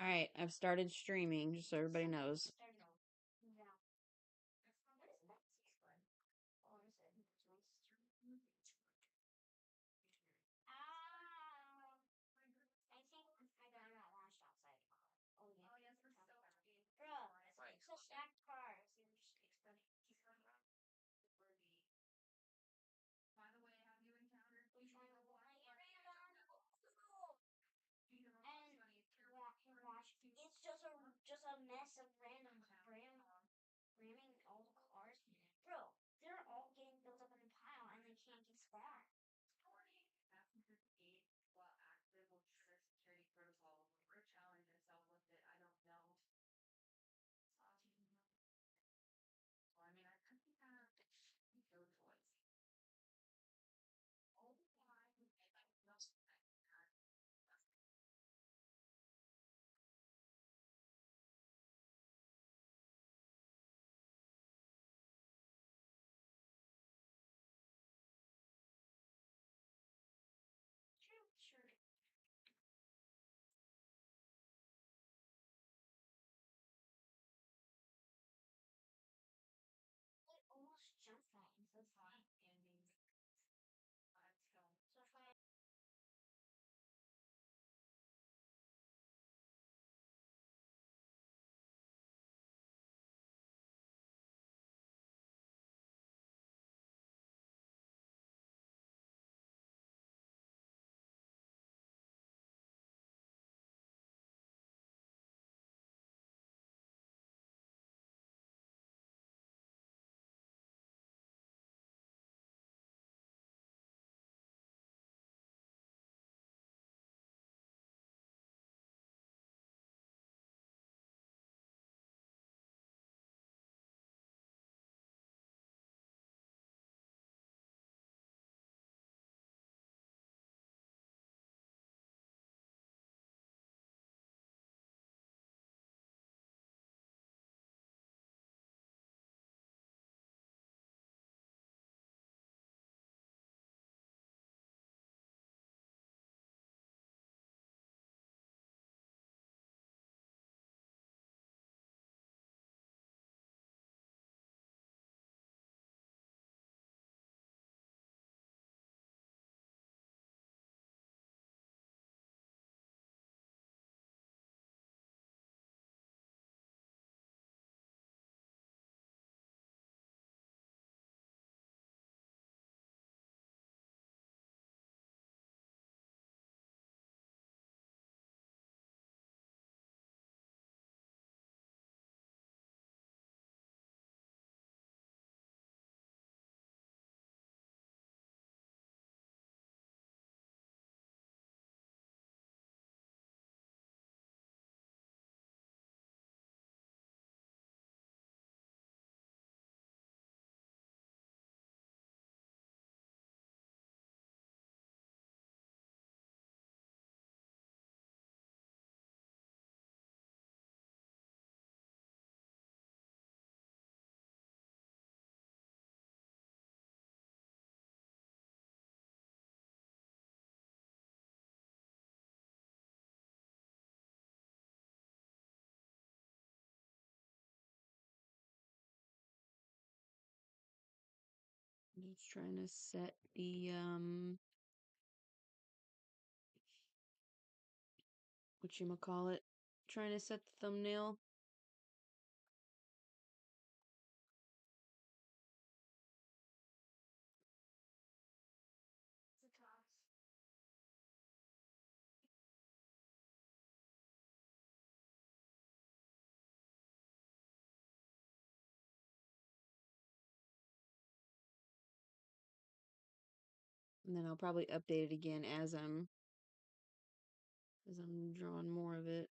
Alright, I've started streaming, just so everybody knows. Just trying to set the, whatchamacallit? Trying to set the thumbnail. And then I'll probably update it again as I'm drawing more of it.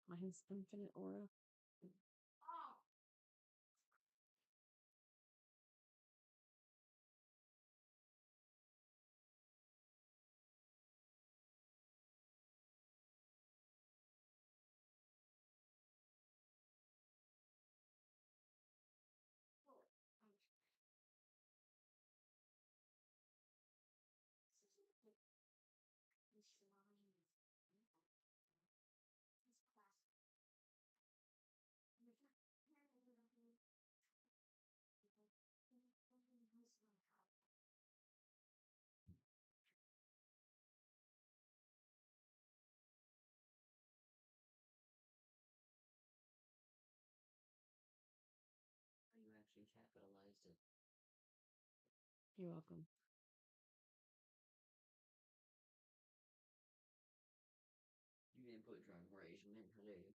Mine's infinite aura. You actually capitalized it. You're welcome. You didn't put translation in today.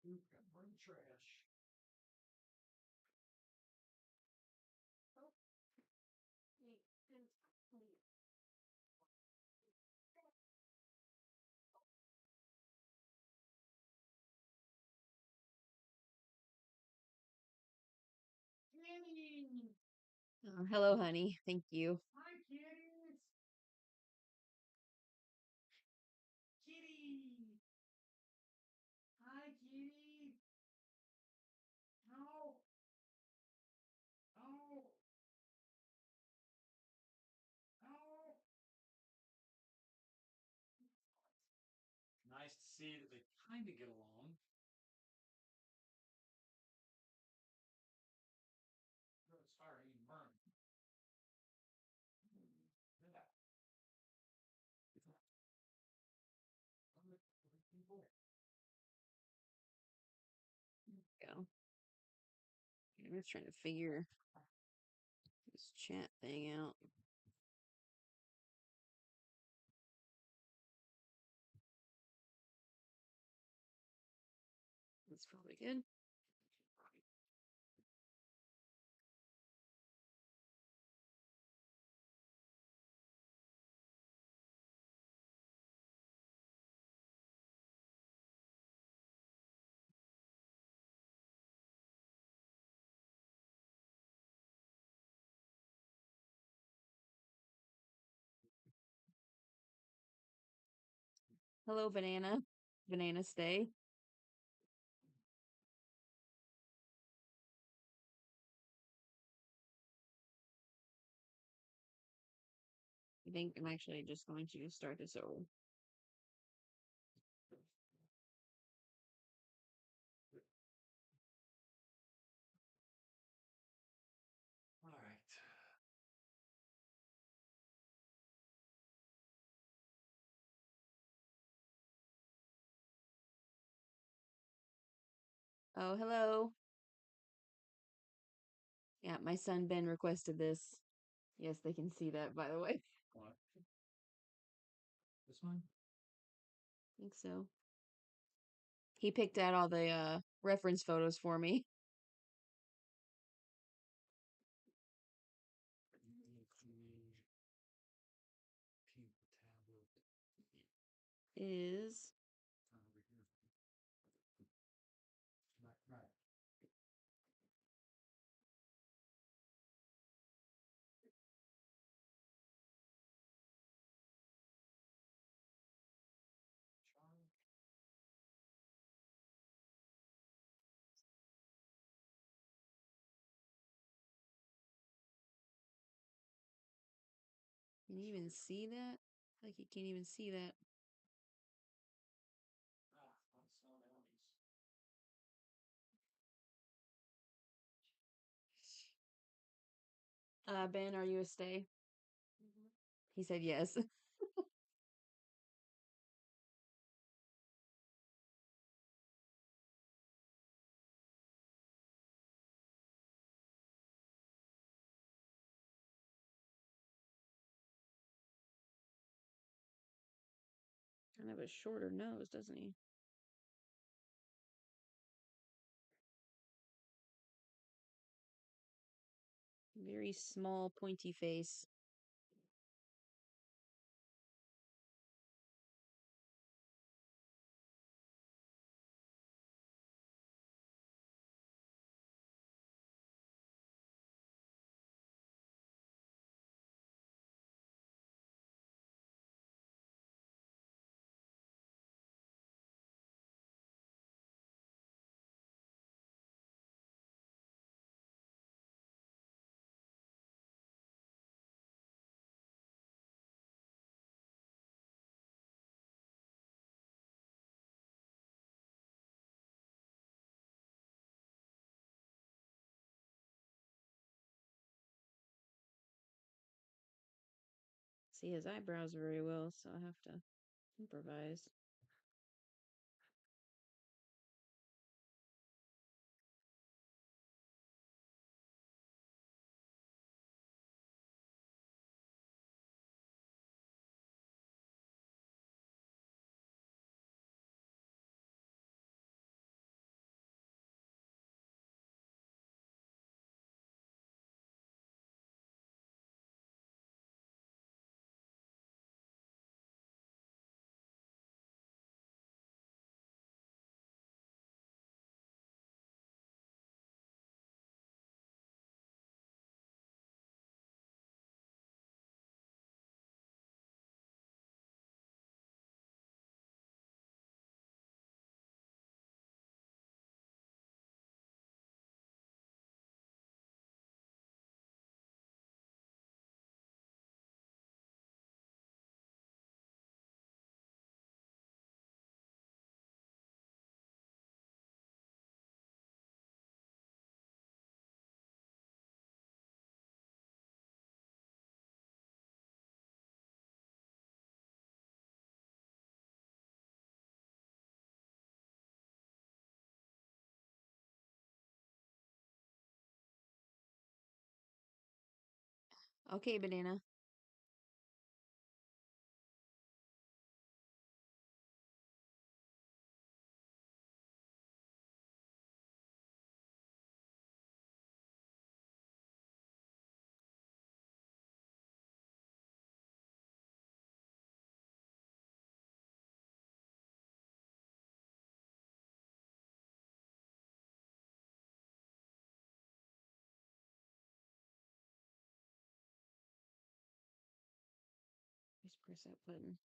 You can bring trash. Hello, honey. Thank you. Hi, kitties. Kitty. Hi, kitty. No. No. No. see that they kind of get along. It's fire even burn. Yeah. Go. I'm just trying to figure this chat thing out. That's probably good. Hello, Banana. Banana stay. I think I'm actually just going to start this over. All right. Oh, hello. Yeah, my son Ben requested this. Yes, they can see that, by the way. What? This one? I think so. He picked out all the reference photos for me. Is Right. can you even see that? Like you can't even see that. Ben, are you a stay? He said yes. Kind of a shorter nose, doesn't he? Very small, pointy face. See his eyebrows very well, so I have to improvise. Okay, banana. Just press that button.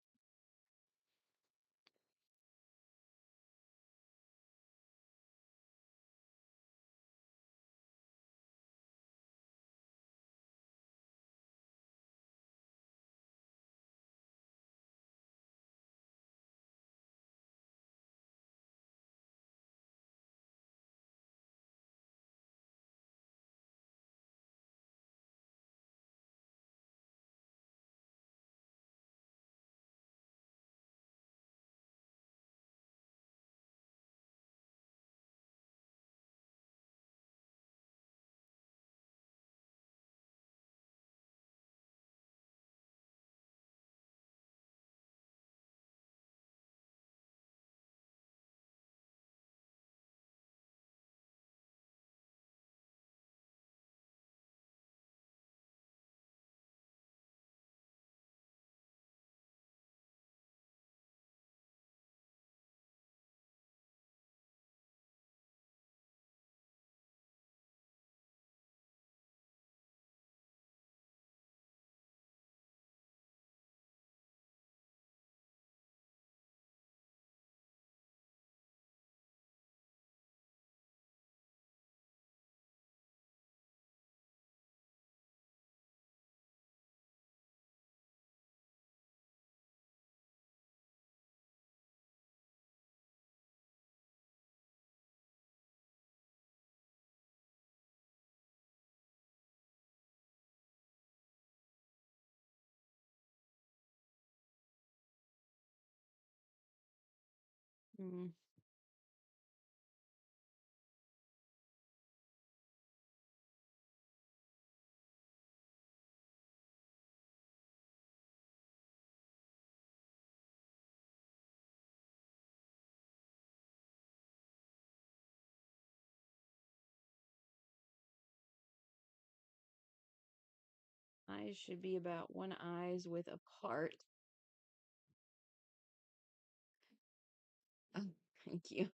Mm. Eyes should be about one eyes width apart. Oh, thank you.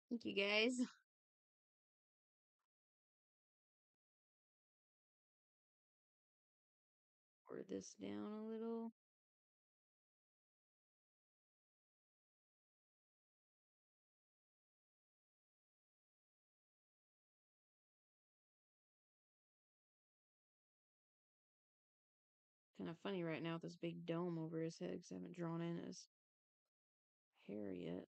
Thank you guys. Pour this down a little. Kind of funny right now with this big dome over his head because I haven't drawn in his hair yet.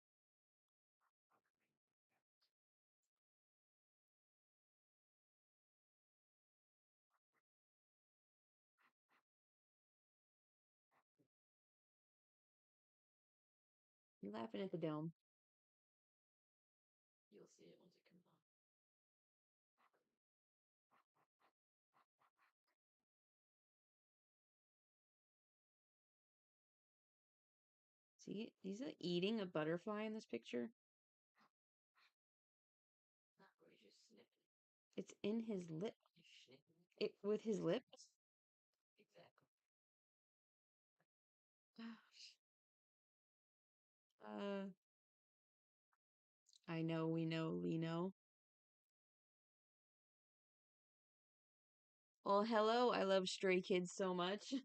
You're laughing at the dome. You'll see it once it comes on. See, he's eating a butterfly in this picture. Not really, just snipping It's in his lip. it. Just snipping It with his lips. Exactly. Uh, I know, we know, Lino. Well, hello, I love Stray Kids so much.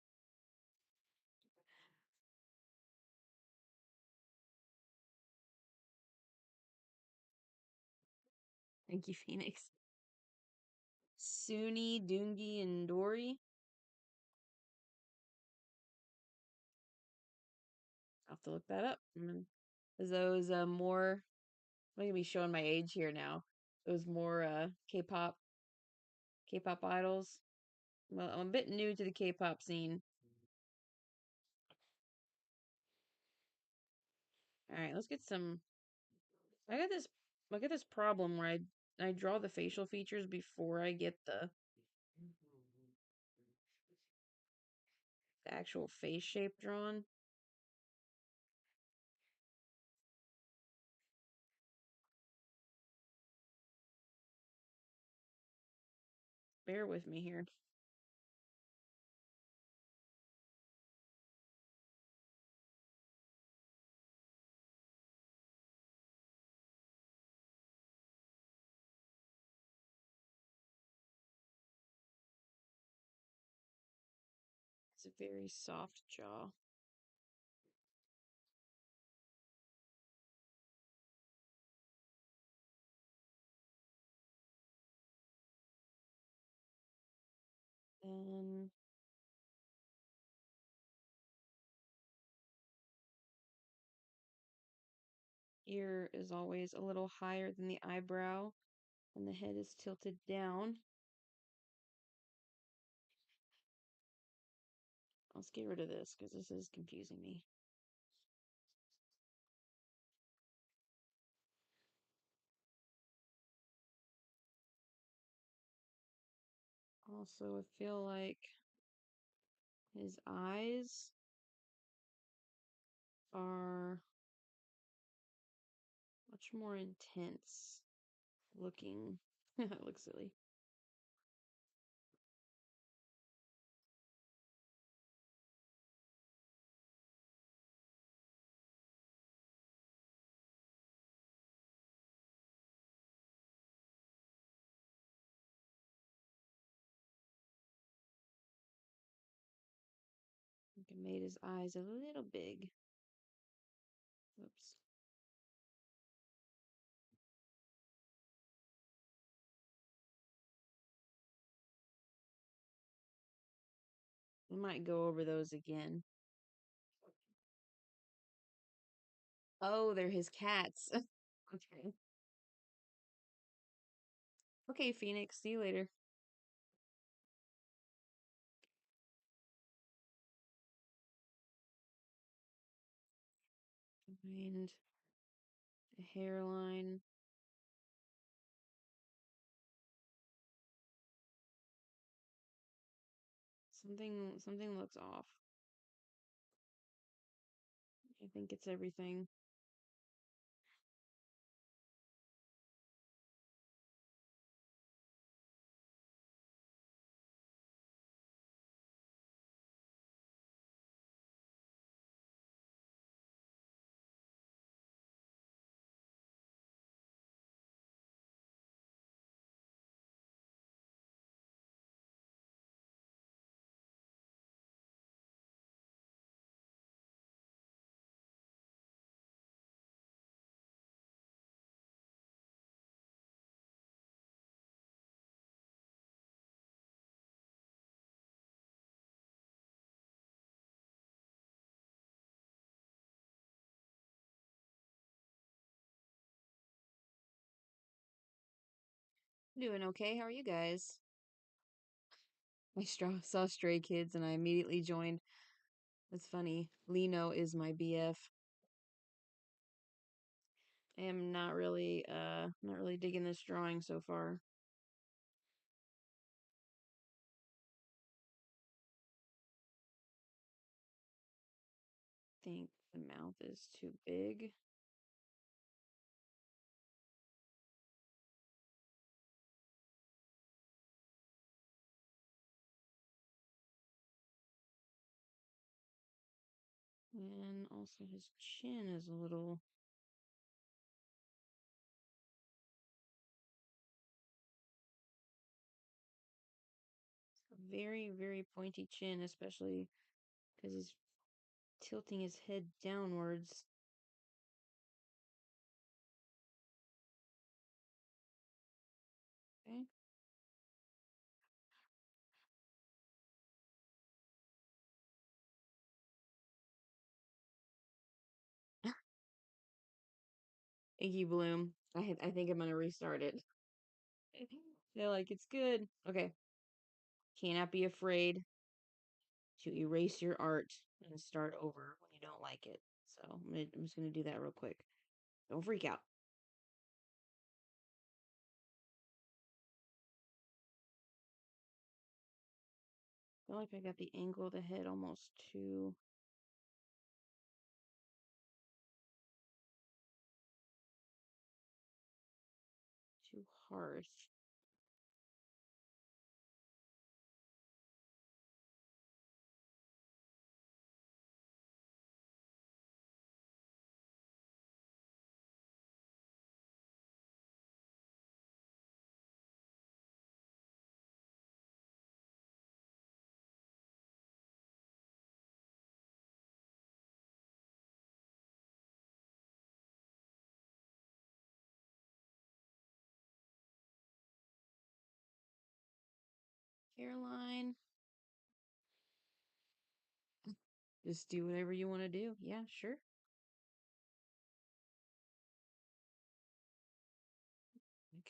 Thank you, Phoenix. Suni, Doongi, and Dory. I'll have to look that up. Those more I'm gonna be showing my age here now. Those more K-pop idols. Well, I'm a bit new to the K-pop scene. All right, let's get some. I got this. I got this problem where I draw the facial features before I get the actual face shape drawn. Bear with me here. It's a very soft jaw. And ear is always a little higher than the eyebrow, and the head is tilted down. Let's get rid of this because this is confusing me. Also, I feel like his eyes are much more intense looking. It looks silly. I think I made his eyes a little big. Oops. We might go over those again. Oh, they're his cats. Okay. Okay, Phoenix. See you later. Find a hairline. Something looks off. I think it's everything. Doing okay. How are you guys? Saw Stray Kids and I immediately joined. That's funny. Lino is my BF. I am not really digging this drawing so far. Think the mouth is too big. And also his chin is a little. very, very pointy chin, especially because he's tilting his head downwards. Okay. Iggy Bloom. I think I'm gonna restart it. They're like, it's good. Okay. Cannot be afraid to erase your art and start over when you don't like it. So I'm just gonna do that real quick. Don't freak out. I feel like I got the angle of the head almost too harsh. Caroline, just do whatever you want to do. Yeah, sure.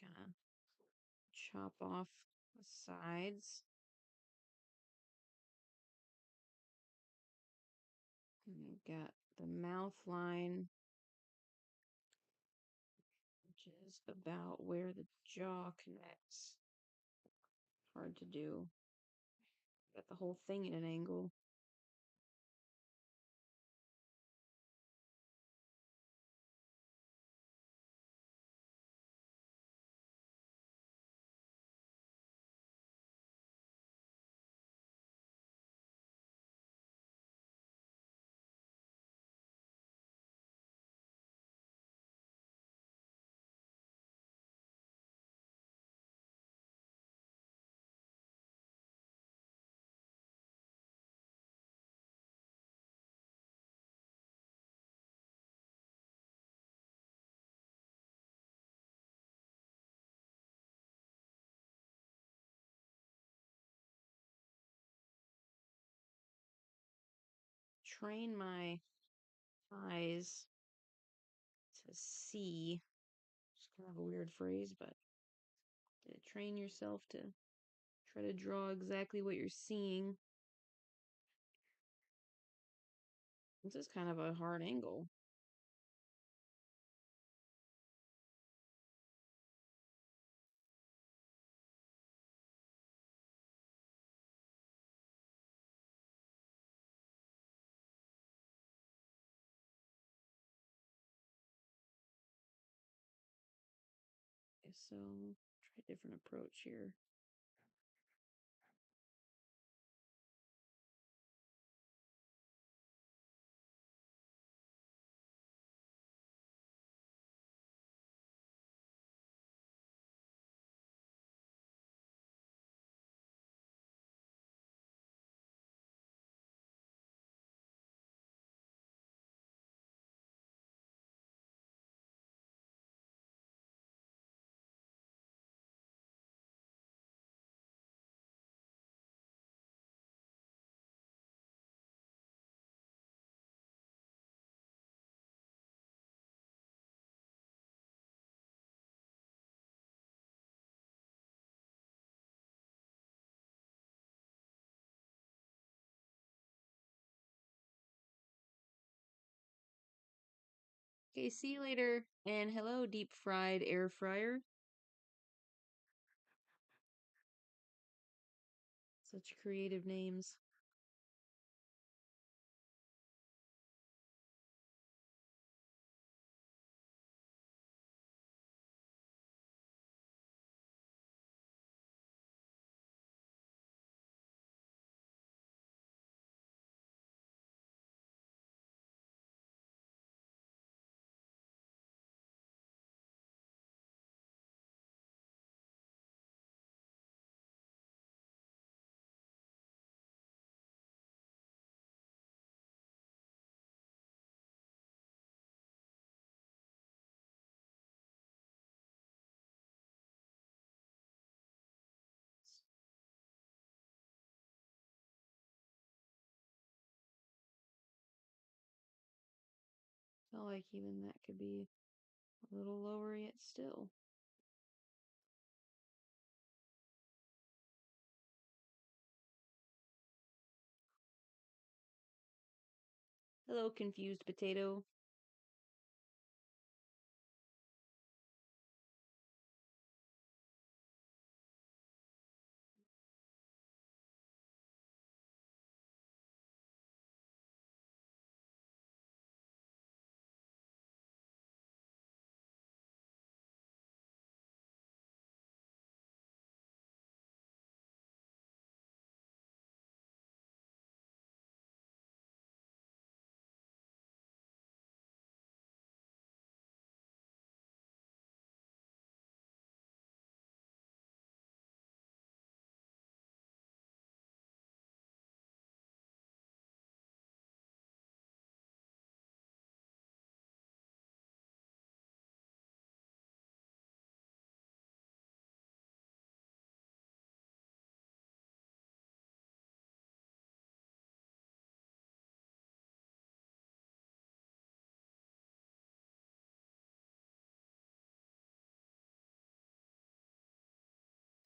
Kind of chop off the sides. And you got the mouth line, which is about where the jaw connects. Hard to do. Got the whole thing at an angle. Train my eyes to see. It's kind of a weird phrase, but to train yourself to try to draw exactly what you're seeing. This is kind of a hard angle. Okay, so try a different approach here. Okay, see you later. And hello, deep fried air fryer. Such creative names. Felt like even that could be a little lower yet still. Hello, confused potato.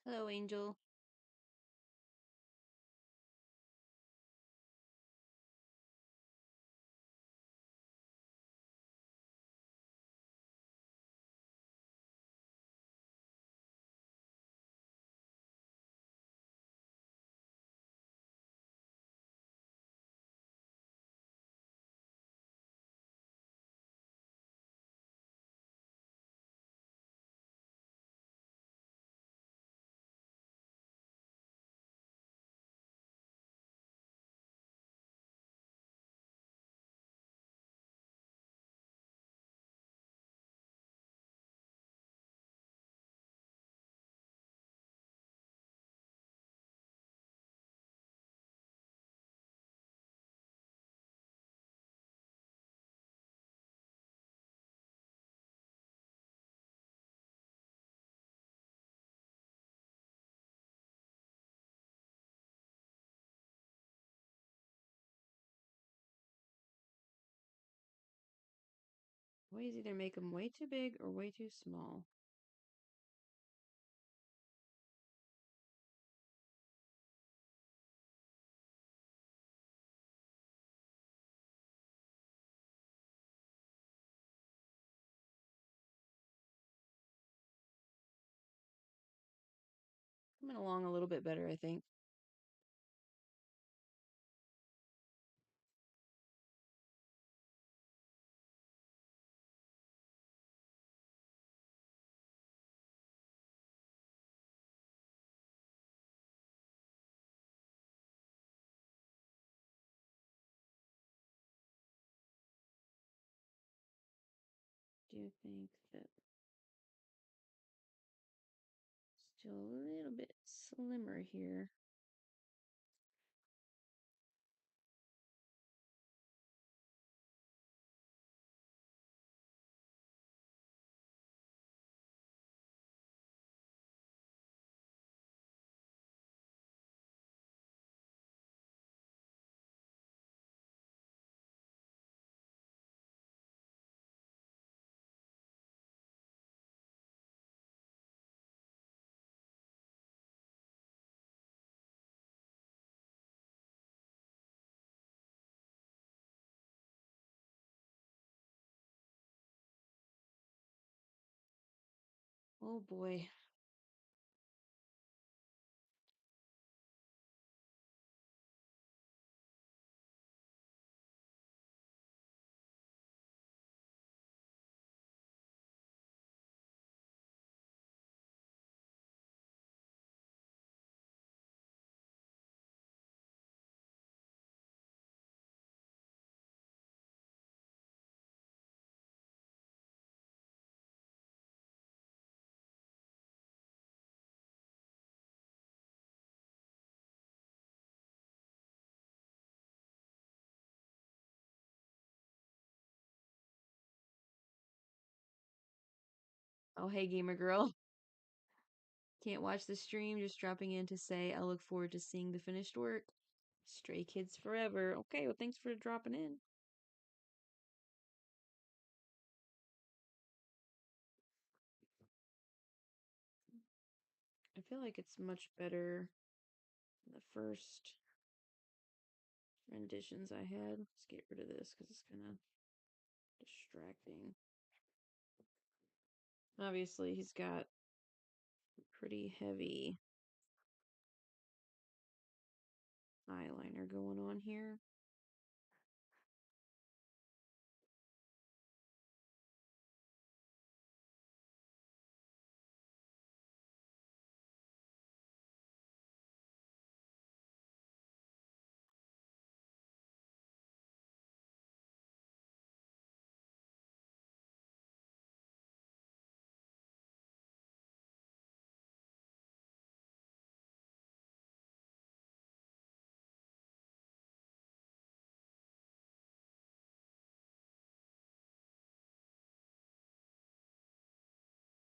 Hello, Angel. Always either make them way too big or way too small. Coming along a little bit better, I think. Do you think that still a little bit slimmer here? Oh boy. Oh, hey, gamer girl. Can't watch the stream, just dropping in to say I look forward to seeing the finished work. Stray Kids forever. Okay, well, thanks for dropping in. I feel like it's much better than the first renditions I had. Let's get rid of this because it's kind of distracting. Obviously, he's got pretty heavy eyeliner going on here.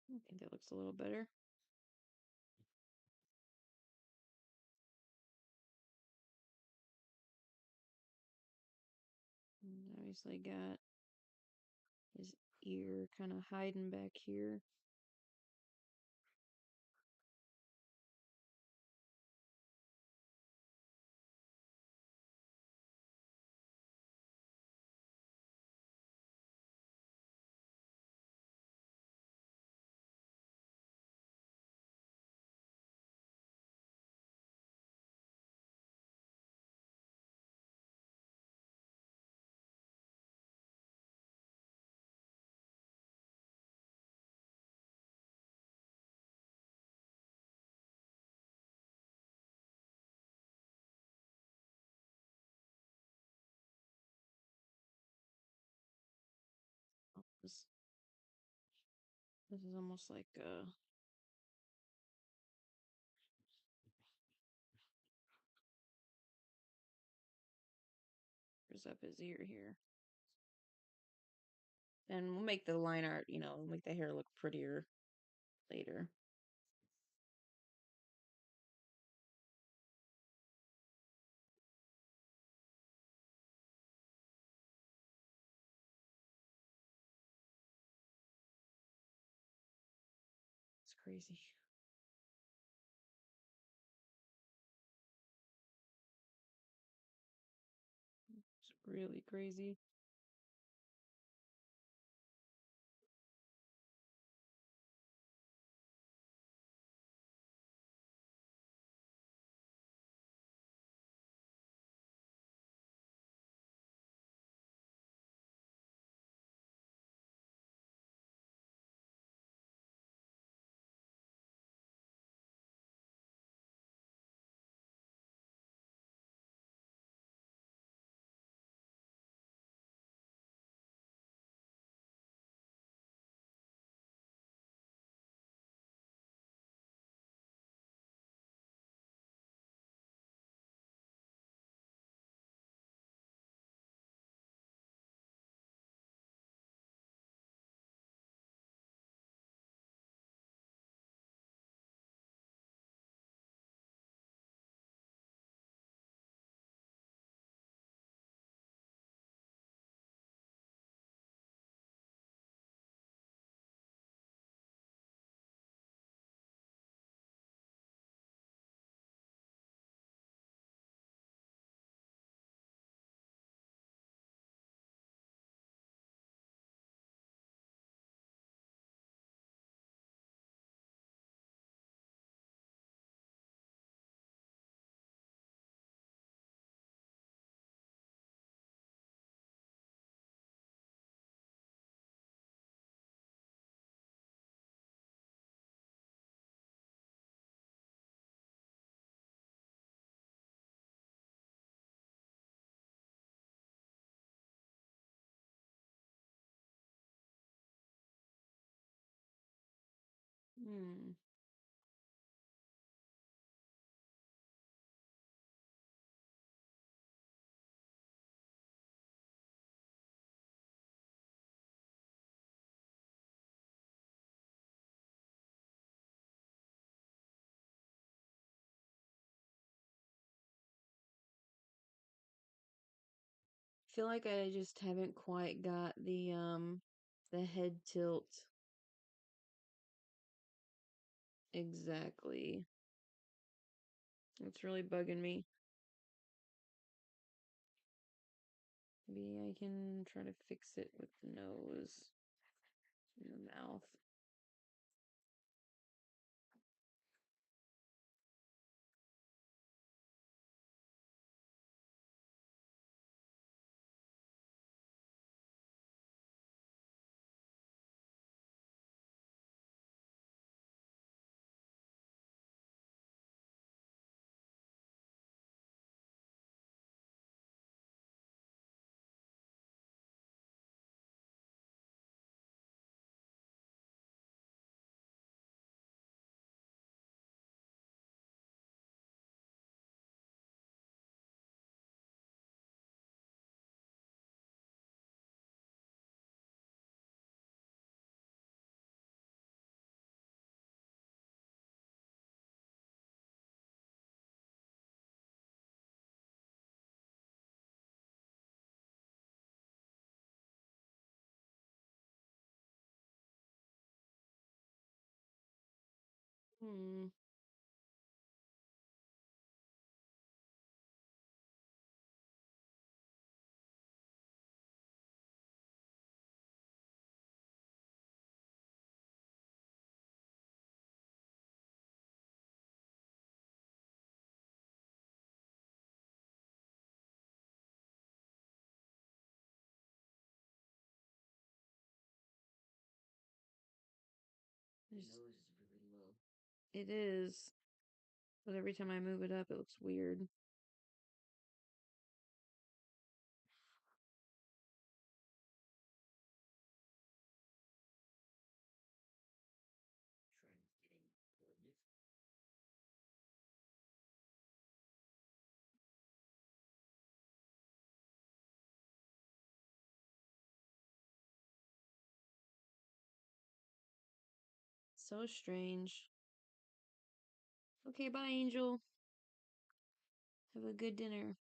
I think that looks a little better. And obviously got his ear kind of hiding back here. This, this is almost like covers up his ear here. And we'll make the line art, we'll make the hair look prettier later. It's crazy. It's really crazy. Hmm. Feel like I just haven't quite got the head tilt Exactly. It's really bugging me. Maybe I can try to fix it with the nose and the mouth. Hmm. Your There's- nose is really low. It is. But every time I move it up, it looks weird. Trying getting gorgeous. So strange. Okay, bye, Angel. Have a good dinner.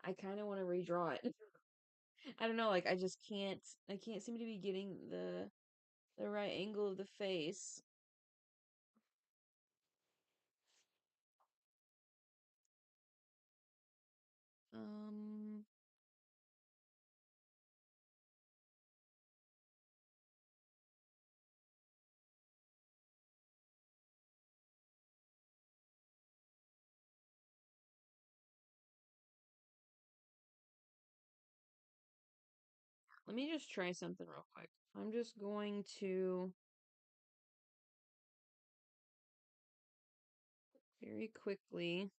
I kind of want to redraw it. I don't know, like I can't seem to be getting the right angle of the face. Um, Let me just try something real quick. I'm just going to very quickly.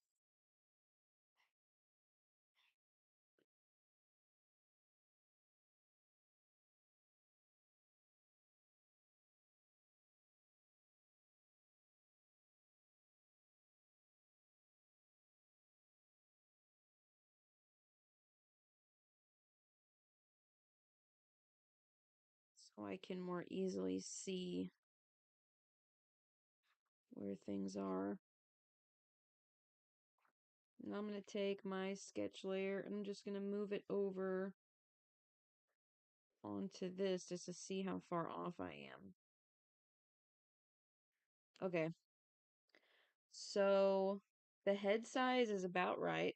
So I can more easily see where things are. And I'm going to take my sketch layer and I'm just going to move it over onto this just to see how far off I am. Okay, so the head size is about right.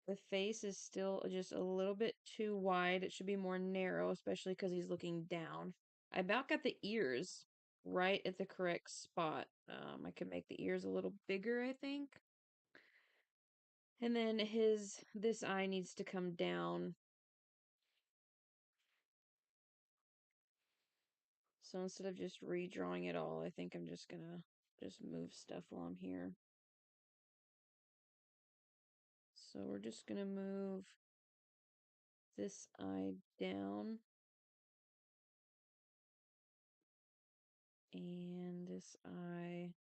The face is still just a little bit too wide. It should be more narrow, especially because he's looking down. I about got the ears right at the correct spot. I could make the ears a little bigger, I think. And then this eye needs to come down. So instead of just redrawing it all, I think I'm just gonna just move stuff while I'm here. So we're just gonna move this eye down and this eye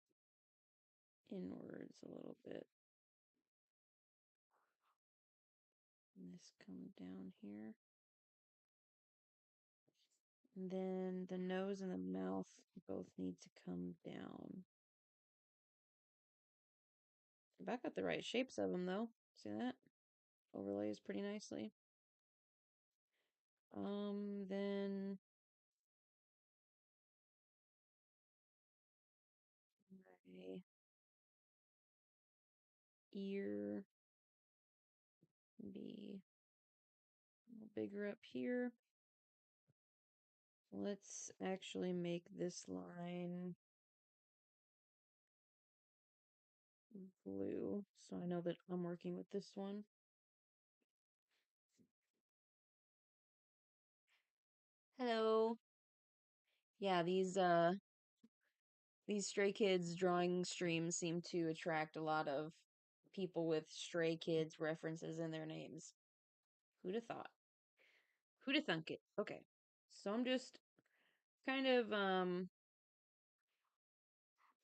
inwards a little bit. And this come down here. And then the nose and the mouth both need to come down. Back got the right shapes of them though. See that? Overlays pretty nicely. Then my ear be a little bigger up here. Let's actually make this line blue so I know that I'm working with this one. Hello. Yeah, these Stray Kids drawing streams seem to attract a lot of people with Stray Kids references in their names. Who'd have thought? Who'd have thunk it? Okay. So I'm just kind of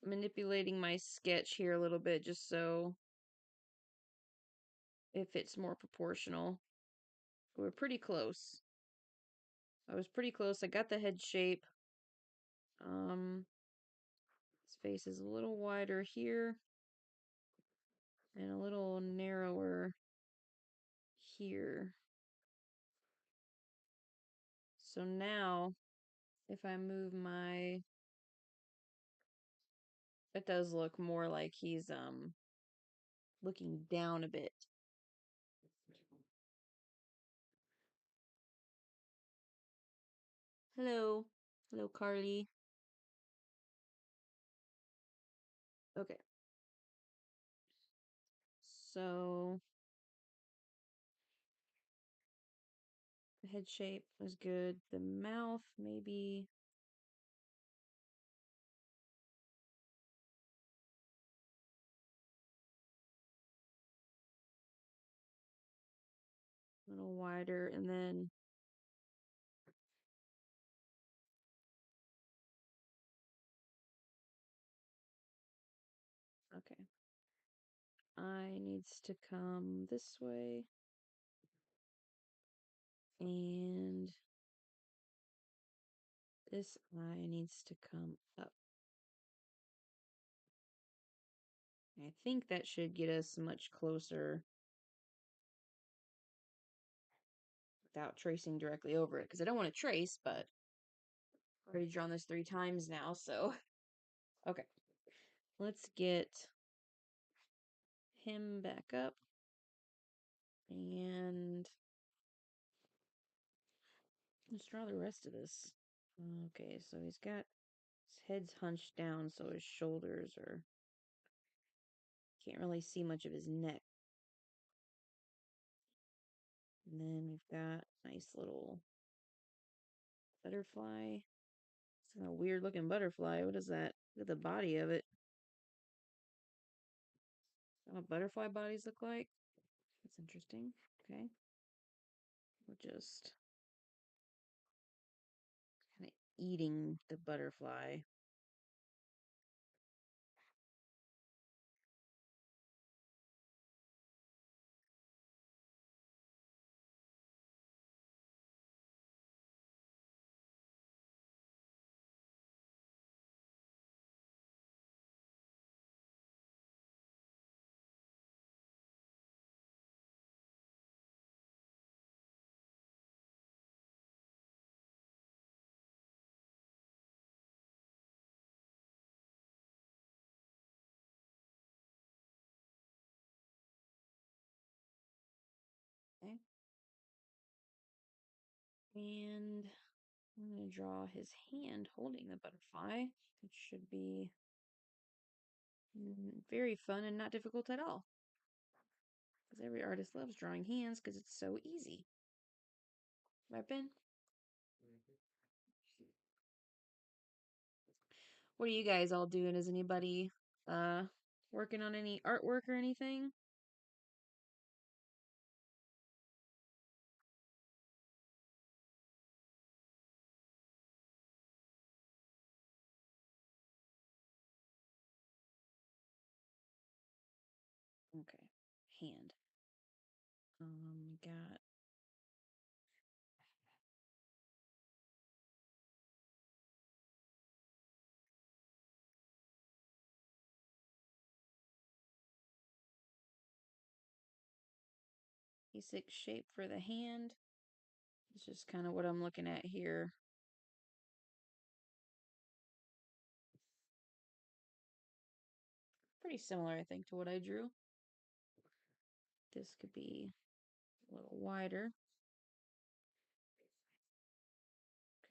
manipulating my sketch here a little bit just so if it's more proportional. We're pretty close. I was pretty close. I got the head shape. His face is a little wider here and a little narrower here. So now, if I move my, it does look more like he's looking down a bit. Hello. Hello, Carly. Okay. So the head shape was good. The mouth maybe a little wider, and then okay. Eye needs to come this way, and this eye needs to come up. I think that should get us much closer without tracing directly over it, because I don't want to trace, but I've already drawn this 3 times now, so okay. Let's get him back up, and let's draw the rest of this. Okay, so he's got his head's hunched down, so his shoulders are, can't really see much of his neck. And then we've got nice little butterfly. It's a weird looking butterfly. What is that? Look at the body of it. Is that what butterfly bodies look like? That's interesting. Okay. We're just kind of eating the butterfly. Okay. And I'm going to draw his hand holding the butterfly. It should be very fun and not difficult at all. Because every artist loves drawing hands because it's so easy. Right, Ben? What are you guys all doing? Is anybody working on any artwork or anything? Okay. Hand. Got basic shape for the hand. It's just kind of what I'm looking at here. Pretty similar, I think, to what I drew. This could be a little wider.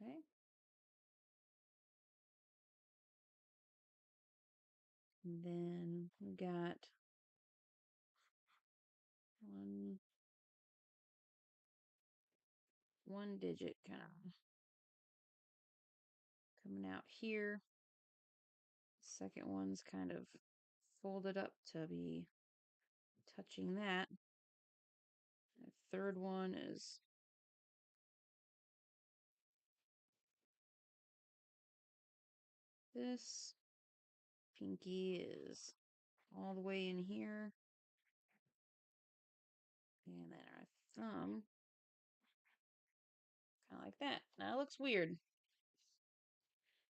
Okay. And then we got one digit kind of coming out here. Second one's kind of folded up to be touching that. The third one is this. Pinky is all the way in here. And then our thumb, kind of like that. Now it looks weird.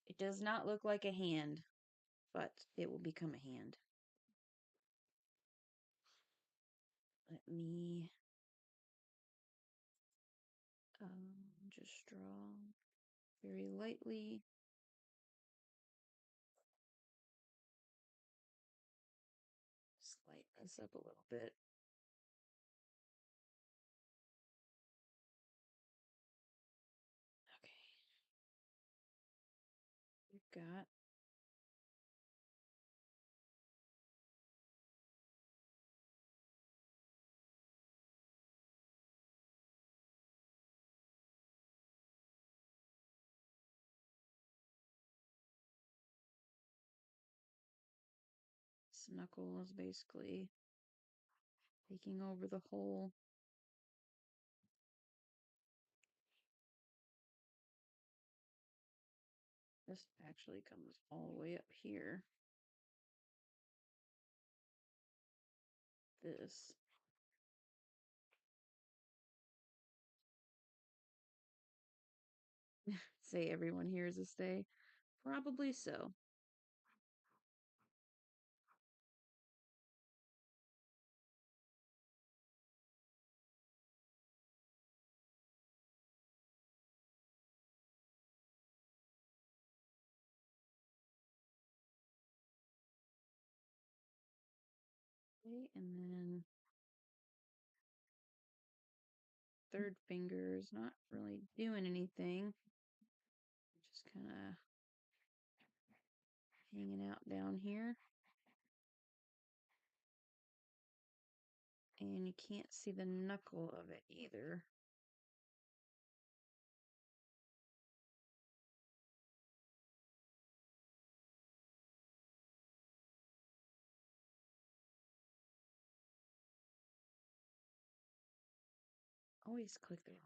It does not look like a hand, but it will become a hand. Let me just draw very lightly. Just lighten this up a little bit. Okay. We've got this knuckle is basically taking over the whole. This actually comes all the way up here. This. Say everyone here is a stay. Probably so. Okay, and then third finger is not really doing anything. Just kind of hanging out down here. And you can't see the knuckle of it either. Always click the wrong.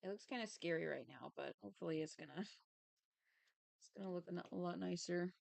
It looks kind of scary right now, but hopefully it's gonna look a lot nicer.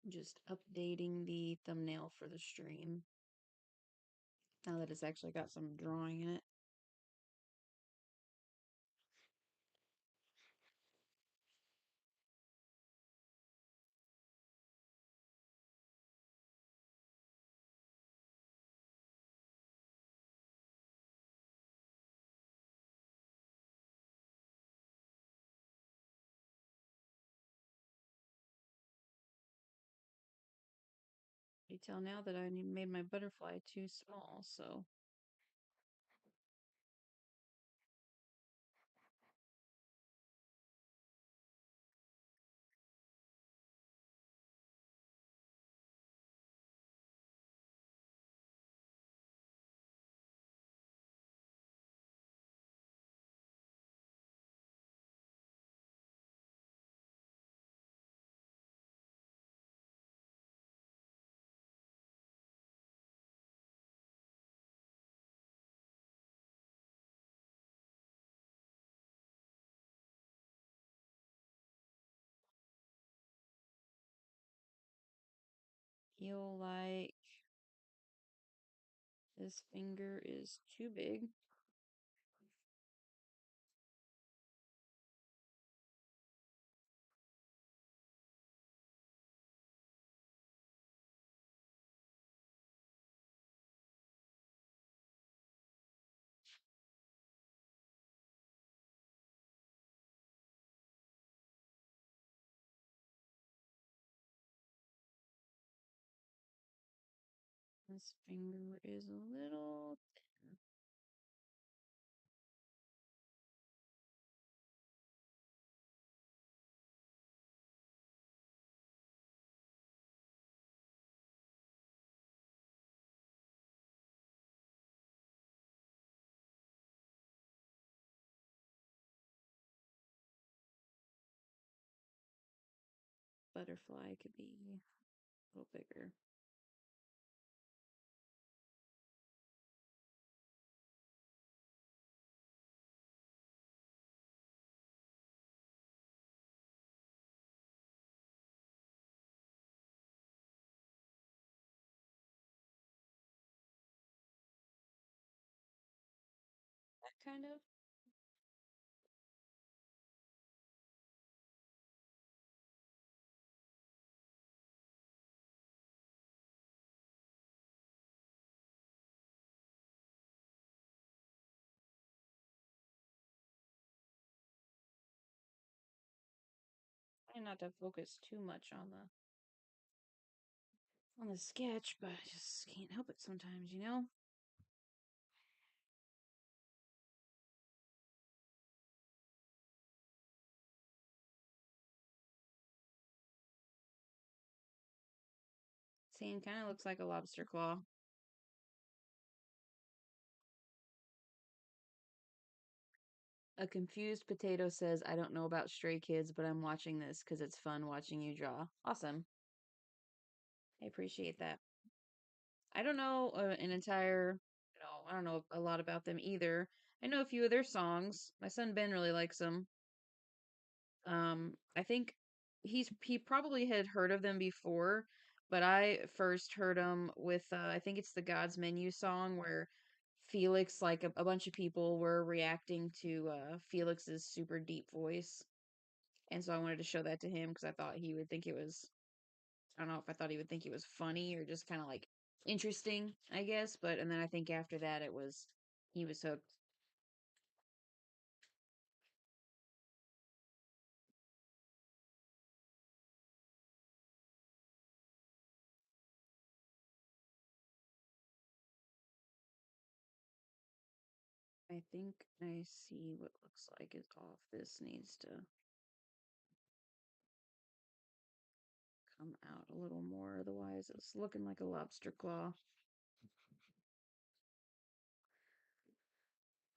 Just updating the thumbnail for the stream. Now that it's actually got some drawing in it. You tell now that I made my butterfly too small, so. Feel like this finger is too big. This finger is a little thin. Butterfly could be a little bigger. That kind of. Try not to focus too much on the sketch, but I just can't help it sometimes, you know? See, it kind of looks like a lobster claw. A confused potato says, I don't know about Stray Kids, but I'm watching this because it's fun watching you draw. Awesome. I appreciate that. I don't know I don't know a lot about them either. I know a few of their songs. My son Ben really likes them. I think he probably had heard of them before, but I first heard them with I think it's the God's Menu song where Felix, like a bunch of people were reacting to Felix's super deep voice, and so I wanted to show that to him because I thought he would think it was I don't know if I thought he would think it was funny or just kind of like interesting, I guess. But and then I think after that he was hooked. I think I see what looks like is off. This needs to come out a little more, otherwise it's looking like a lobster claw.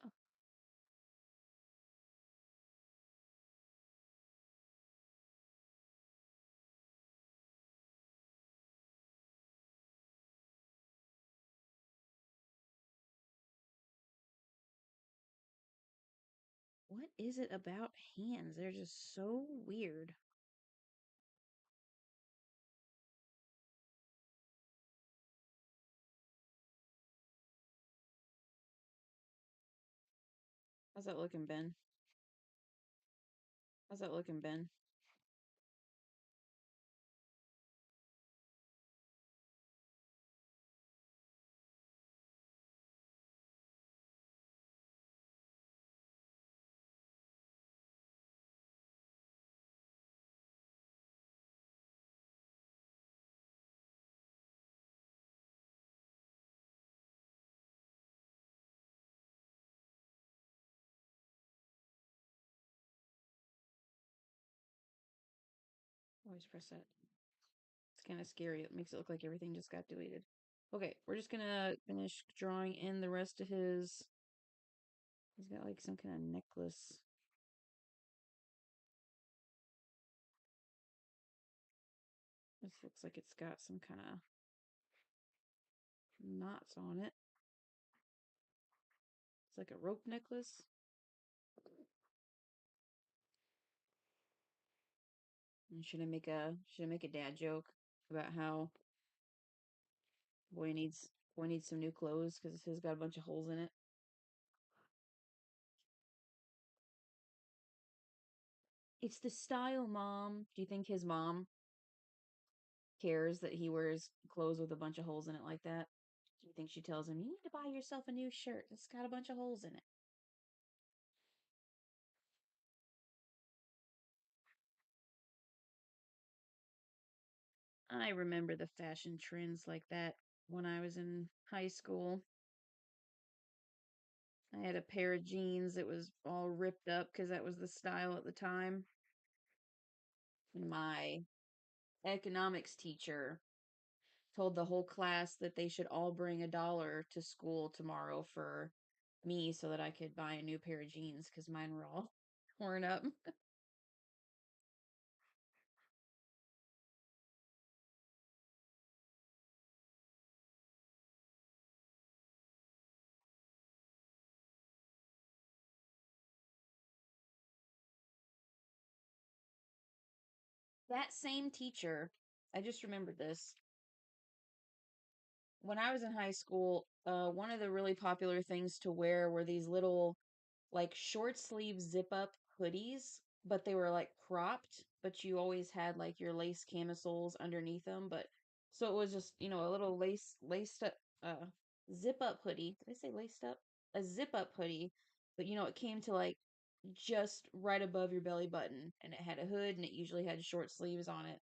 Oh, what is it about hands? They're just so weird. How's that looking, Ben? How's that looking, Ben? Always press that. It's kind of scary. It makes it look like everything just got deleted. Okay, we're just gonna finish drawing in the rest of his. He's got like some kind of necklace. This looks like it's got some kind of knots on it. It's like a rope necklace. And should I make a dad joke about how boy needs some new clothes because his got a bunch of holes in it? It's the style, Mom. Do you think his mom cares that he wears clothes with a bunch of holes in it like that? Do you think she tells him, you need to buy yourself a new shirt? It's got a bunch of holes in it. I remember the fashion trends like that when I was in high school. I had a pair of jeans that was all ripped up because that was the style at the time. And my economics teacher told the whole class that they should all bring $1 to school tomorrow for me so that I could buy a new pair of jeans because mine were all torn up. That same teacher, I just remembered this. When I was in high school, one of the really popular things to wear were these little, like, short sleeve zip up hoodies, but they were like cropped, but you always had like your lace camisoles underneath them. But so it was just, a little laced up, uh, zip up hoodie. Did I say laced up? A zip up hoodie, but it came to like just right above your belly button, and it had a hood, and it usually had short sleeves on it.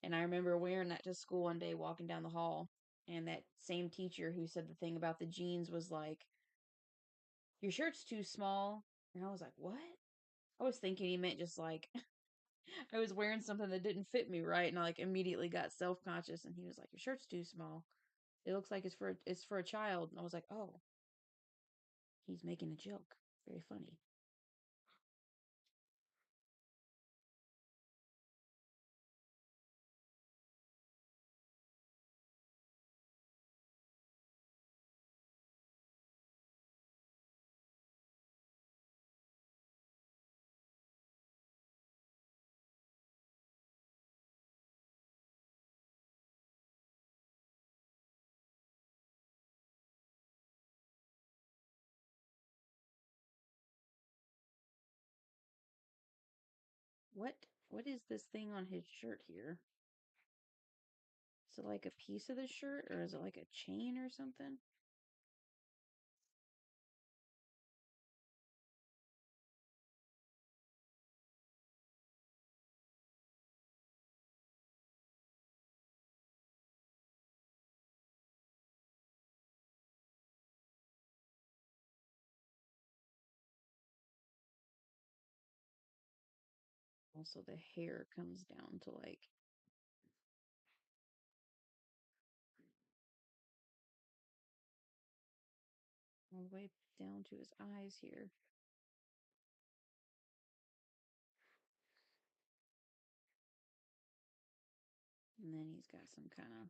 And I remember wearing that to school one day, walking down the hall, and that same teacher who said the thing about the jeans was like, "Your shirt's too small." And I was like, "What?" I was thinking he meant just like I was wearing something that didn't fit me right, and I like immediately got self-conscious, and he was like, "Your shirt's too small. It looks like it's for a child." And I was like, "Oh, he's making a joke. Very funny." What is this thing on his shirt here? Is it like a piece of the shirt, or is it like a chain or something? Also, the hair comes down to like all the way down to his eyes here. And then he's got some kind of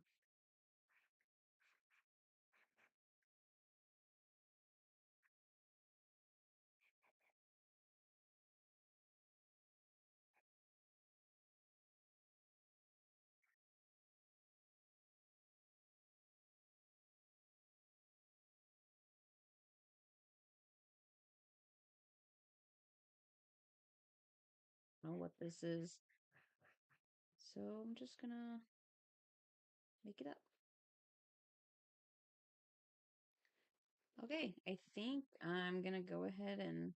know what this is. So I'm just gonna make it up. Okay, I think I'm gonna go ahead and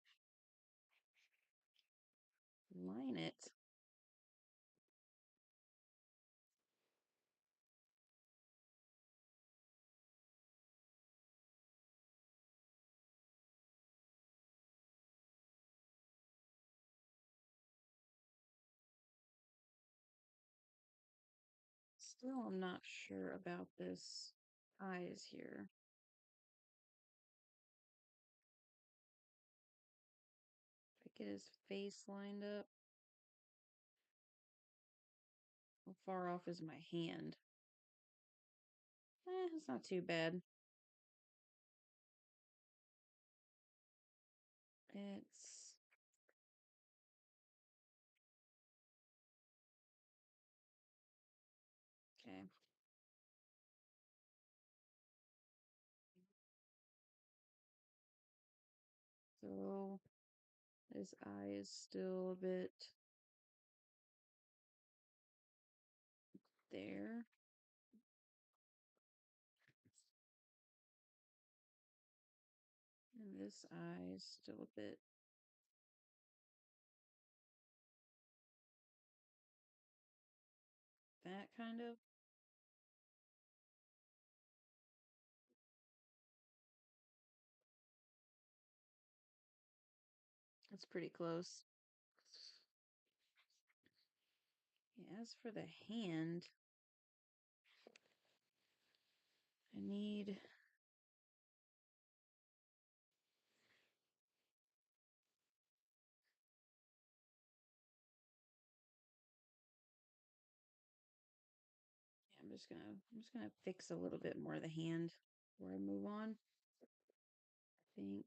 line it. Still, I'm not sure about this eyes here. If I get his face lined up. How far off is my hand? It's not too bad. It's okay. So his eye is still a bit there. And this eye is still a bit that kind of. That's pretty close. Yeah, as for the hand, I need I'm just gonna fix a little bit more of the hand before I move on. I think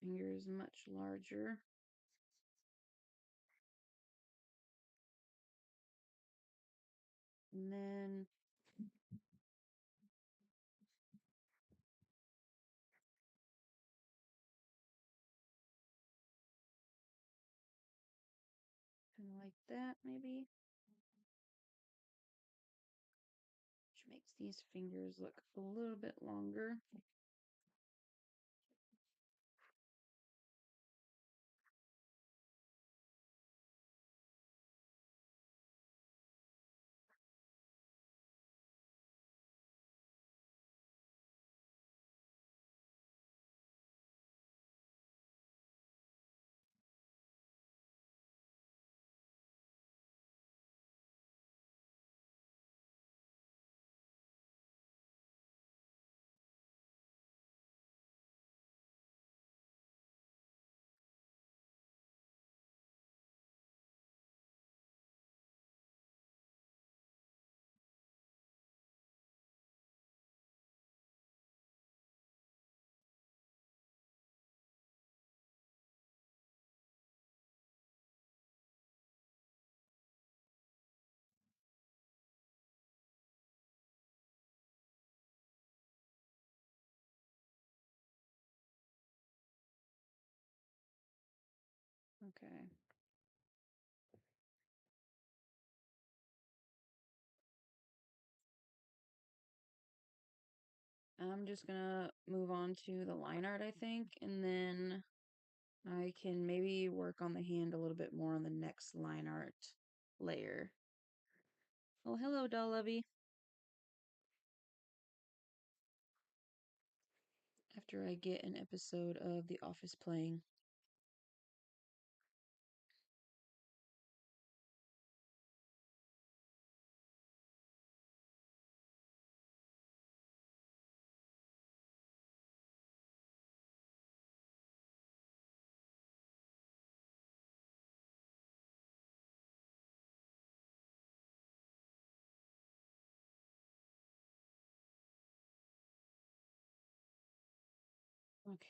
finger is much larger. And then kind of like that, maybe. Which makes these fingers look a little bit longer. Okay. I'm just gonna move on to the line art, I think, and then I can maybe work on the hand a little bit more on the next line art layer. Oh, hello, Doll Lovey. After I get an episode of The Office playing. Okay.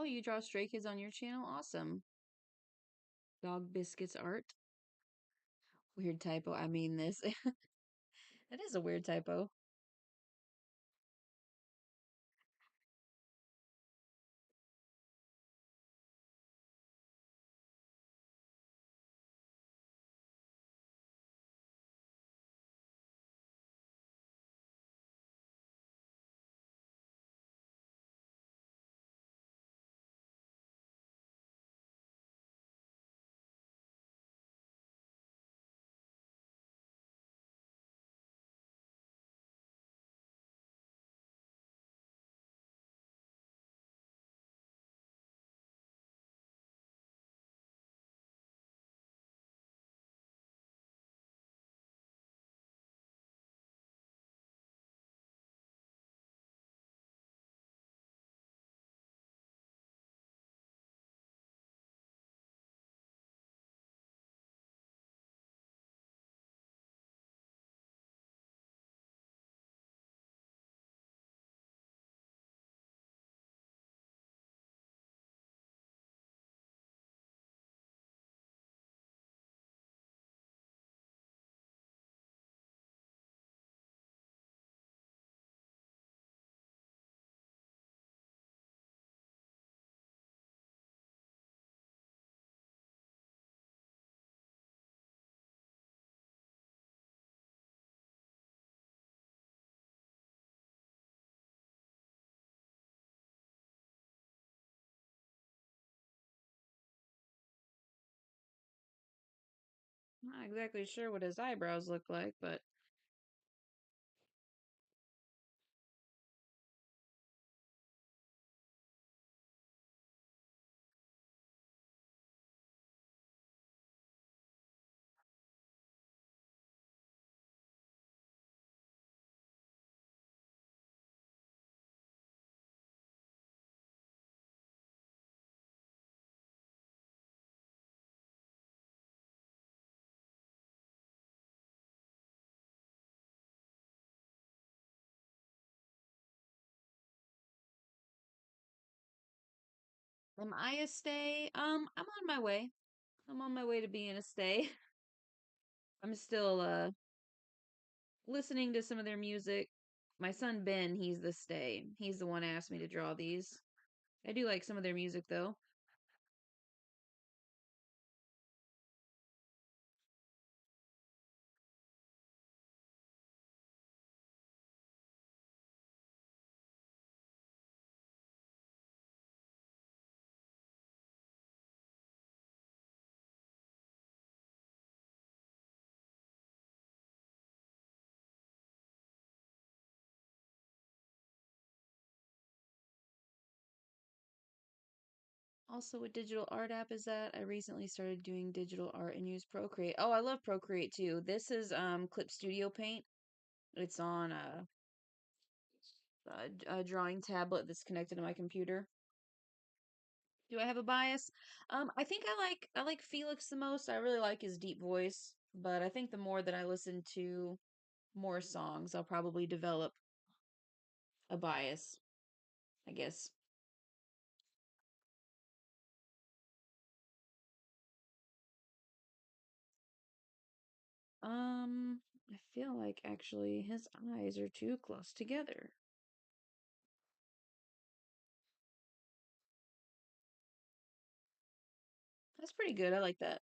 Oh, you draw Stray Kids on your channel? Awesome. Dog Biscuits art. Weird typo. I mean this. That is a weird typo. Not exactly sure what his eyebrows look like, but am I a stay? I'm on my way. I'm on my way to being a stay. I'm still listening to some of their music. My son Ben, he's the stay. He's the one who asked me to draw these. I do like some of their music though. Also, what digital art app is that? I recently started doing digital art and use Procreate. Oh, I love Procreate too. This is Clip Studio Paint. It's on a drawing tablet that's connected to my computer. Do I have a bias? I think I like Felix the most. I really like his deep voice, but I think the more that I listen to more songs, I'll probably develop a bias, I guess. I feel like actually his eyes are too close together. That's pretty good. I like that.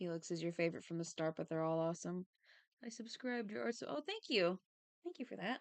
Felix is your favorite from the start, but they're all awesome. I subscribed your art, so oh, thank you. Thank you for that.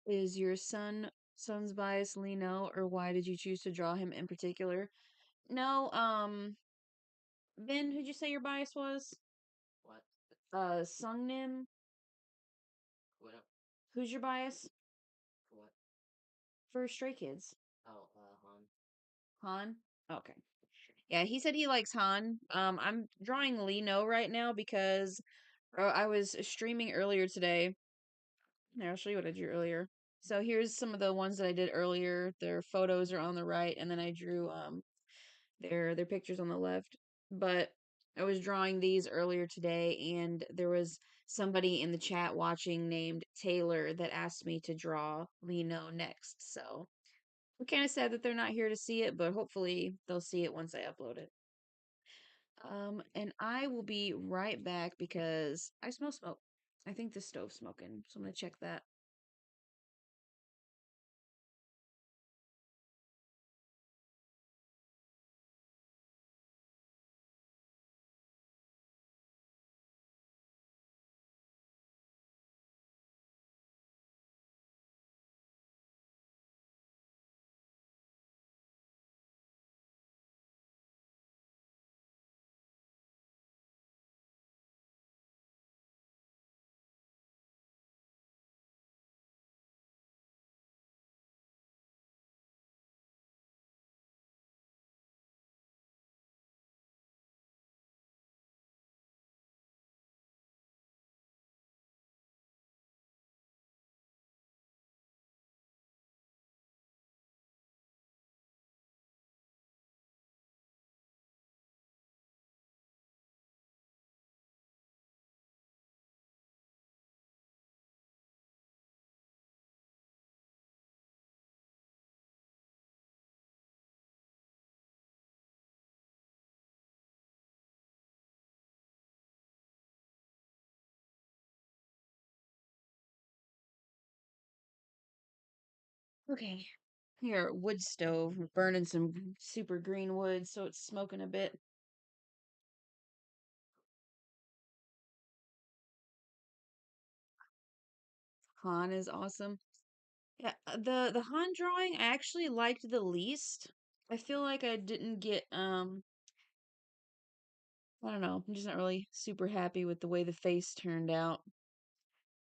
Is your son's bias Lino, or why did you choose to draw him in particular? No, Ben, who'd you say your bias was? What? Sungnim. What up? Who's your bias For what? for Stray Kids? Oh, Han. Han? Okay. Yeah, he said he likes Han. I'm drawing Lino right now because I was streaming earlier today. Here, I'll show you what I drew earlier. So here's some of the ones that I did earlier. Their photos are on the right, and then I drew their pictures on the left. But I was drawing these earlier today, and there was somebody in the chat watching named Taylor that asked me to draw Lino next. So I'm kind of sad that they're not here to see it, but hopefully they'll see it once I upload it. And I will be right back because I smell smoke. I think the stove's smoking, so I'm gonna check that. Okay. Here, wood stove. We're burning some super green wood, so it's smoking a bit. Han is awesome. Yeah, the Han drawing I actually liked the least. I feel like I didn't get I don't know, I'm just not really super happy with the way the face turned out.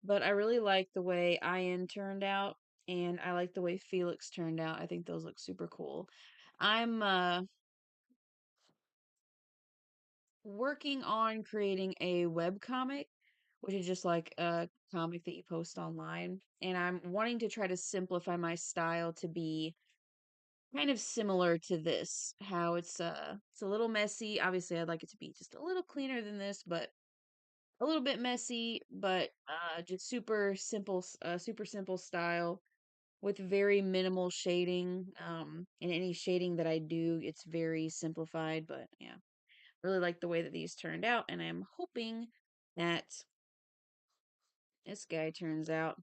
But I really like the way Ian turned out, and I like the way Felix turned out. I think those look super cool. I'm working on creating a web comic, which is just like a comic that you post online, and I'm wanting to try to simplify my style to be kind of similar to this. How it's a little messy. Obviously, I'd like it to be just a little cleaner than this, but a little bit messy, but just super simple style with very minimal shading. And any shading that I do, it's very simplified, but yeah. Really like the way that these turned out, and I'm hoping that this guy turns out.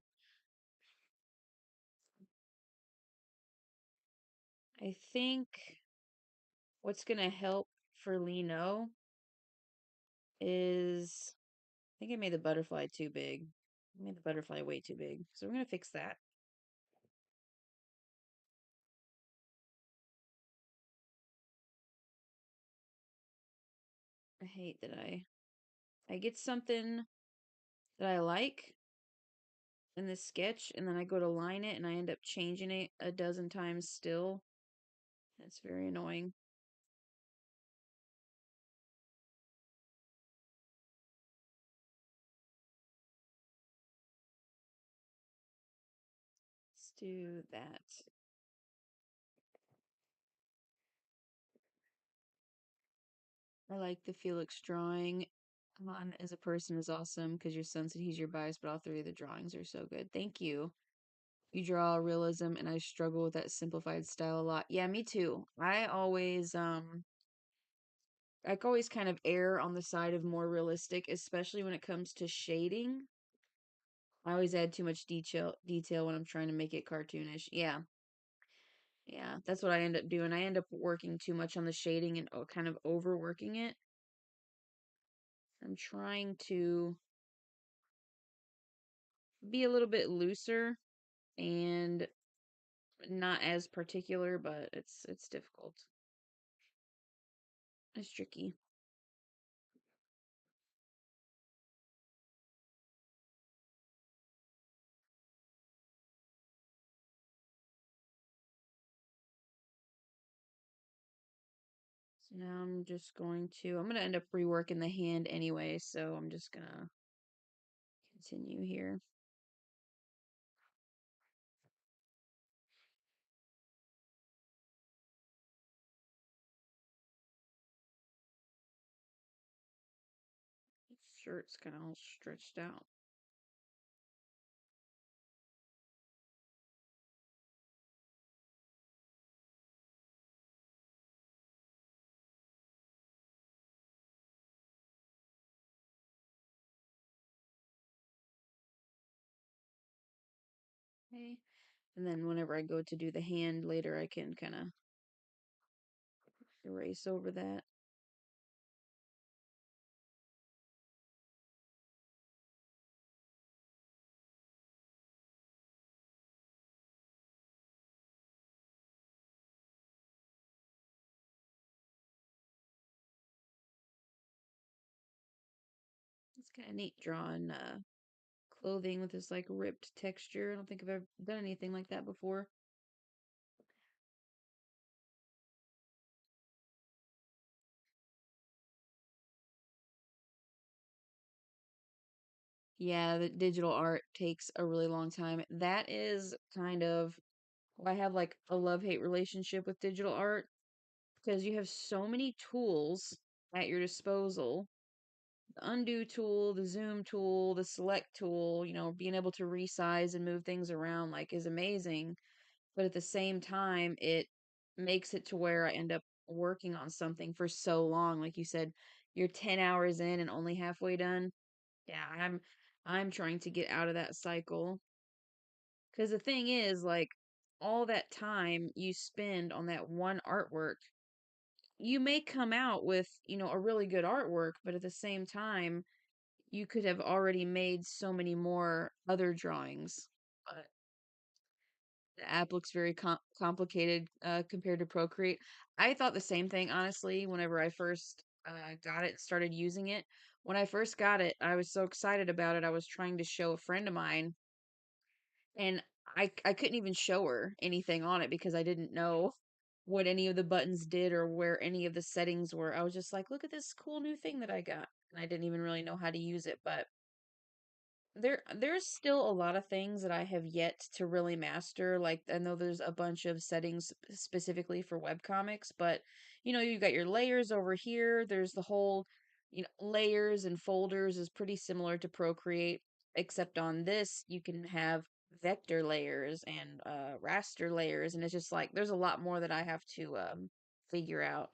I think what's gonna help for Lino is think I made the butterfly too big. I made the butterfly way too big. So we're gonna fix that. I hate that I get something that I like in this sketch and then I go to line it and I end up changing it a dozen times still. That's very annoying. Let's do that. I like the Felix drawing. Aman as a person is awesome because your son said he's your bias, but all three of the drawings are so good. Thank you. You draw realism and I struggle with that simplified style a lot. Yeah, me too. I always kind of err on the side of more realistic, especially when it comes to shading. I always add too much detail when I'm trying to make it cartoonish. Yeah. Yeah, that's what I end up doing. I end up working too much on the shading and kind of overworking it. I'm trying to be a little bit looser and not as particular, but it's difficult. It's tricky. So now I'm gonna end up reworking the hand anyway, so I'm just gonna continue here. Shirt's kind of all stretched out. Okay. And then whenever I go to do the hand later, I can kind of erase over that. It's kind of neat drawing clothing with this like ripped texture. I don't think I've ever done anything like that before. Yeah, the digital art takes a really long time. That is kind of why I have like a love-hate relationship with digital art because you have so many tools at your disposal. The undo tool, the zoom tool, the select tool, being able to resize and move things around like is amazing. But at the same time, it makes it to where I end up working on something for so long. Like you said, you're 10 hours in and only halfway done. Yeah, I'm trying to get out of that cycle. Because the thing is, like, all that time you spend on that one artwork, you may come out with, a really good artwork, but at the same time, you could have already made so many more other drawings. But the app looks very complicated compared to Procreate. I thought the same thing, honestly, whenever I first got it, started using it. When I first got it, I was so excited about it. I was trying to show a friend of mine, and I couldn't even show her anything on it because I didn't know what any of the buttons did or where any of the settings were. I was just like, look at this cool new thing that I got. And I didn't even really know how to use it, but there's still a lot of things that I have yet to really master. Like I know there's a bunch of settings specifically for webcomics, but you've got your layers over here. There's the whole, layers and folders is pretty similar to Procreate, except on this you can have vector layers and raster layers, and it's just like there's a lot more that I have to figure out.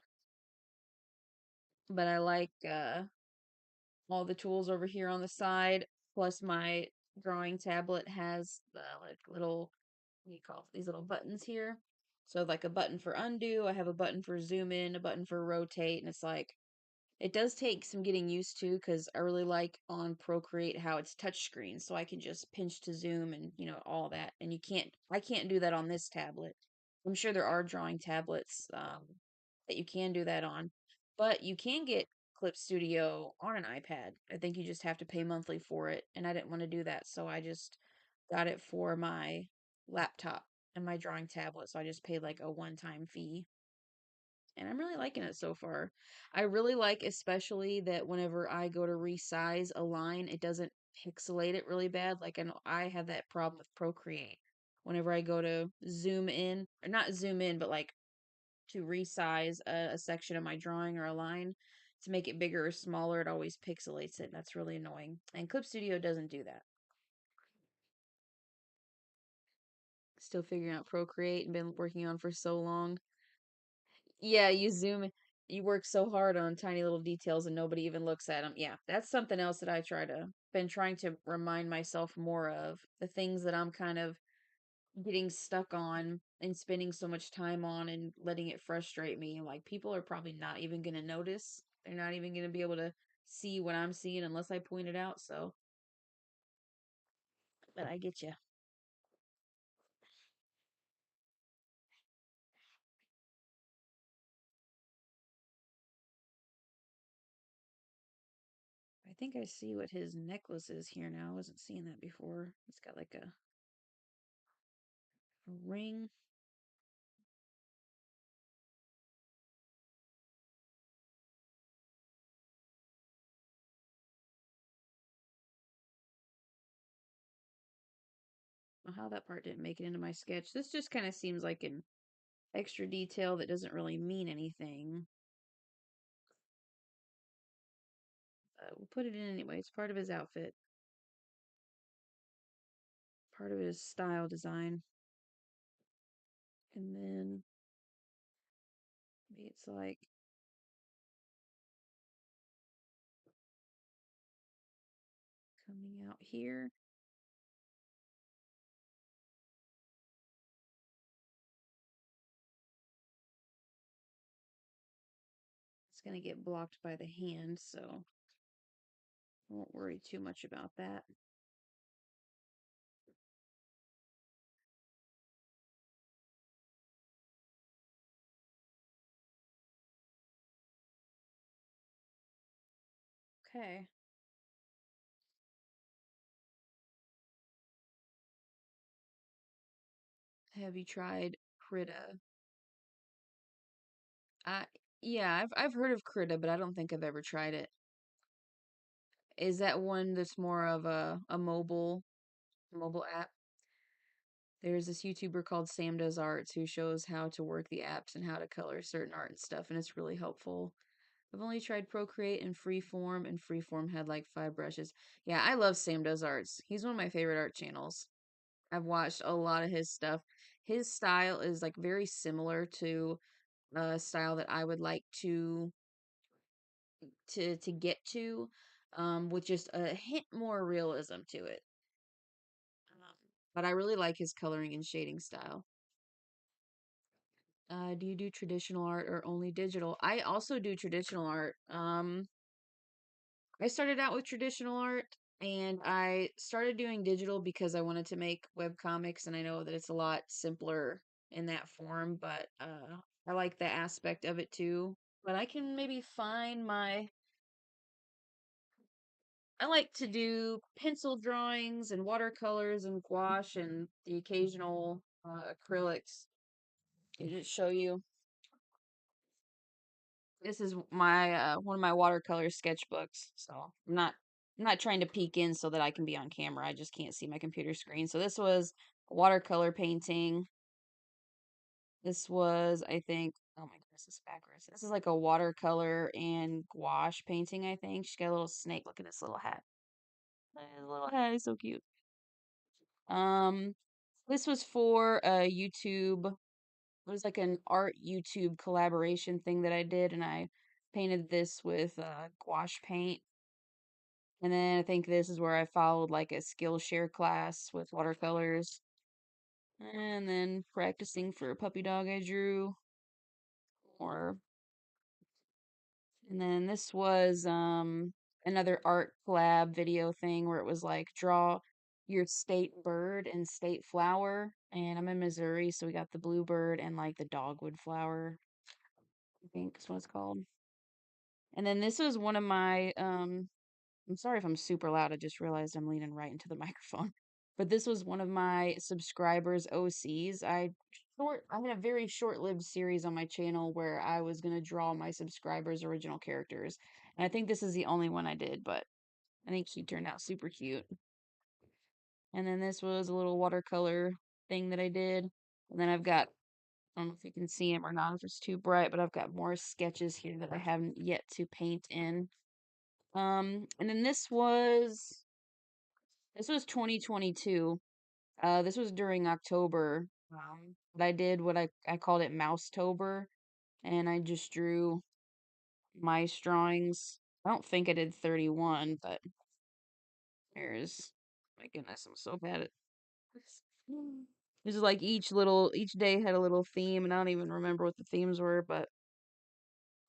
But I like all the tools over here on the side. Plus, my drawing tablet has the like little, what do you call these little buttons here? So, like a button for undo, I have a button for zoom in, a button for rotate, and it's like It does take some getting used to because I really like on Procreate how it's touchscreen, so I can just pinch to zoom and all that. And I can't do that on this tablet. I'm sure there are drawing tablets that you can do that on, but you can get Clip Studio on an iPad. I think you just have to pay monthly for it, and I didn't want to do that, so I just got it for my laptop and my drawing tablet. So I just paid like a one-time fee and I'm really liking it so far. I really like especially that whenever I go to resize a line, it doesn't pixelate it really bad. Like I have that problem with Procreate. Whenever I go to zoom in, or not zoom in, but like to resize a section of my drawing or a line to make it bigger or smaller, it always pixelates it, and that's really annoying. And Clip Studio doesn't do that. Still figuring out Procreate and been working on for so long. Yeah, you work so hard on tiny little details and nobody even looks at them. Yeah, that's something else that I been trying to remind myself more of. The things that I'm kind of getting stuck on and spending so much time on and letting it frustrate me. Like, people are probably not even going to notice. They're not even going to be able to see what I'm seeing unless I point it out. So, but I get you. I think I see what his necklace is here now. I wasn't seeing that before. It's got like a ring. Well, how that part didn't make it into my sketch. This just kind of seems like an extra detail that doesn't really mean anything. We'll put it in anyway. It's part of his outfit, part of his style design. And then maybe it's like coming out here. It's going to get blocked by the hand, so I won't worry too much about that. Okay. Have you tried Krita? I Yeah, I've heard of Krita, but I don't think I've ever tried it. Is that one that's more of a mobile app? There's this YouTuber called Sam Does Arts who shows how to work the apps and how to color certain art and stuff, and it's really helpful. I've only tried Procreate and Freeform, and Freeform had like 5 brushes. Yeah, I love Sam Does Arts. He's one of my favorite art channels. I've watched a lot of his stuff. His style is like very similar to a style that I would like to get to, with just a hint more realism to it. Um, but I really like his coloring and shading style. Do you do traditional art or only digital? I also do traditional art. I started out with traditional art and I started doing digital because I wanted to make web comics and I know that it's a lot simpler in that form, but I like the aspect of it too. But I can maybe find my I like to do pencil drawings and watercolors and gouache and the occasional acrylics. I just show you. This is my one of my watercolor sketchbooks. So I'm not trying to peek in so that I can be on camera. I just can't see my computer screen. So this was a watercolor painting. This was, I think, oh my goodness, this is backwards. This is like a watercolor and gouache painting, I think. She's got a little snake. Look at this little hat. His little hat is so cute. Um, this was for a YouTube. It was like an art YouTube collaboration thing that I did, and I painted this with gouache paint. And then I think this is where I followed like a Skillshare class with watercolors. And then practicing for a puppy dog I drew. Or And then this was another art collab video thing where it was like draw your state bird and state flower. And I'm in Missouri, so we got the bluebird and like the dogwood flower, I think is what it's called. And then this was one of my I'm sorry if I'm super loud. I just realized I'm leaning right into the microphone. But this was one of my subscribers' OCs. I had a very short-lived series on my channel where I was gonna draw my subscribers' original characters. And I think this is the only one I did, but I think she turned out super cute. And then this was a little watercolor thing that I did. And then I've got, I don't know if you can see them or not if it's too bright, but I've got more sketches here that I haven't yet to paint in. And then this was 2022. This was during October. But I did what I called it Mousetober, and I just drew mice drawings. I don't think I did 31, but there's my goodness, I'm so bad at this. This is like each day had a little theme, and I don't even remember what the themes were, but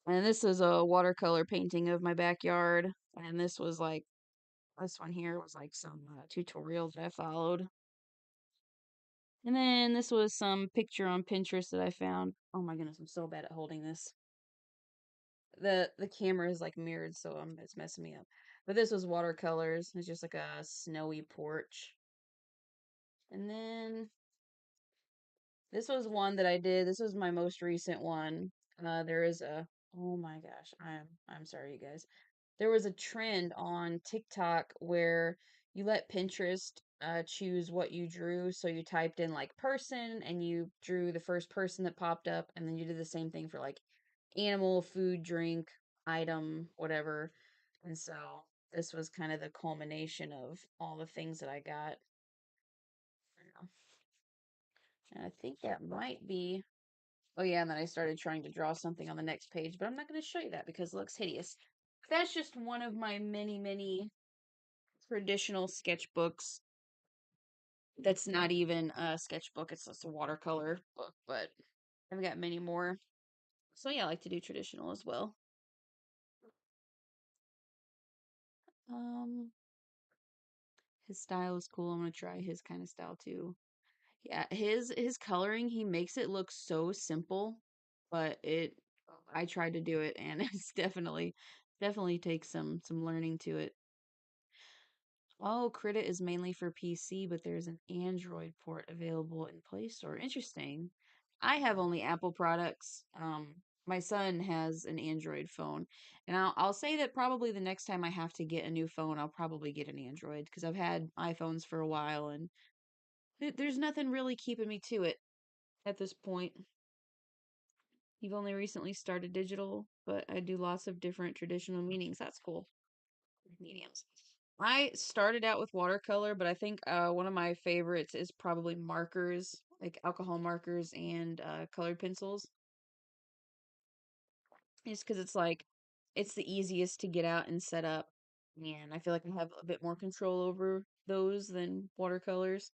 and this is a watercolor painting of my backyard, and this one here was like some tutorial that I followed. And then this was some picture on Pinterest that I found. Oh my goodness, I'm so bad at holding this. The camera is like mirrored, so it's messing me up. But this was watercolors. It's just like a snowy porch. And then this was one that I did. This was my most recent one. There is a oh my gosh, I'm sorry you guys. There was a trend on TikTok where you let Pinterest choose what you drew. So you typed in like person and you drew the first person that popped up, and then you did the same thing for like animal, food, drink, item, whatever. And so this was kind of the culmination of all the things that I got. And I think that might be. Oh, yeah, and then I started trying to draw something on the next page, but I'm not going to show you that because it looks hideous. That's just one of my many, many traditional sketchbooks. That's not even a sketchbook, it's just a watercolor book, but I've got many more. So yeah, I like to do traditional as well. Um, his style is cool. I'm gonna try his kind of style too. Yeah, his coloring, he makes it look so simple, but I tried to do it and it's definitely takes some learning to it. Oh, Krita is mainly for PC, but there's an Android port available in Play Store. Interesting. I have only Apple products. My son has an Android phone, and I'll say that probably the next time I have to get a new phone, I'll probably get an Android because I've had iPhones for a while, and there's nothing really keeping me to it at this point. You've only recently started digital, but I do lots of different traditional meanings. That's cool. Mediums. I started out with watercolor, but I think one of my favorites is probably markers, like alcohol markers and colored pencils. Just because it's the easiest to get out and set up, and I feel like I have a bit more control over those than watercolors.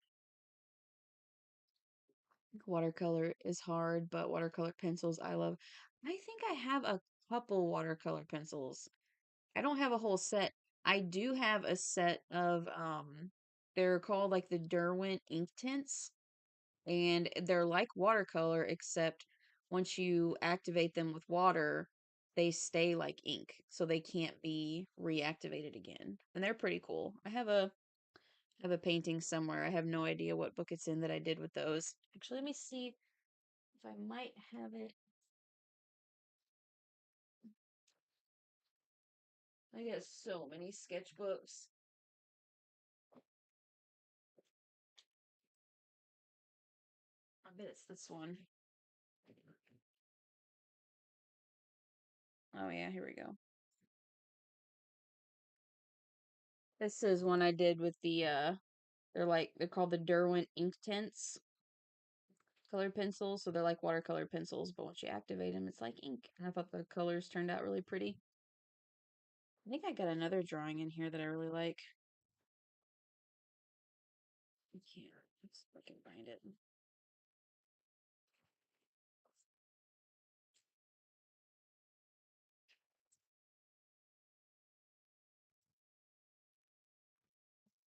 Watercolor is hard, but watercolor pencils I love. I think I have a couple watercolor pencils. I don't have a whole set. I do have a set of they're called like the Derwent ink tints, and they're like watercolor except once you activate them with water, they stay like ink, so they can't be reactivated again. And they're pretty cool. I have a painting somewhere. I have no idea what book it's in that I did with those. Actually, let me see if I might have it. I got so many sketchbooks. I bet it's this one. Oh yeah, here we go. This is one I did with they're called the Derwent ink tints colored pencils, so they're like watercolor pencils, but once you activate them, it's like ink. And I thought the colors turned out really pretty. I think I got another drawing in here that I really like. I can't. Let's see if I can find it.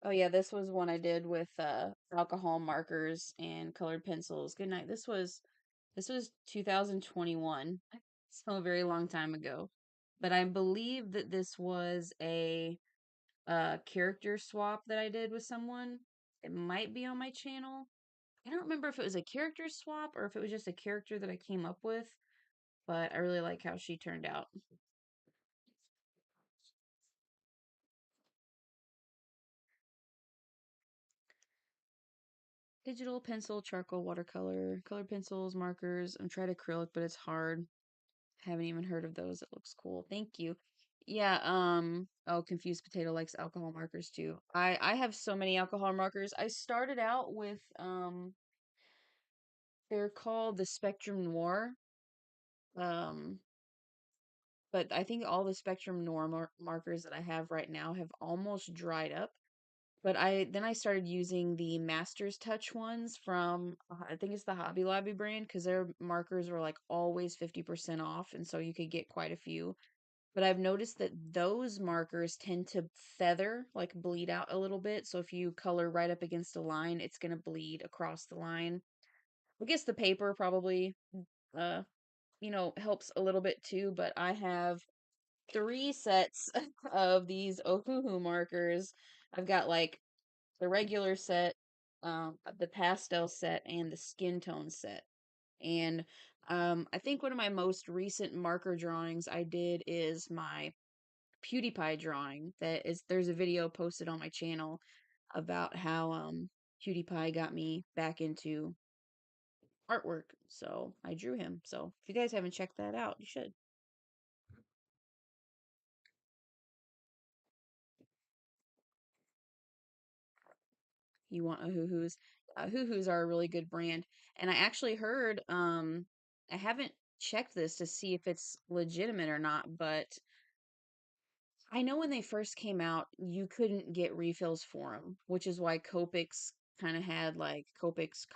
Oh yeah, this was one I did with alcohol markers and colored pencils. Good night. This was 2021, so a very long time ago. But I believe that this was a character swap that I did with someone. It might be on my channel. I don't remember if it was a character swap or if it was just a character that I came up with, but I really like how she turned out. Digital pencil, charcoal, watercolor, colored pencils, markers. I'm tried acrylic, but it's hard. Haven't even heard of those. It looks cool. Thank you. Yeah, oh, Confused Potato likes alcohol markers too. I have so many alcohol markers. I started out with they're called the Spectrum Noir. Um, but I think all the Spectrum Noir markers that I have right now have almost dried up. But I started using the Master's Touch ones from I think it's the Hobby Lobby brand because their markers were like always 50% off, and so you could get quite a few. But I've noticed that those markers tend to feather, like bleed out a little bit. So if you color right up against a line, it's gonna bleed across the line. I guess the paper probably uh helps a little bit too, but I have three sets of these Ohuhu markers. I've got like the regular set, the pastel set, and the skin tone set. And I think one of my most recent marker drawings I did is my PewDiePie drawing. There's a video posted on my channel about how PewDiePie got me back into artwork. So I drew him. So if you guys haven't checked that out, you should. You want Ahuhus. Ahuhus are a really good brand. And I actually heard, I haven't checked this to see if it's legitimate or not, but I know when they first came out, you couldn't get refills for them, which is why Copics kind of had like Copics,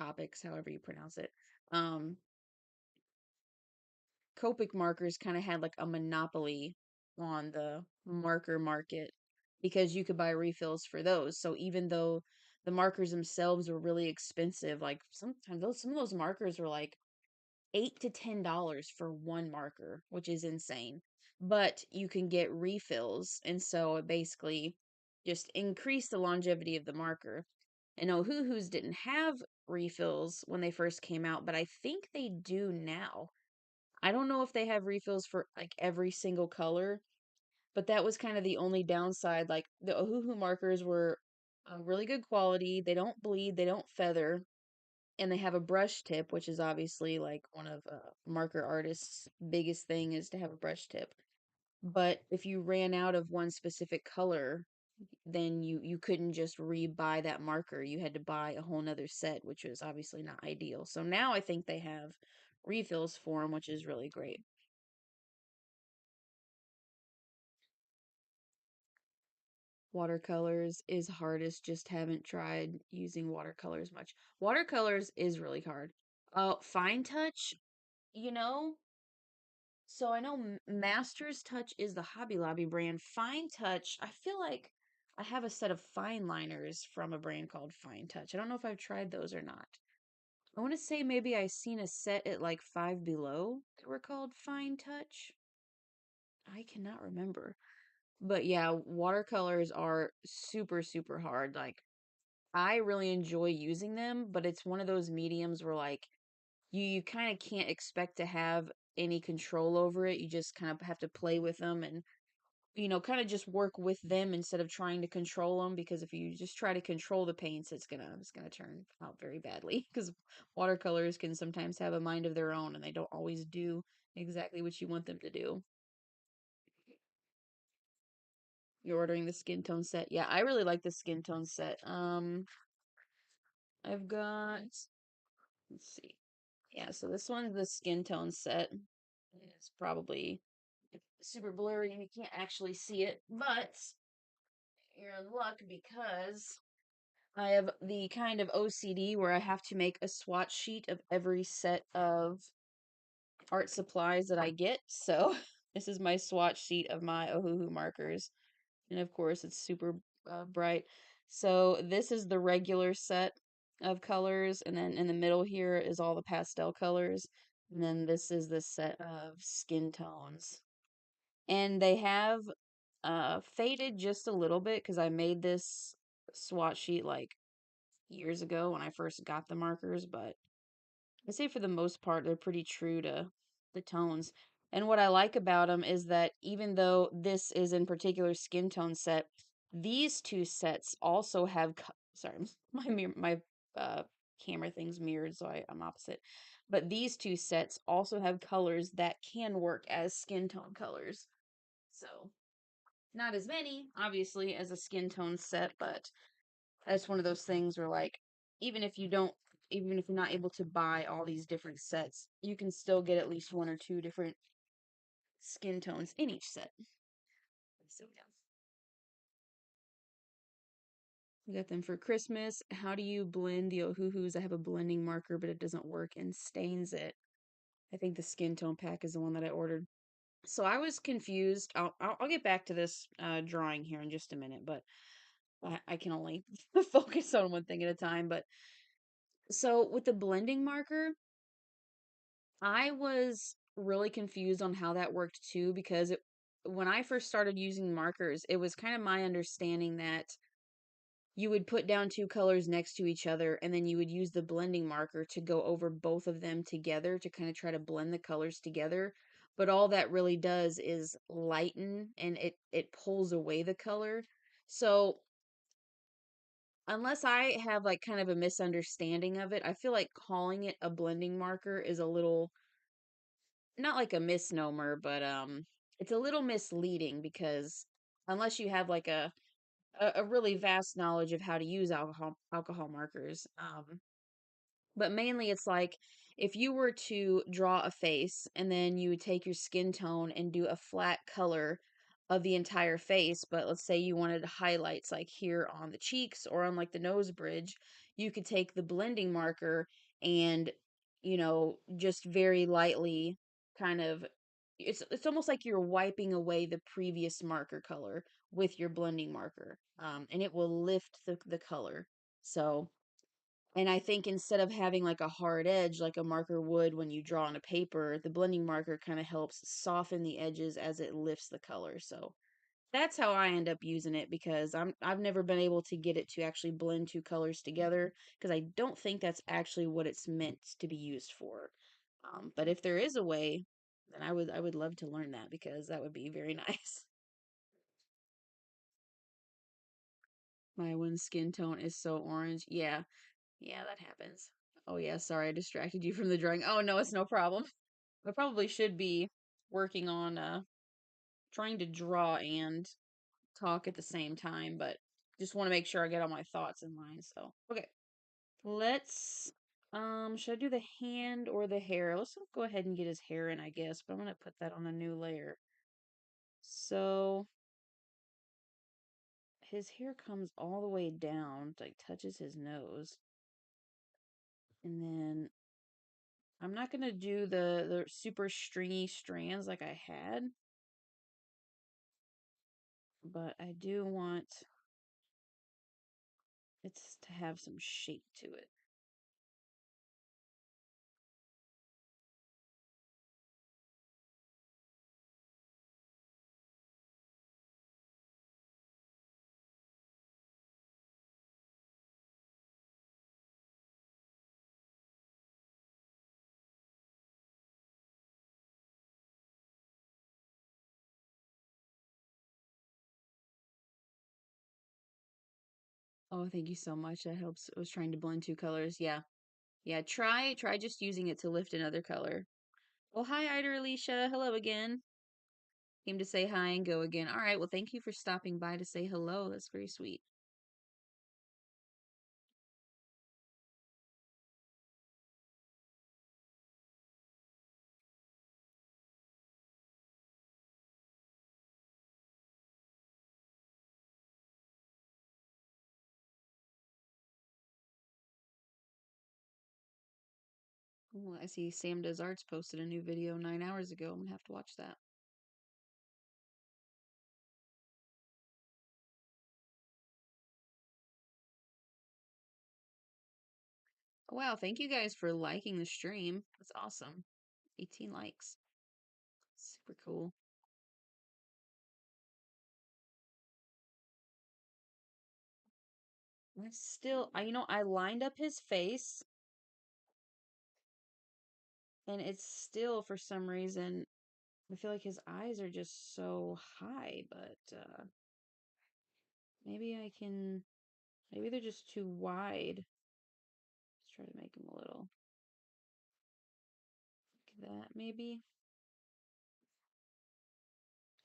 however you pronounce it. Um, Copic markers kind of had like a monopoly on the marker market because you could buy refills for those. So even though the markers themselves were really expensive, like sometimes some of those markers were like $8 to $10 for one marker, which is insane. But you can get refills, and so it basically just increased the longevity of the marker. And Ohuhu's didn't have refills when they first came out, but I think they do now. I don't know if they have refills for like every single color, but that was kind of the only downside. Like the Ohuhu markers were really good quality. They don't bleed, they don't feather, and they have a brush tip, which is obviously like one of marker artists' biggest thing is to have a brush tip. But if you ran out of one specific color, then you couldn't just re-buy that marker. You had to buy a whole nother set, which was obviously not ideal. So now I think they have refills for them, which is really great. Watercolors is hardest, just haven't tried using watercolors much. Watercolors is really hard. Fine touch, you know, so I know Master's Touch is the Hobby Lobby brand. Fine Touch, I feel like I have a set of fine liners from a brand called Fine Touch. I don't know if I've tried those or not. I want to say maybe I seen a set at like Five Below that were called Fine Touch. I cannot remember. But yeah, watercolors are super, super hard. Like, I really enjoy using them, but it's one of those mediums where like you kind of can't expect to have any control over it. You just kind of have to play with them and kind of just work with them instead of trying to control them because if you just try to control the paints, it's going to turn out very badly because watercolors can sometimes have a mind of their own and they don't always do exactly what you want them to do. You're ordering the skin tone set. Yeah, I really like the skin tone set. I've got, let's see. Yeah, so this one's the skin tone set. It's probably super blurry and you can't actually see it, but you're in luck because I have the kind of OCD where I have to make a swatch sheet of every set of art supplies that I get. So this is my swatch sheet of my Ohuhu markers. And of course, it's super bright. So this is the regular set of colors, and then in the middle here is all the pastel colors, and then this is the set of skin tones. And they have faded just a little bit because I made this swatch sheet like years ago when I first got the markers, but I say for the most part they're pretty true to the tones. And what I like about them is that even though this is in particular skin tone set, these two sets also have sorry, my camera thing's mirrored, so I'm opposite. But these two sets also have colors that can work as skin tone colors. So not as many, obviously, as a skin tone set, but that's one of those things where, like, even if you don't, even if you're not able to buy all these different sets, you can still get at least one or two different skin tones in each set. So, yeah. We got them for Christmas. How do you blend the Ohuhus? I have a blending marker, but it doesn't work and stains it. I think the skin tone pack is the one that I ordered. So I was confused. I'll get back to this drawing here in just a minute, but I can only focus on one thing at a time. But so with the blending marker, I was really confused on how that worked too because when I first started using markers, it was kind of my understanding that you would put down two colors next to each other and then you would use the blending marker to go over both of them together to kind of try to blend the colors together. But all that really does is lighten and it pulls away the color. So unless I have like kind of a misunderstanding of it, I feel like calling it a blending marker is a little not like a misnomer, but it's a little misleading because unless you have like a really vast knowledge of how to use alcohol markers, but mainly it's like if you were to draw a face and then you would take your skin tone and do a flat color of the entire face, but let's say you wanted highlights like here on the cheeks or on like the nose bridge, you could take the blending marker and just very lightly kind of it's almost like you're wiping away the previous marker color with your blending marker. And it will lift the color. So and I think instead of having like a hard edge like a marker would when you draw on a paper, the blending marker kind of helps soften the edges as it lifts the color. So that's how I end up using it because I've never been able to get it to actually blend two colors together because I don't think that's actually what it's meant to be used for. But if there is a way, then I would love to learn that because that would be very nice. My one skin tone is so orange. Yeah, yeah, that happens. Oh yeah, sorry, I distracted you from the drawing. Oh no, it's no problem. I probably should be working on trying to draw and talk at the same time, but just want to make sure I get all my thoughts in line. So, okay. Let's should I do the hand or the hair? Let's go ahead and get his hair in, I guess, but I'm going to put that on a new layer. So, his hair comes all the way down, like touches his nose. And then I'm not going to do the super stringy strands like I had, but I do want it to have some shape to it. Oh, thank you so much. That helps. I was trying to blend two colors. Yeah. Yeah, try just using it to lift another color. Well, hi, Ida Alicia. Hello again. Came to say hi and go again. All right. Well, thank you for stopping by to say hello. That's very sweet. Well, I see Sam Does Arts posted a new video 9 hours ago. I'm gonna have to watch that. Wow, thank you guys for liking the stream. That's awesome. 18 likes. Super cool. I still, I lined up his face, and it's still, for some reason, I feel like his eyes are just so high, but maybe they're just too wide. Let's try to make them a little like that, maybe.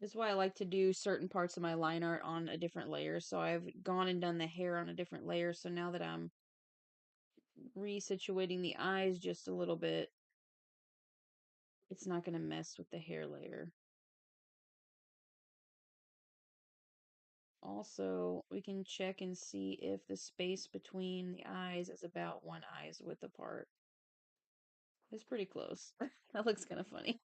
That's why I like to do certain parts of my line art on a different layer. So I've gone and done the hair on a different layer. So now that I'm resituating the eyes just a little bit, it's not going to mess with the hair layer. Also, we can check and see if the space between the eyes is about one eye's width apart. It's pretty close. That looks kind of funny.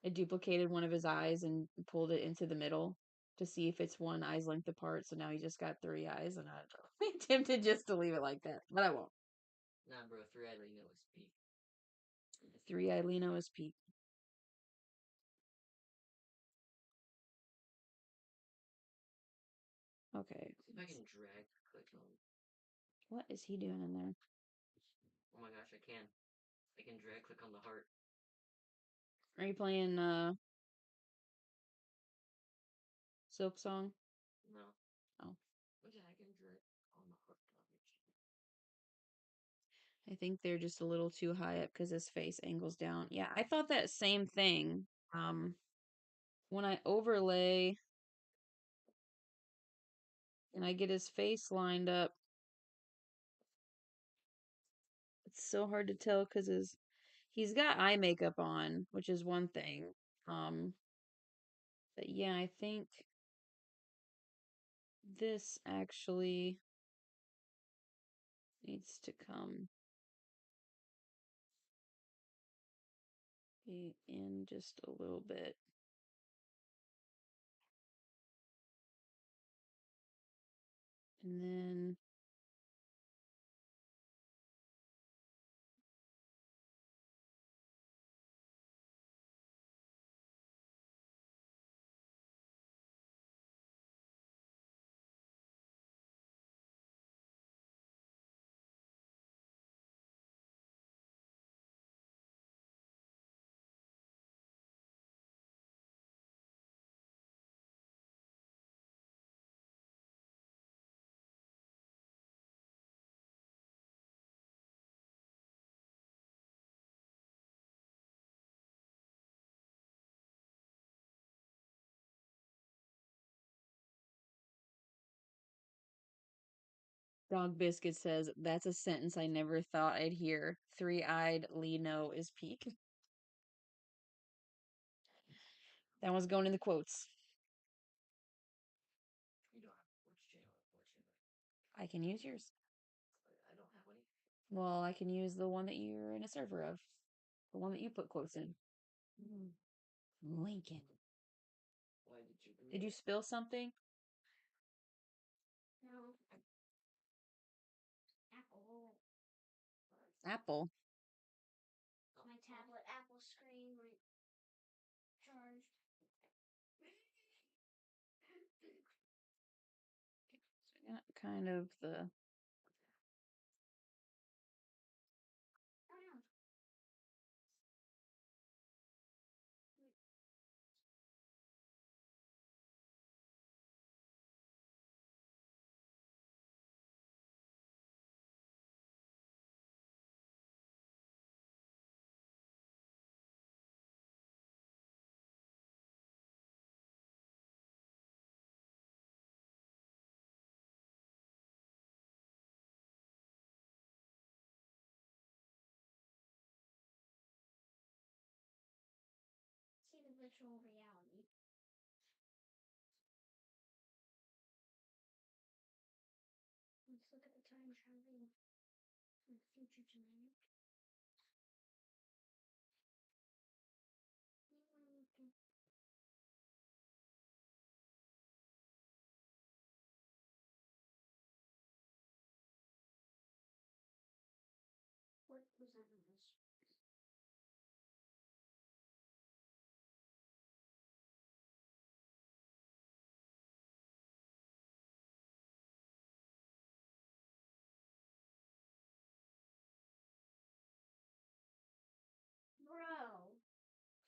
I duplicated one of his eyes and pulled it into the middle to see if it's one eye's length apart. So now he just got 3 eyes, and I'm tempted just to leave it like that, but I won't. Nah, bro, 3-eyed Lino is peak. 3-eyed Lino is peak. Okay. See if I can drag click on. What is he doing in there? Oh my gosh, I can. I can drag click on the heart. Are you playing Silk Song? No. Oh. Okay, I can drag on the heart. I think they're just a little too high up because his face angles down. Yeah, I thought that same thing. When I overlay and I get his face lined up, it's so hard to tell because he's got eye makeup on, which is one thing. But yeah, I think this actually needs to come in just a little bit. And then Dog Biscuit says, that's a sentence I never thought I'd hear. 3-eyed Lino is peak. That one's going in the quotes. You don't have which channel, unfortunately. I can use yours. I don't have any. Well, I can use the one that you're in a server of. The one that you put quotes in. Lincoln. Why did you do Did you that? spill something? No. Apple. Apple. My tablet, Apple screen, my charged. So I got kind of the Oh no. See the virtual reality. Let's look at the time traveling from the future tonight.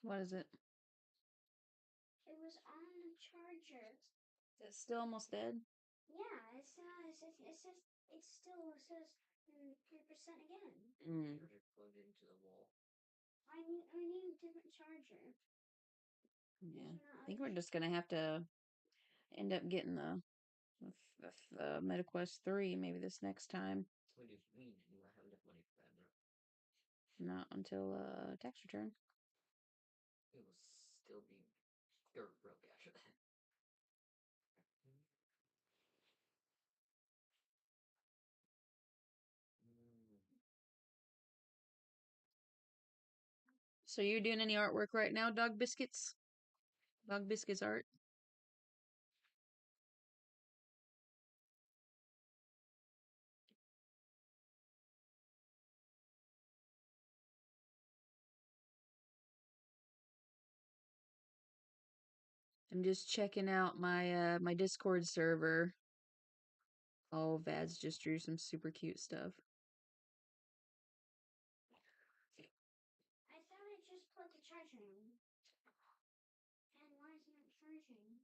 What is it? It was on the charger. It's still almost dead. Yeah, it says it still says 3% again. Mm. You're just plugged into the wall. I need a different charger. Yeah. There's I not think a we're just gonna have to end up getting the MetaQuest 3 maybe this next time. What do you mean? You might have enough money for that now. Not until tax return. It will still be dirt broke after that. So you doing any artwork right now, Dog Biscuits? Dog Biscuits art? I'm just checking out my Discord server. Oh, Vads just drew some super cute stuff. I thought I just put the charger in. And why isn't it charging?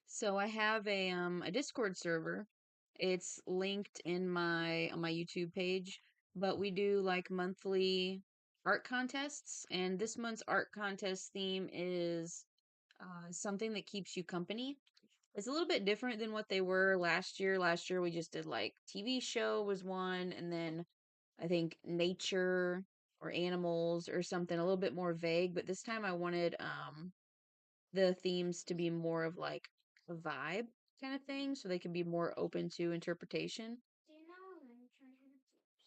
So I have a Discord server. It's linked in my on my YouTube page, but we do like monthly art contests, and this month's art contest theme is something that keeps you company. It's a little bit different than what they were last year. Last year we just did like TV show was one, and then I think nature or animals or something a little bit more vague, but this time I wanted the themes to be more of like a vibe kind of thing so they can be more open to interpretation. Do you know I'm trying to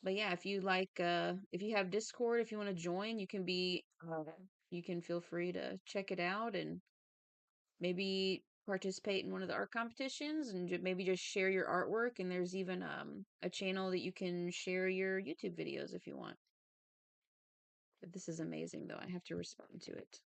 But yeah, if you like if you have Discord, if you want to join, you can feel free to check it out and maybe participate in one of the art competitions and maybe just share your artwork, and there's even a channel that you can share your YouTube videos if you want. But this is amazing though. I have to respond to it.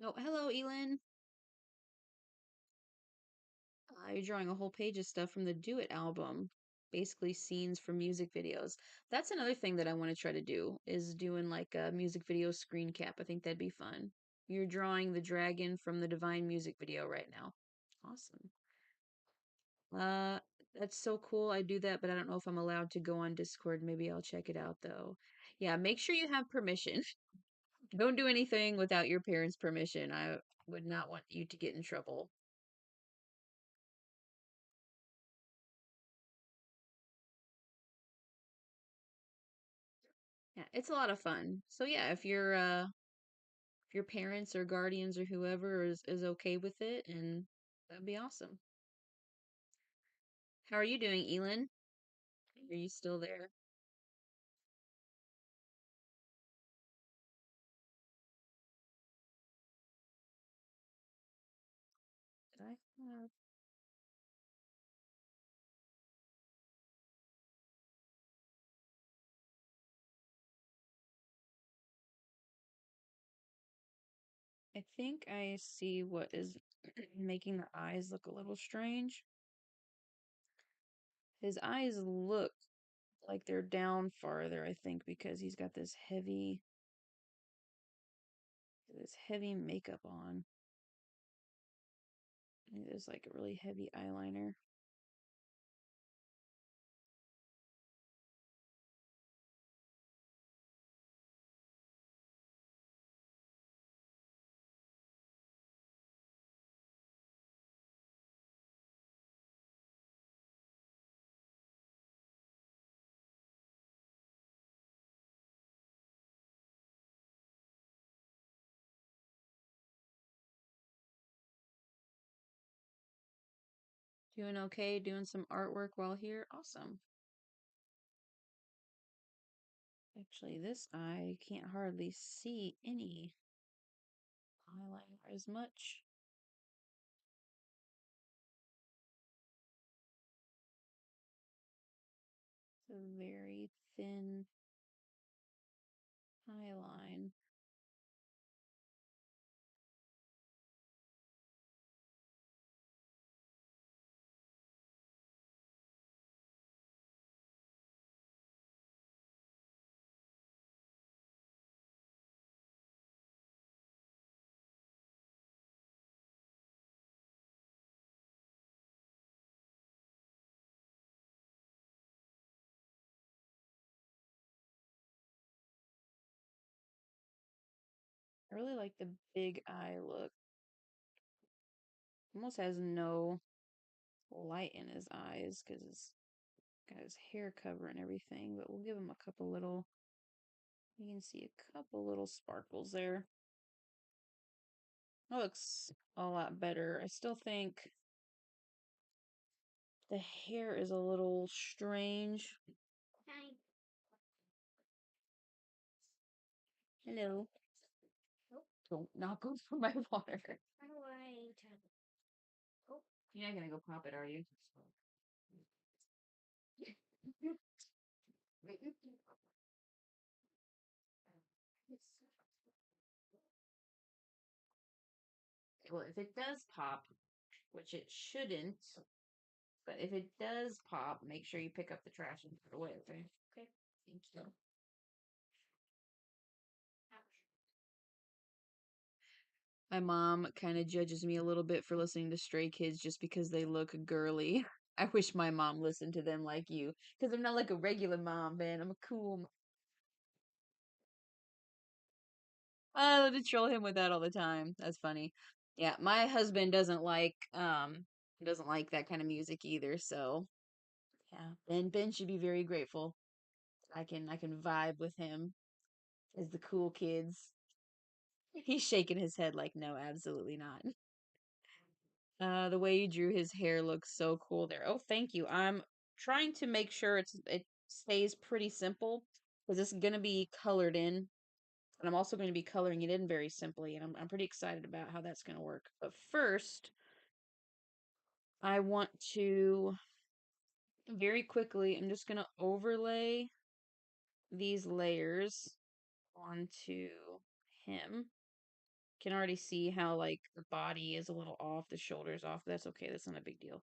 Oh, hello, Elin. You're drawing a whole page of stuff from the Do It album, basically scenes from music videos. That's another thing that I want to try to do is doing like a music video screen cap. I think that'd be fun. You're drawing the dragon from the Divine music video right now. Awesome. Uh, that's so cool. I do that, but I don't know if I'm allowed to go on Discord. Maybe I'll check it out though. Yeah, make sure you have permission. Don't do anything without your parents' permission. I would not want you to get in trouble. Yeah, it's a lot of fun. So yeah, if your parents or guardians or whoever is okay with it, and that'd be awesome. How are you doing, Elin? Are you still there? Did I have I think I see what is making the eyes look a little strange. His eyes look like they're down farther, I think, because he's got this heavy makeup on. And there's like a really heavy eyeliner. Doing okay? Doing some artwork while here? Awesome. Actually, this eye can't hardly see any eyeliner as much. It's a very thin eye line. I really like the big eye look. Almost has no light in his eyes because he's got his hair cover and everything, but we'll give him a couple little, you can see a couple little sparkles there. That looks a lot better. I still think the hair is a little strange. Hi. Hello. Oh, Don't knock over my water. how do I tap? Oh, You're not gonna go pop it, are you? Well, if it does pop, which it shouldn't, but if it does pop, make sure you pick up the trash and put it away, okay? okay. Thank you. Ouch. My mom kind of judges me a little bit for listening to Stray Kids just because they look girly. I wish my mom listened to them like you, because I'm not like a regular mom, man. I'm a cool. I love to troll him with that all the time. That's funny. Yeah, my husband doesn't like that kind of music either. So yeah, Ben should be very grateful. I can vibe with him as the cool kids. He's shaking his head like, no, absolutely not. The way you drew his hair looks so cool there. Oh, thank you. I'm trying to make sure it stays pretty simple because it's gonna be colored in, and I'm also going to be coloring it in very simply, and I'm pretty excited about how that's gonna work. But first, I want to very quickly, I'm just gonna overlay these layers onto him. Can already see how like the body is a little off, the shoulders off. That's okay. That's not a big deal.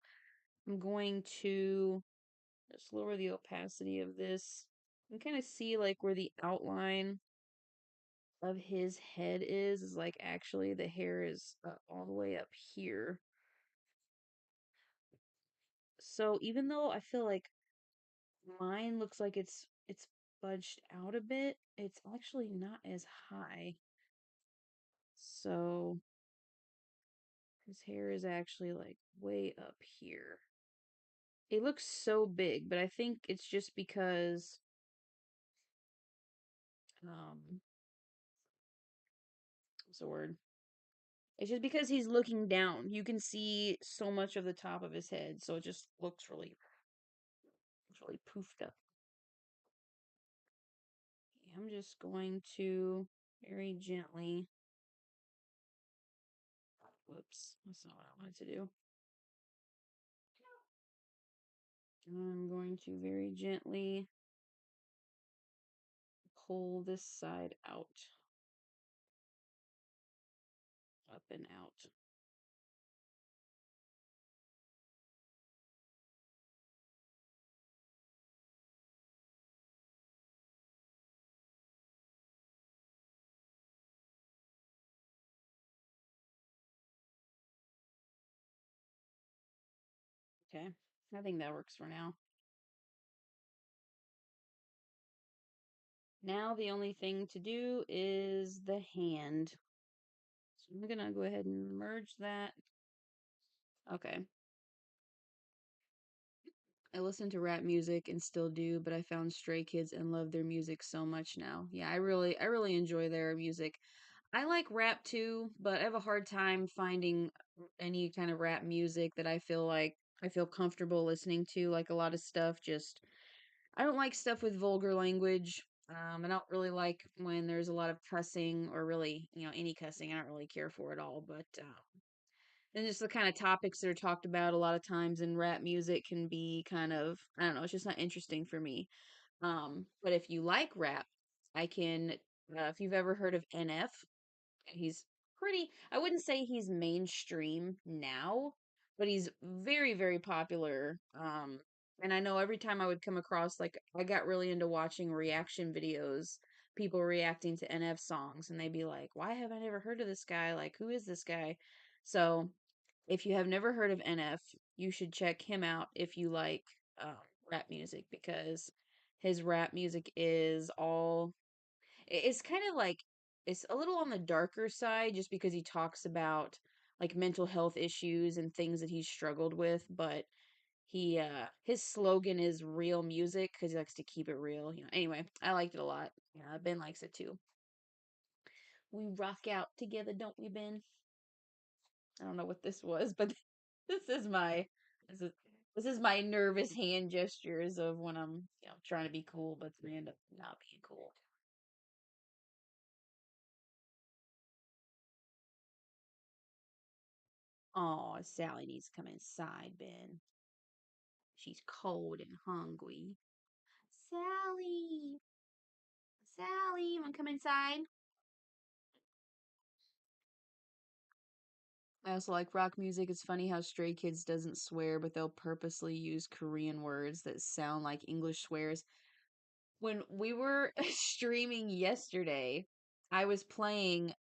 I'm going to just lower the opacity of this. You can kind of see like where the outline of his head is like actually the hair is all the way up here. So even though I feel like mine looks like it's budged out a bit, it's actually not as high. So his hair is actually like way up here. It looks so big, but I think it's just because what's the word? It's just because he's looking down. You can see so much of the top of his head, so it just looks really poofed up. I'm just going to very gently. Whoops, that's not what I wanted to do. I'm going to very gently pull this side out, up and out. Okay, I think that works for now. Now the only thing to do is the hand. So I'm gonna go ahead and merge that. Okay. I listen to rap music and still do, but I found Stray Kids and love their music so much now. Yeah, I really enjoy their music. I like rap too, but I have a hard time finding any kind of rap music that I feel like I feel comfortable listening to. Like a lot of stuff, just I don't like stuff with vulgar language. I don't really like when there's a lot of cussing or really, any cussing. I don't really care for it all. But and just the kind of topics that are talked about a lot of times in rap music can be kind of, I don't know, it's just not interesting for me. But if you like rap, I can, if you've ever heard of NF, he's pretty, I wouldn't say he's mainstream now, but he's very, very popular. And I know every time I would come across, like, I got really into watching reaction videos, people reacting to NF songs, and they'd be like, why have I never heard of this guy? Like, who is this guy? So, if you have never heard of NF, you should check him out if you like uh, rap music because his rap music is all it's kind of like it's a little on the darker side just because he talks about like mental health issues and things that he's struggled with, but his slogan is real music because he likes to keep it real. Anyway, I liked it a lot. Yeah, Ben likes it too. We rock out together, don't we, Ben? I don't know what this was, but this is my this is this is my nervous hand gestures of when I'm trying to be cool, but we end up not being cool. Oh, Sally needs to come inside, Ben. She's cold and hungry. Sally, Sally, you wanna come inside? I also like rock music. It's funny how Stray Kids doesn't swear, but they'll purposely use Korean words that sound like English swears. When we were streaming yesterday, I was playing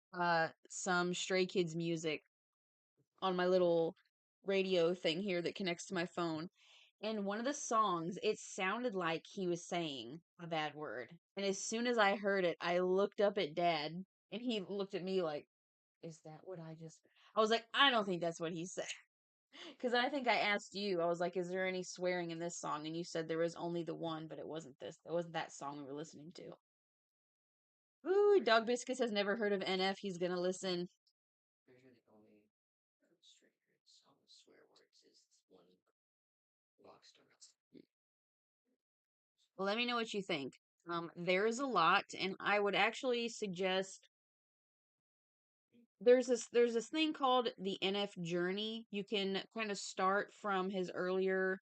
some Stray Kids music on my little radio thing here that connects to my phone. And one of the songs, it sounded like he was saying a bad word. And as soon as I heard it, I looked up at Dad and he looked at me like, is that what I just I was like, I don't think that's what he said. Because I think I asked you, I was like, is there any swearing in this song? And you said there was only the one, but it wasn't this. It wasn't that song we were listening to. Ooh, Dog Biscuits has never heard of NF. He's gonna listen. Pretty sure the only stranger song with swear words is this one Rockstar. Well, let me know what you think. There's a lot, and I would actually suggest there's this thing called the NF Journey. You can kind of start from his earlier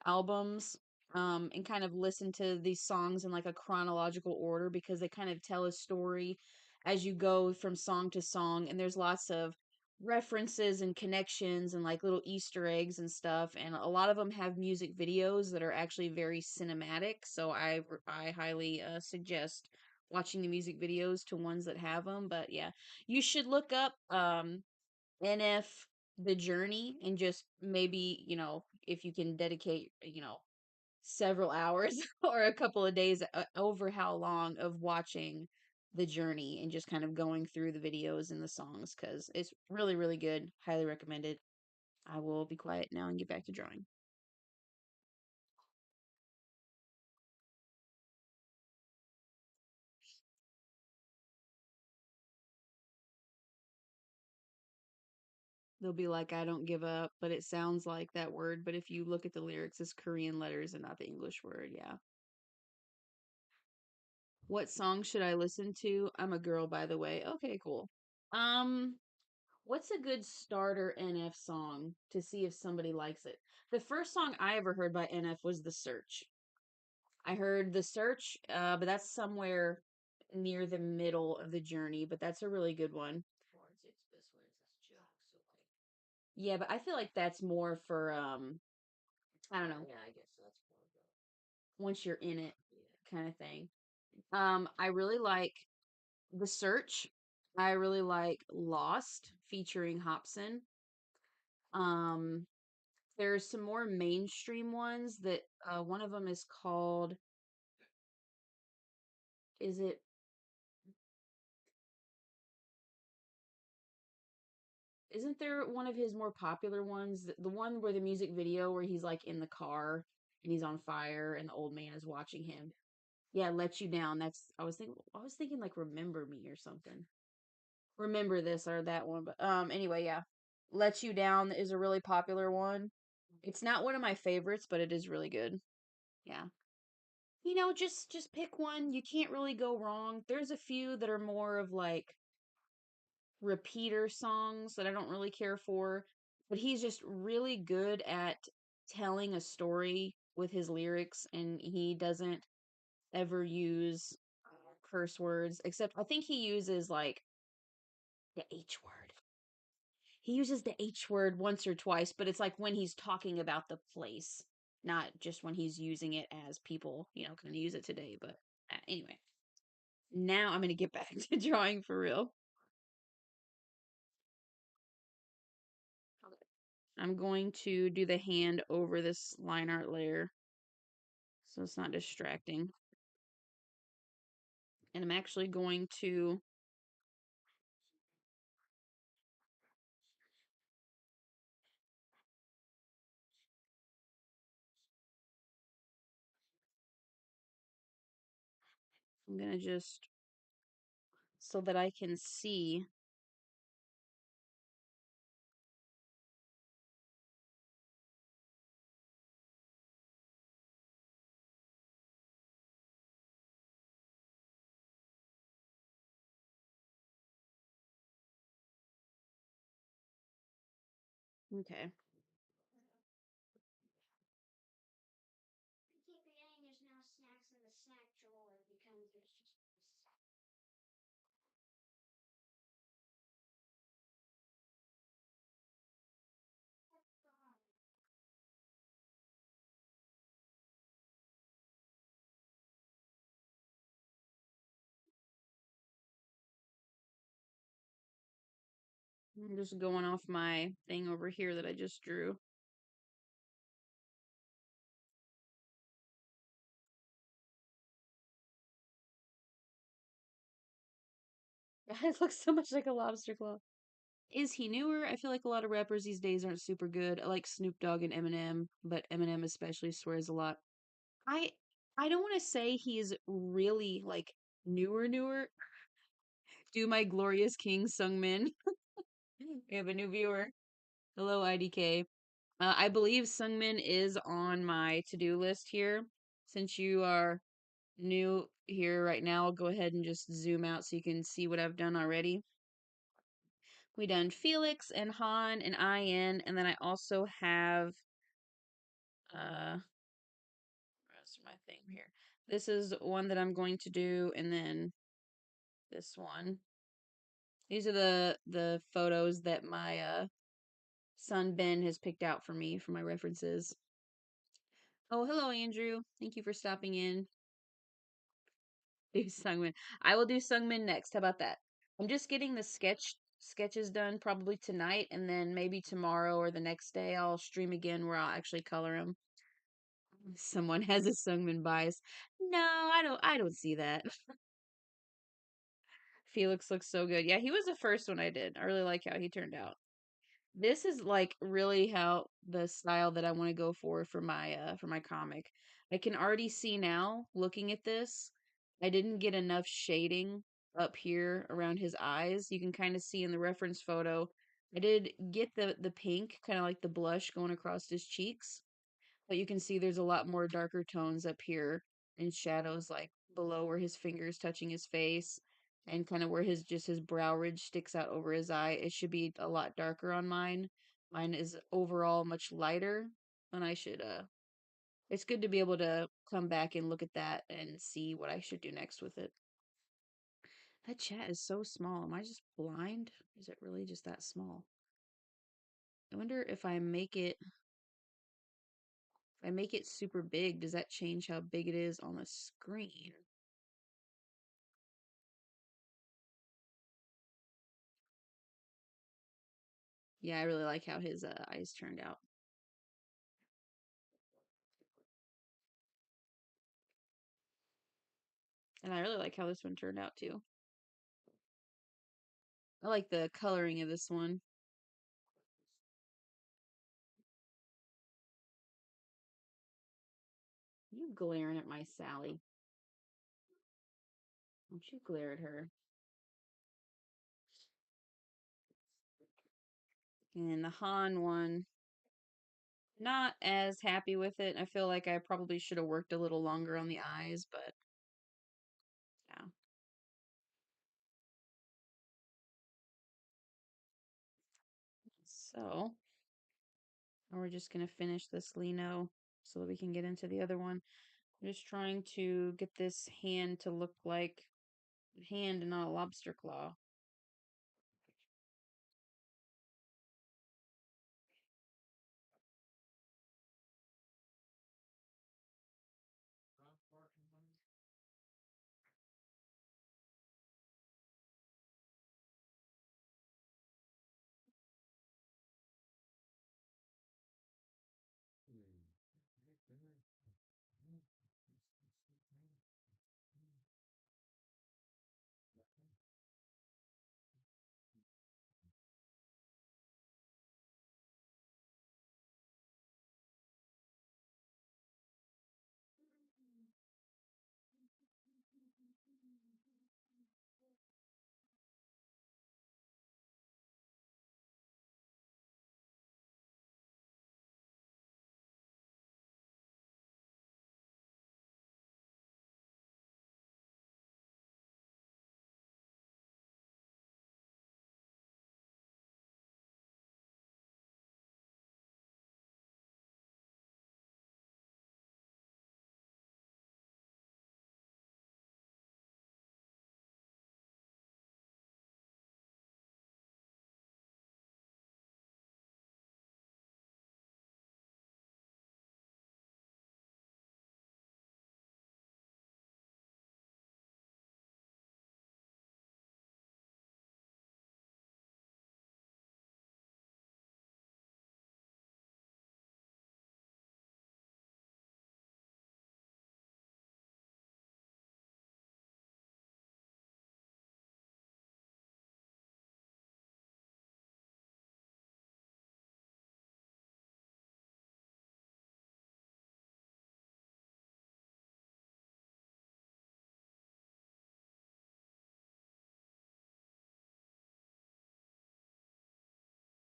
albums and kind of listen to these songs in like a chronological order because they kind of tell a story as you go from song to song and there's lots of references and connections and like little Easter eggs and stuff and a lot of them have music videos that are actually very cinematic, so I highly suggest watching the music videos to ones that have them. But yeah, you should look up NF The Journey and just maybe, if you can dedicate, several hours or a couple of days over how long of watching The Journey and just kind of going through the videos and the songs because it's really, really good. Highly recommended. I will be quiet now and get back to drawing. They'll be like, I don't give up, but it sounds like that word. But if you look at the lyrics, it's Korean letters and not the English word. Yeah. What song should I listen to? I'm a girl, by the way. Okay, cool. Um, what's a good starter NF song to see if somebody likes it? The first song I ever heard by NF was The Search. I heard The Search, but that's somewhere near the middle of the journey, but that's a really good one. Towards its best words as joke, so like Yeah, but I feel like that's more for I don't know, yeah, I guess that's more of a once you're in it yeah. kind of thing. I really like The Search. I really like Lost featuring Hobson. Um, there's some more mainstream ones that one of them is called is it isn't there one of his more popular ones, the one where the music video where he's like in the car and he's on fire and the old man is watching him. Yeah, Let You Down. That's I was thinking like Remember Me or something. Remember This or that one, but anyway, yeah. Let You Down is a really popular one. It's not one of my favorites, but it is really good. Yeah. You know, just pick one. You can't really go wrong. There's a few that are more of like repeater songs that I don't really care for, but he's just really good at telling a story with his lyrics, and he doesn't ever use curse words, except I think he uses like the H word. He uses the H word once or twice, but it's like when he's talking about the place, not just when he's using it as people, kind of use it today. But anyway, now I'm going to get back to drawing for real. I'm going to do the hand over this line art layer so it's not distracting. And I'm actually going to just so that I can see. Okay. I keep forgetting there's now snacks in the snack drawer because there's just. I'm just going off my thing over here that I just drew. It looks so much like a lobster claw. Is he newer? I feel like a lot of rappers these days aren't super good. I like Snoop Dogg and Eminem, but Eminem especially swears a lot. I I don't want to say he's really like newer. Do my glorious king Sungmin. We have a new viewer. Hello, IDK. I believe Sungmin is on my to-do list here. Since you are new here right now, I'll go ahead and just zoom out so you can see what I've done already. We done Felix and Han and IN, and then I also have where's my thing here? This is one that I'm going to do, and then this one. These are the photos that my son Ben has picked out for me for my references. Oh, hello, Andrew. Thank you for stopping in. Do Sungmin. I will do Sungmin next. How about that? I'm just getting the sketches done probably tonight, and then maybe tomorrow or the next day I'll stream again where I'll actually color them. Someone has a Sungmin bias. No, I don't see that. Felix looks so good. Yeah, he was the first one I did. I really like how he turned out. This is like really how the style that I want to go for my comic. I can already see now looking at this. I didn't get enough shading up here around his eyes. You can kind of see in the reference photo. I did get the pink, kind of like the blush going across his cheeks. But you can see there's a lot more darker tones up here and shadows like below where his fingers touching his face and kind of where his brow ridge sticks out over his eye. It should be a lot darker on mine. Mine is overall much lighter, and I should it's good to be able to come back and look at that and see what I should do next with it. That chat is so small. Am I just blind? Is it really just that small? I wonder if I make it super big, does that change how big it is on the screen? Yeah, I really like how his eyes turned out. And I really like how this one turned out too. I like the coloring of this one. You glaring at my Sally. Don't you glare at her. And the Han one. not as happy with it. I feel like I probably should have worked a little longer on the eyes, but yeah. So, now we're just gonna finish this lino so that we can get into the other one. I'm just trying to get this hand to look like a hand and not a lobster claw.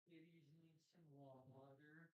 Kitties need some water.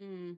Mm.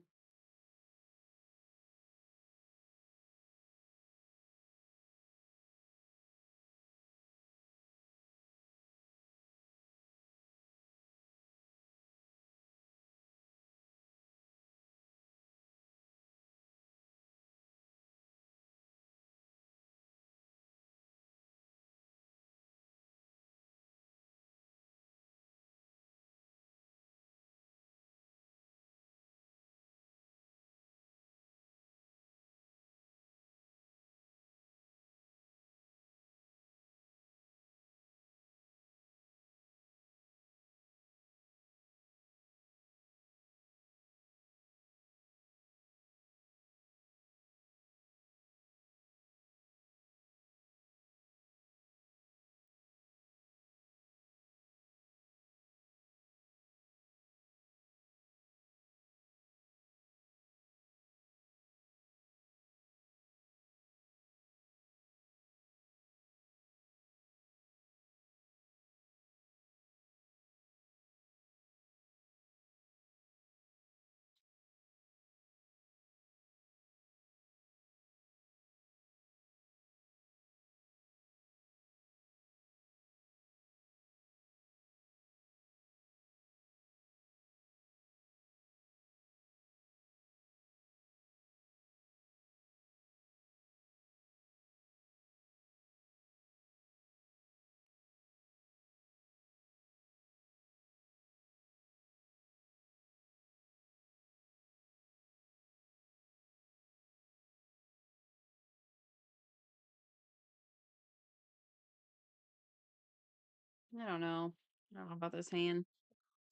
I don't know. I don't know about this hand.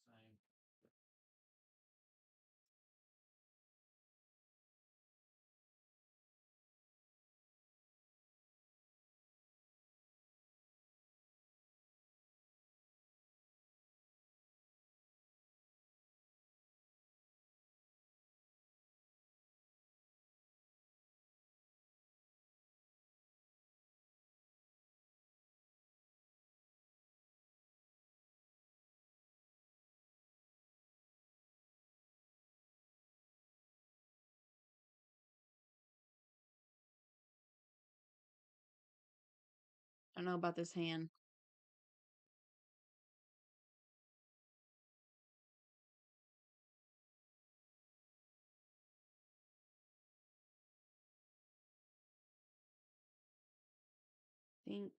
Same. I don't know about this hand. Think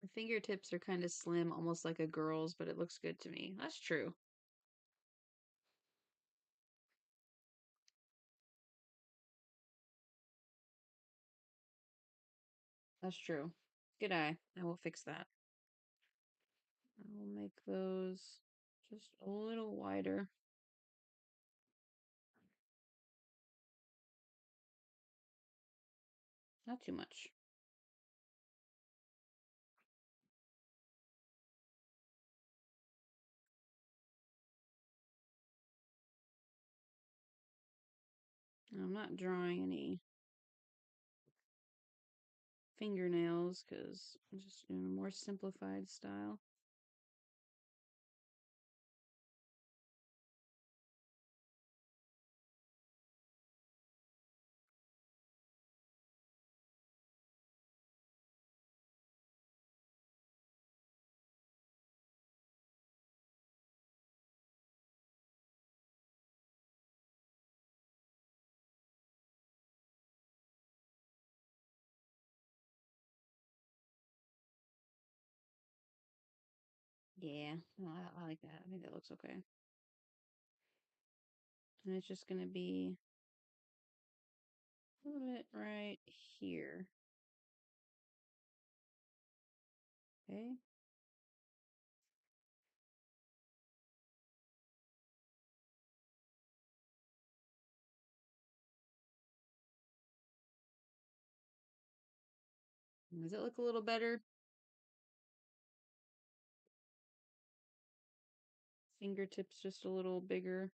the fingertips are kind of slim, almost like a girl's, but it looks good to me. That's true. That's true. Good eye. I will fix that. I will make those just a little wider. Not too much. I'm not drawing any fingernails because I'm just doing a more simplified style. Yeah, no, I like that. I think that looks okay. And it's just going to be a little bit right here. Okay. Does it look a little better? Fingertips just a little bigger.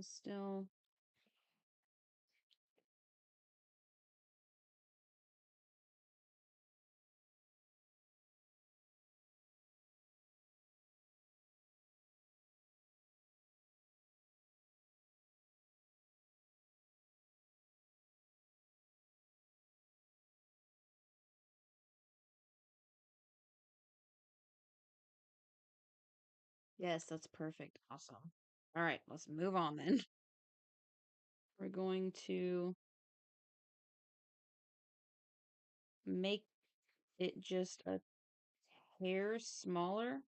Still Yes, that's perfect. Awesome. All right, let's move on then. We're going to make it just a hair smaller.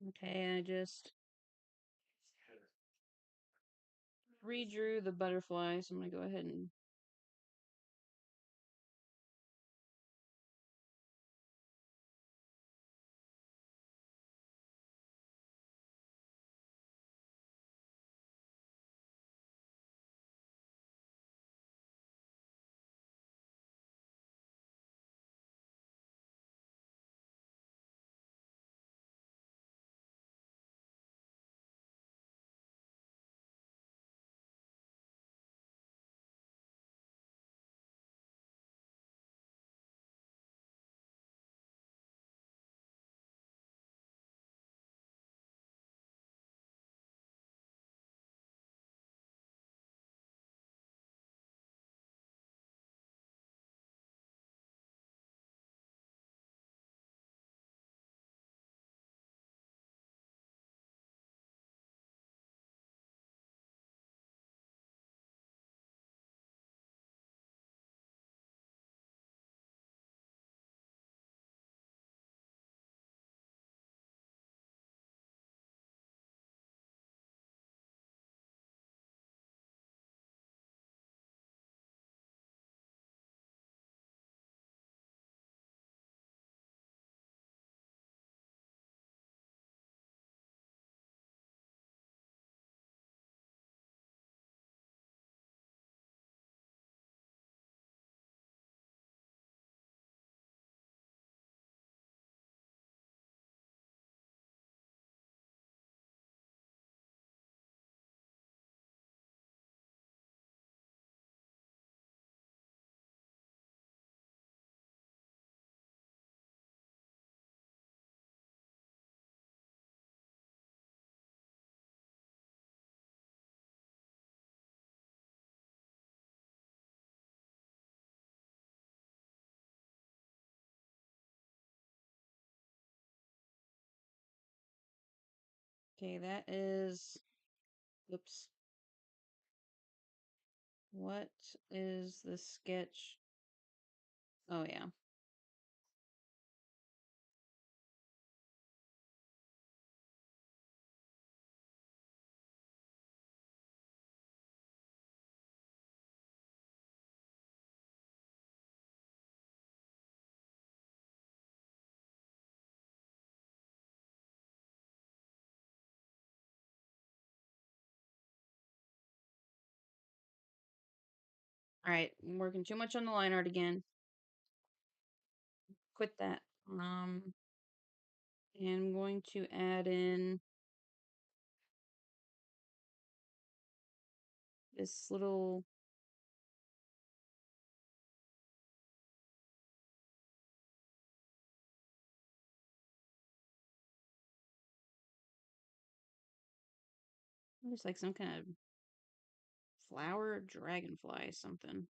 Okay, I just redrew the butterfly, so I'm going to go ahead and okay, that is, oops. What is the sketch? Oh, yeah. All right, I'm working too much on the line art again. Quit that. And I'm going to add in this little looks like some kind of Flower dragonfly something.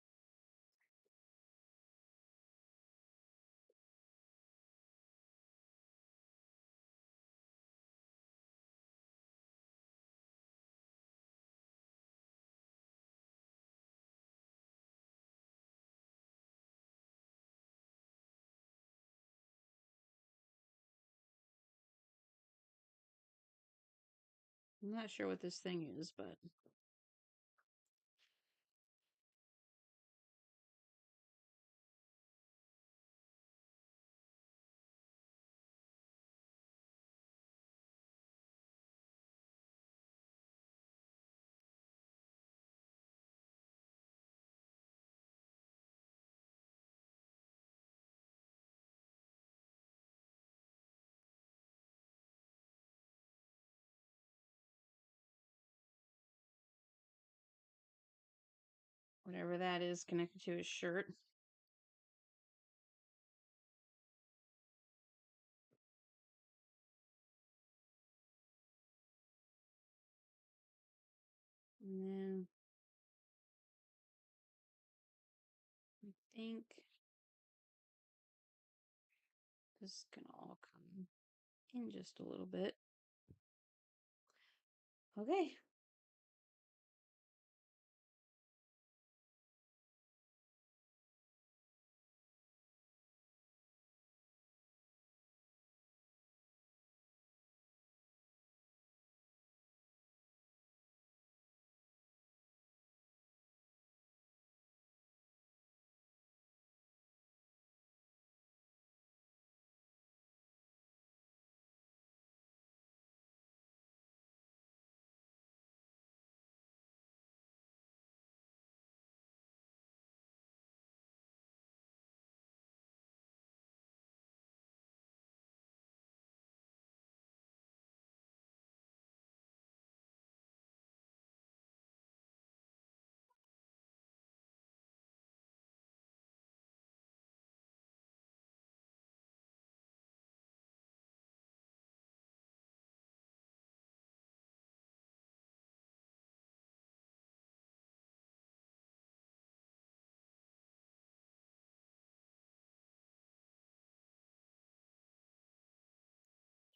I'm not sure what this thing is, but whatever that is connected to his shirt. And then I think this is gonna all come in just a little bit. Okay.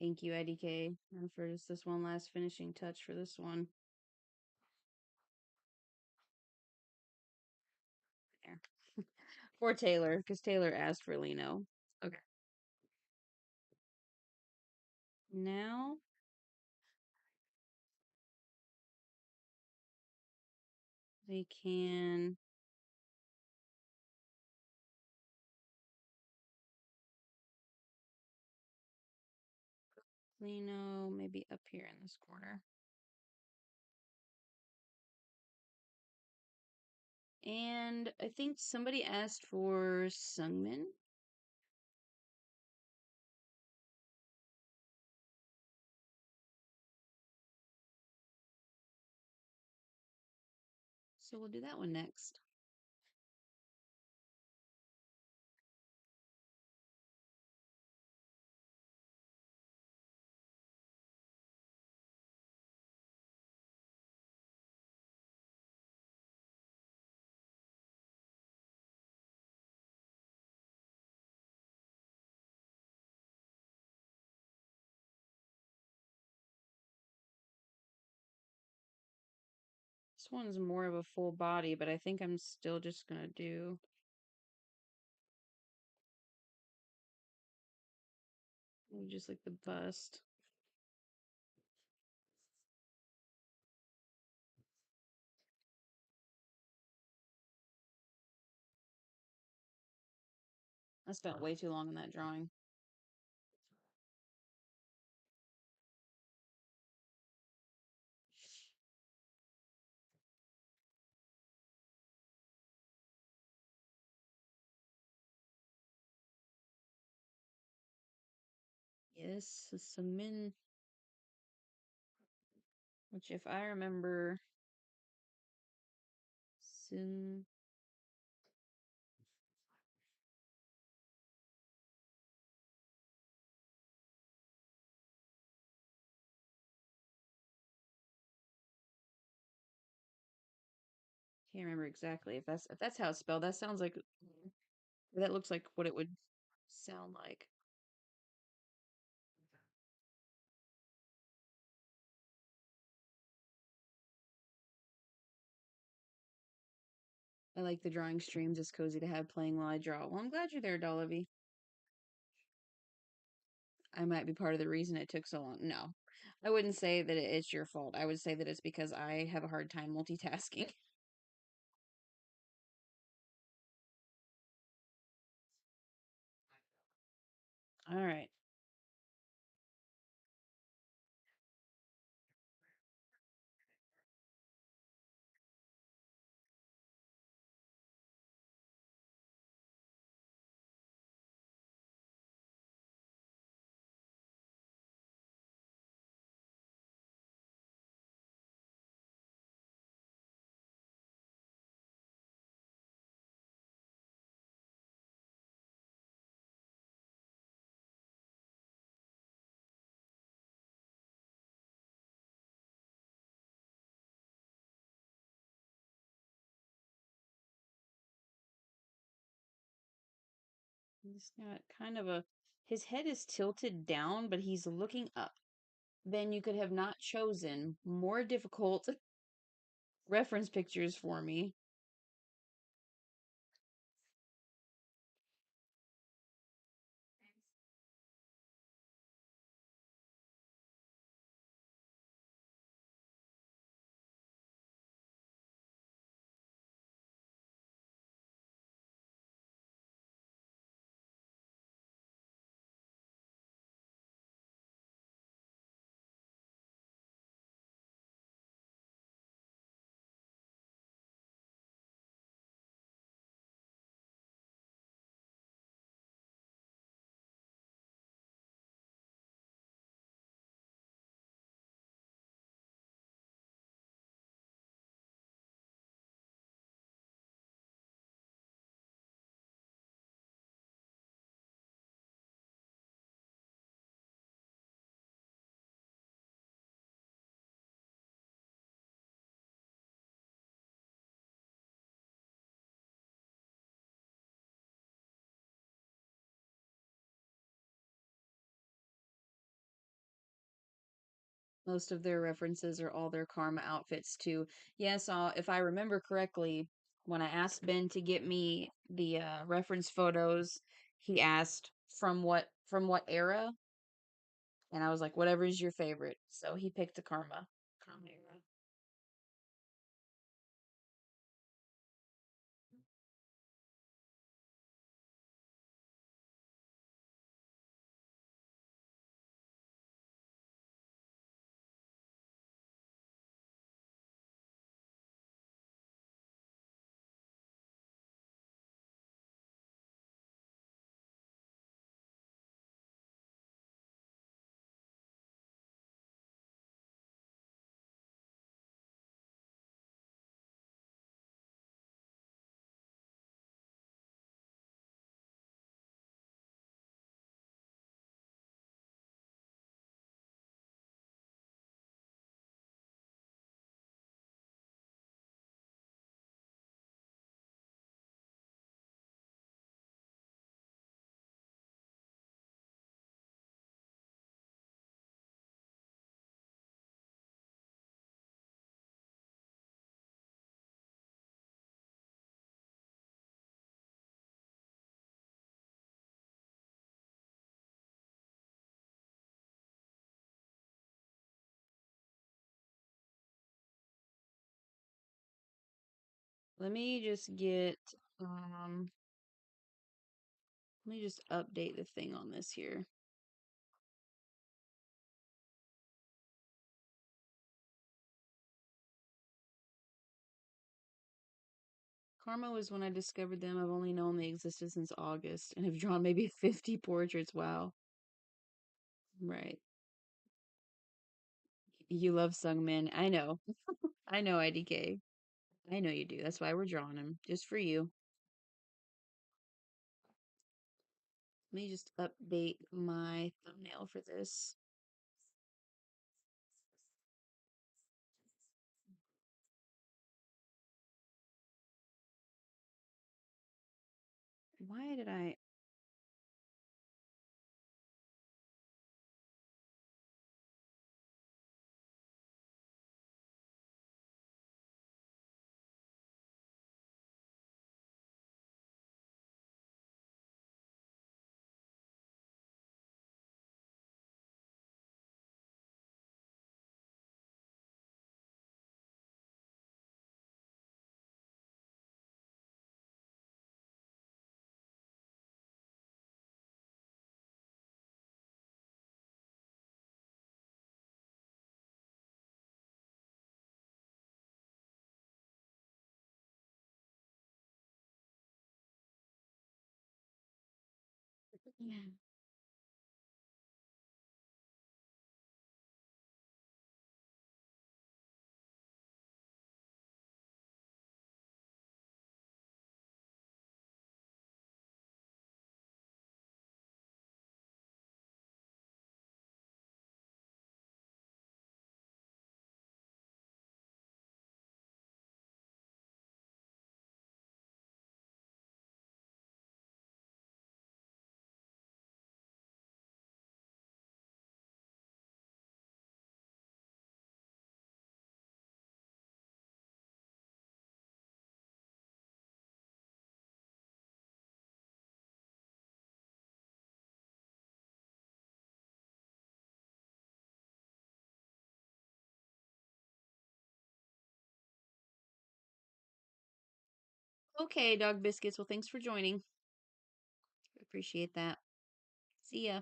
Thank you, IDK, for just this one last finishing touch for this one. There. For Taylor, because Taylor asked for Lino. Okay. Now they can Lino maybe up here in this corner. And I think somebody asked for Sungmin. So we'll do that one next. This one's more of a full body, but I think I'm still just gonna do just like the bust. I spent way too long on that drawing. Yes, Sungmin. Which, if I remember, Sun. Can't remember exactly if that's how it's spelled. That sounds like that looks like what it would sound like. I like the drawing streams. It's cozy to have playing while I draw. Well, I'm glad you're there, Dollovy. I might be part of the reason it took so long. No, I wouldn't say that it's your fault. I would say that it's because I have a hard time multitasking. All right. He's got kind of his head is tilted down, but he's looking up. Then you could have not chosen more difficult reference pictures for me. Most of their references are all their karma outfits too. Yes, if I remember correctly, when I asked Ben to get me the reference photos, he asked from what era, and I was like, whatever is your favorite. So he picked a karma era. Let me just get let me just update the thing on this here. Karma was when I discovered them. I've only known they existed since August and have drawn maybe 50 portraits. Wow. Right. You love Sungmin. I know. I know, IDK. I know you do. That's why we're drawing him. Just for you. Let me just update my thumbnail for this. Why did I? Okay, Dog Biscuits. Well, thanks for joining. Appreciate that. See ya.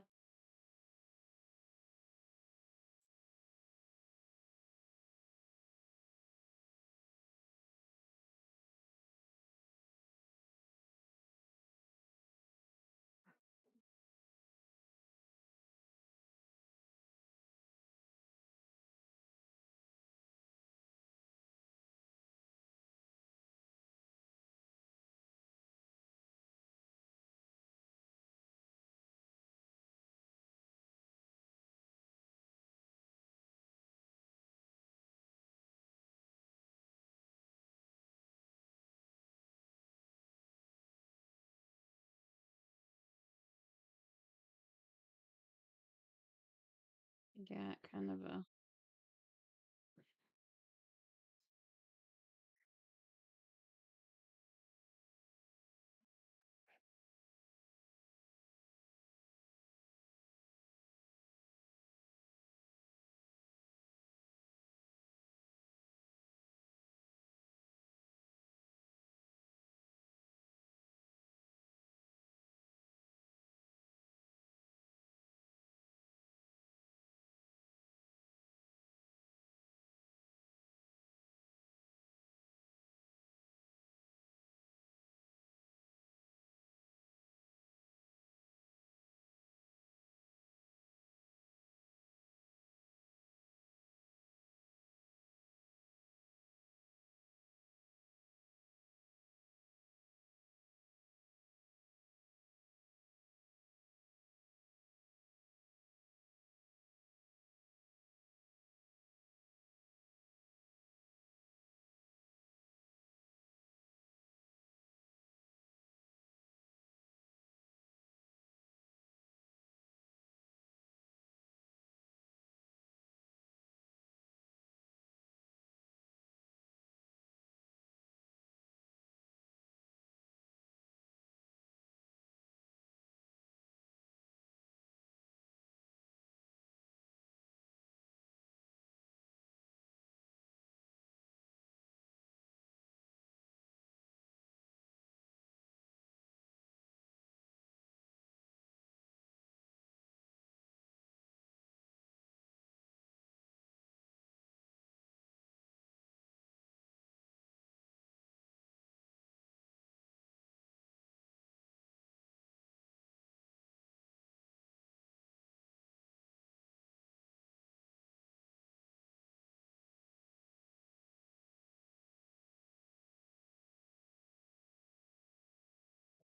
Got kind of a.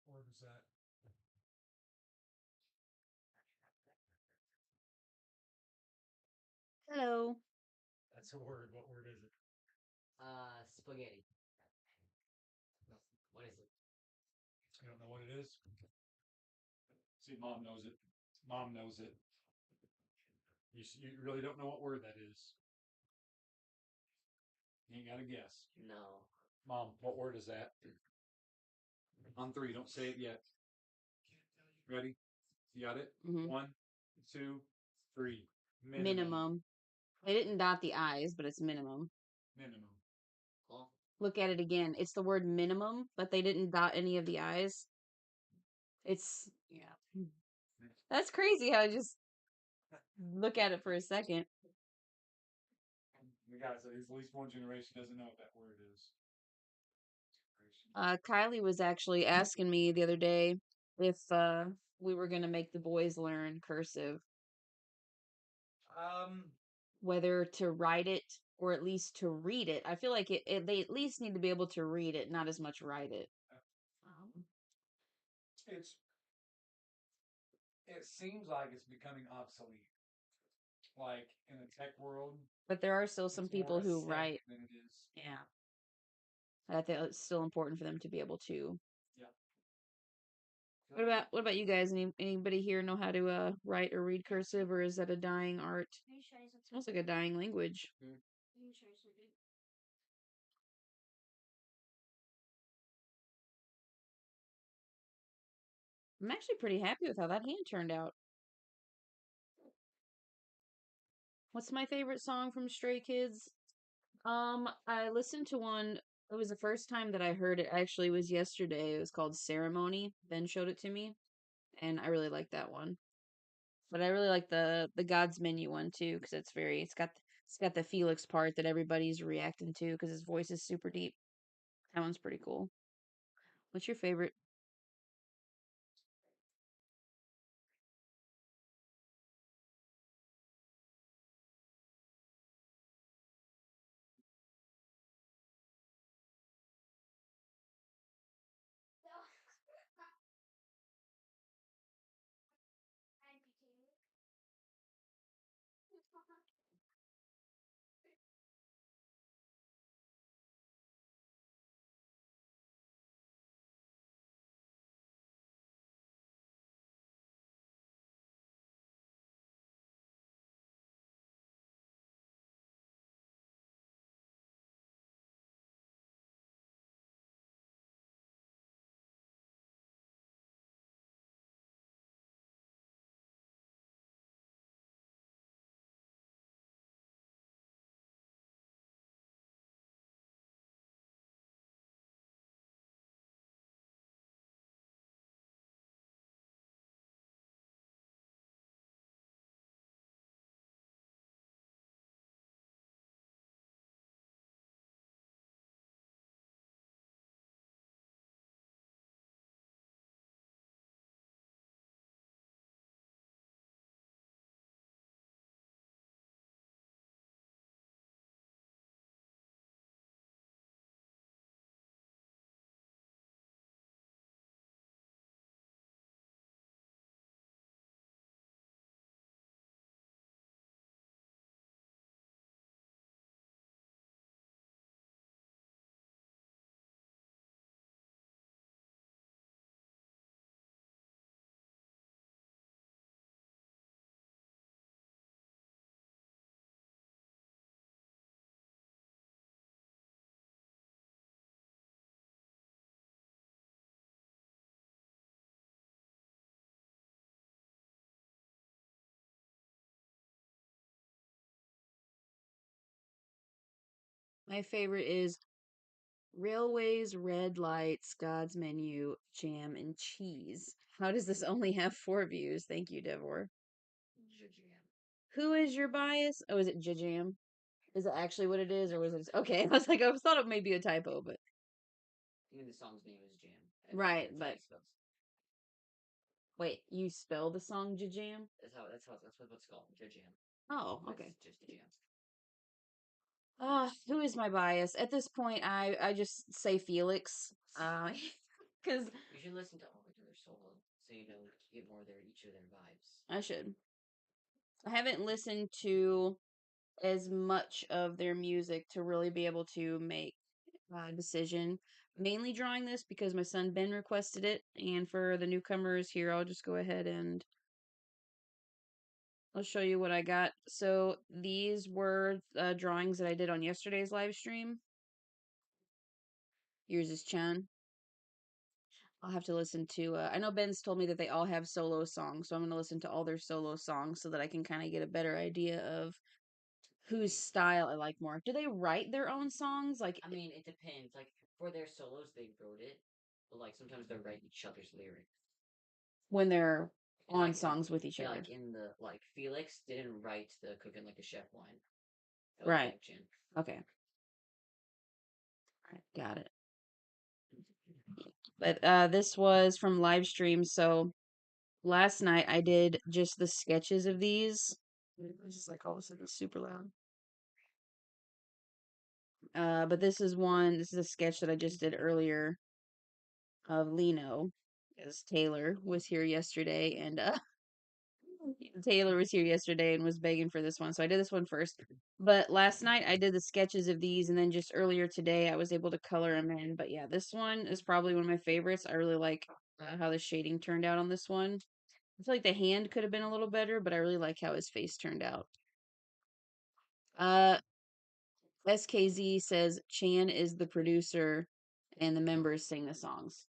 Word is that? Hello. That's a word. What word is it? Spaghetti. No, what is it? You don't know what it is? See, mom knows it. Mom knows it. You really don't know what word that is. You ain't got to guess. No. Mom, what word is that? On 3, don't say it yet. Ready? You got it? Mhm. 1, 2, 3. Minimum. They didn't dot the I's, but it's minimum. Minimum. Well, Look at it again. It's the word minimum, but they didn't dot any of the I's. It's, yeah. That's crazy how I just look at it for a second. We got so at least one generation doesn't know what that word is. Kylie was actually asking me the other day if we were going to make the boys learn cursive, whether to write it or at least to read it. I feel like they at least need to be able to read it, not as much write it. It seems like it's becoming obsolete. Like in the tech world, But there are still some it's more people who aesthetic write. than it is. Yeah. I think it's still important for them to be able to. Yeah. What about you guys? Anybody here know how to write or read cursive, or is that a dying art? Are you sure it's It's almost like a dying language. Are you sure it's okay? I'm actually pretty happy with how that hand turned out. What's my favorite song from Stray Kids? I listened to one. It was the first time that I heard it. Actually, was yesterday. It was called Ceremony. Ben showed it to me, and I really liked that one. But I really like the God's Menu one too, because it's got the Felix part that everybody's reacting to because his voice is super deep. That one's pretty cool. What's your favorite? My favorite is Railways, Red Lights, God's Menu, Jam, and Cheese. How does this only have 4 views? Thank you, Devor. Jam. Who is your bias? Oh, is it Jam? Is it actually what it is, or was it? Okay, I was like, I thought it may be a typo, but I think the song's name is Jam. right. That's how But it spells. wait, you spell the song Jam? That's what it's called. Jam. Oh, But okay. it's just a jam. Who is my bias? At this point, I just say Felix. Because You should listen to all of their solo, so you know get more of each of their vibes. I should. I haven't listened to as much of their music to really be able to make decision. Mainly drawing this because my son Ben requested it, and for the newcomers here, I'll just go ahead and I'll show you what I got. So these were drawings that I did on yesterday's live stream. Yours is Chan. I'll have to listen to. I know Ben's told me that they all have solo songs, so I'm gonna listen to all their solo songs so that I can kind of get a better idea of whose style I like more. Do they write their own songs? Like, I mean, it depends. Like for their solos, they wrote it, but like sometimes they write each other's lyrics. when they're And, on like, songs with each Yeah, other. like in the like Felix didn't write the Cooking Like a Chef line. That was Right. Bang Chan. Okay. Alright, got it. But this was from live stream, so last night I did just the sketches of these. This is like all of a sudden super loud. But this is a sketch that I just did earlier of Lino, because Taylor was here yesterday, and Taylor was here yesterday and was begging for this one, so I did this one first. But last night I did the sketches of these, and then just earlier today I was able to color them in. But yeah, this one is probably one of my favorites. I really like how the shading turned out on this one. I feel like the hand could have been a little better, but I really like how his face turned out. Uh, SKZ says Chan is the producer, and the members sing the songs.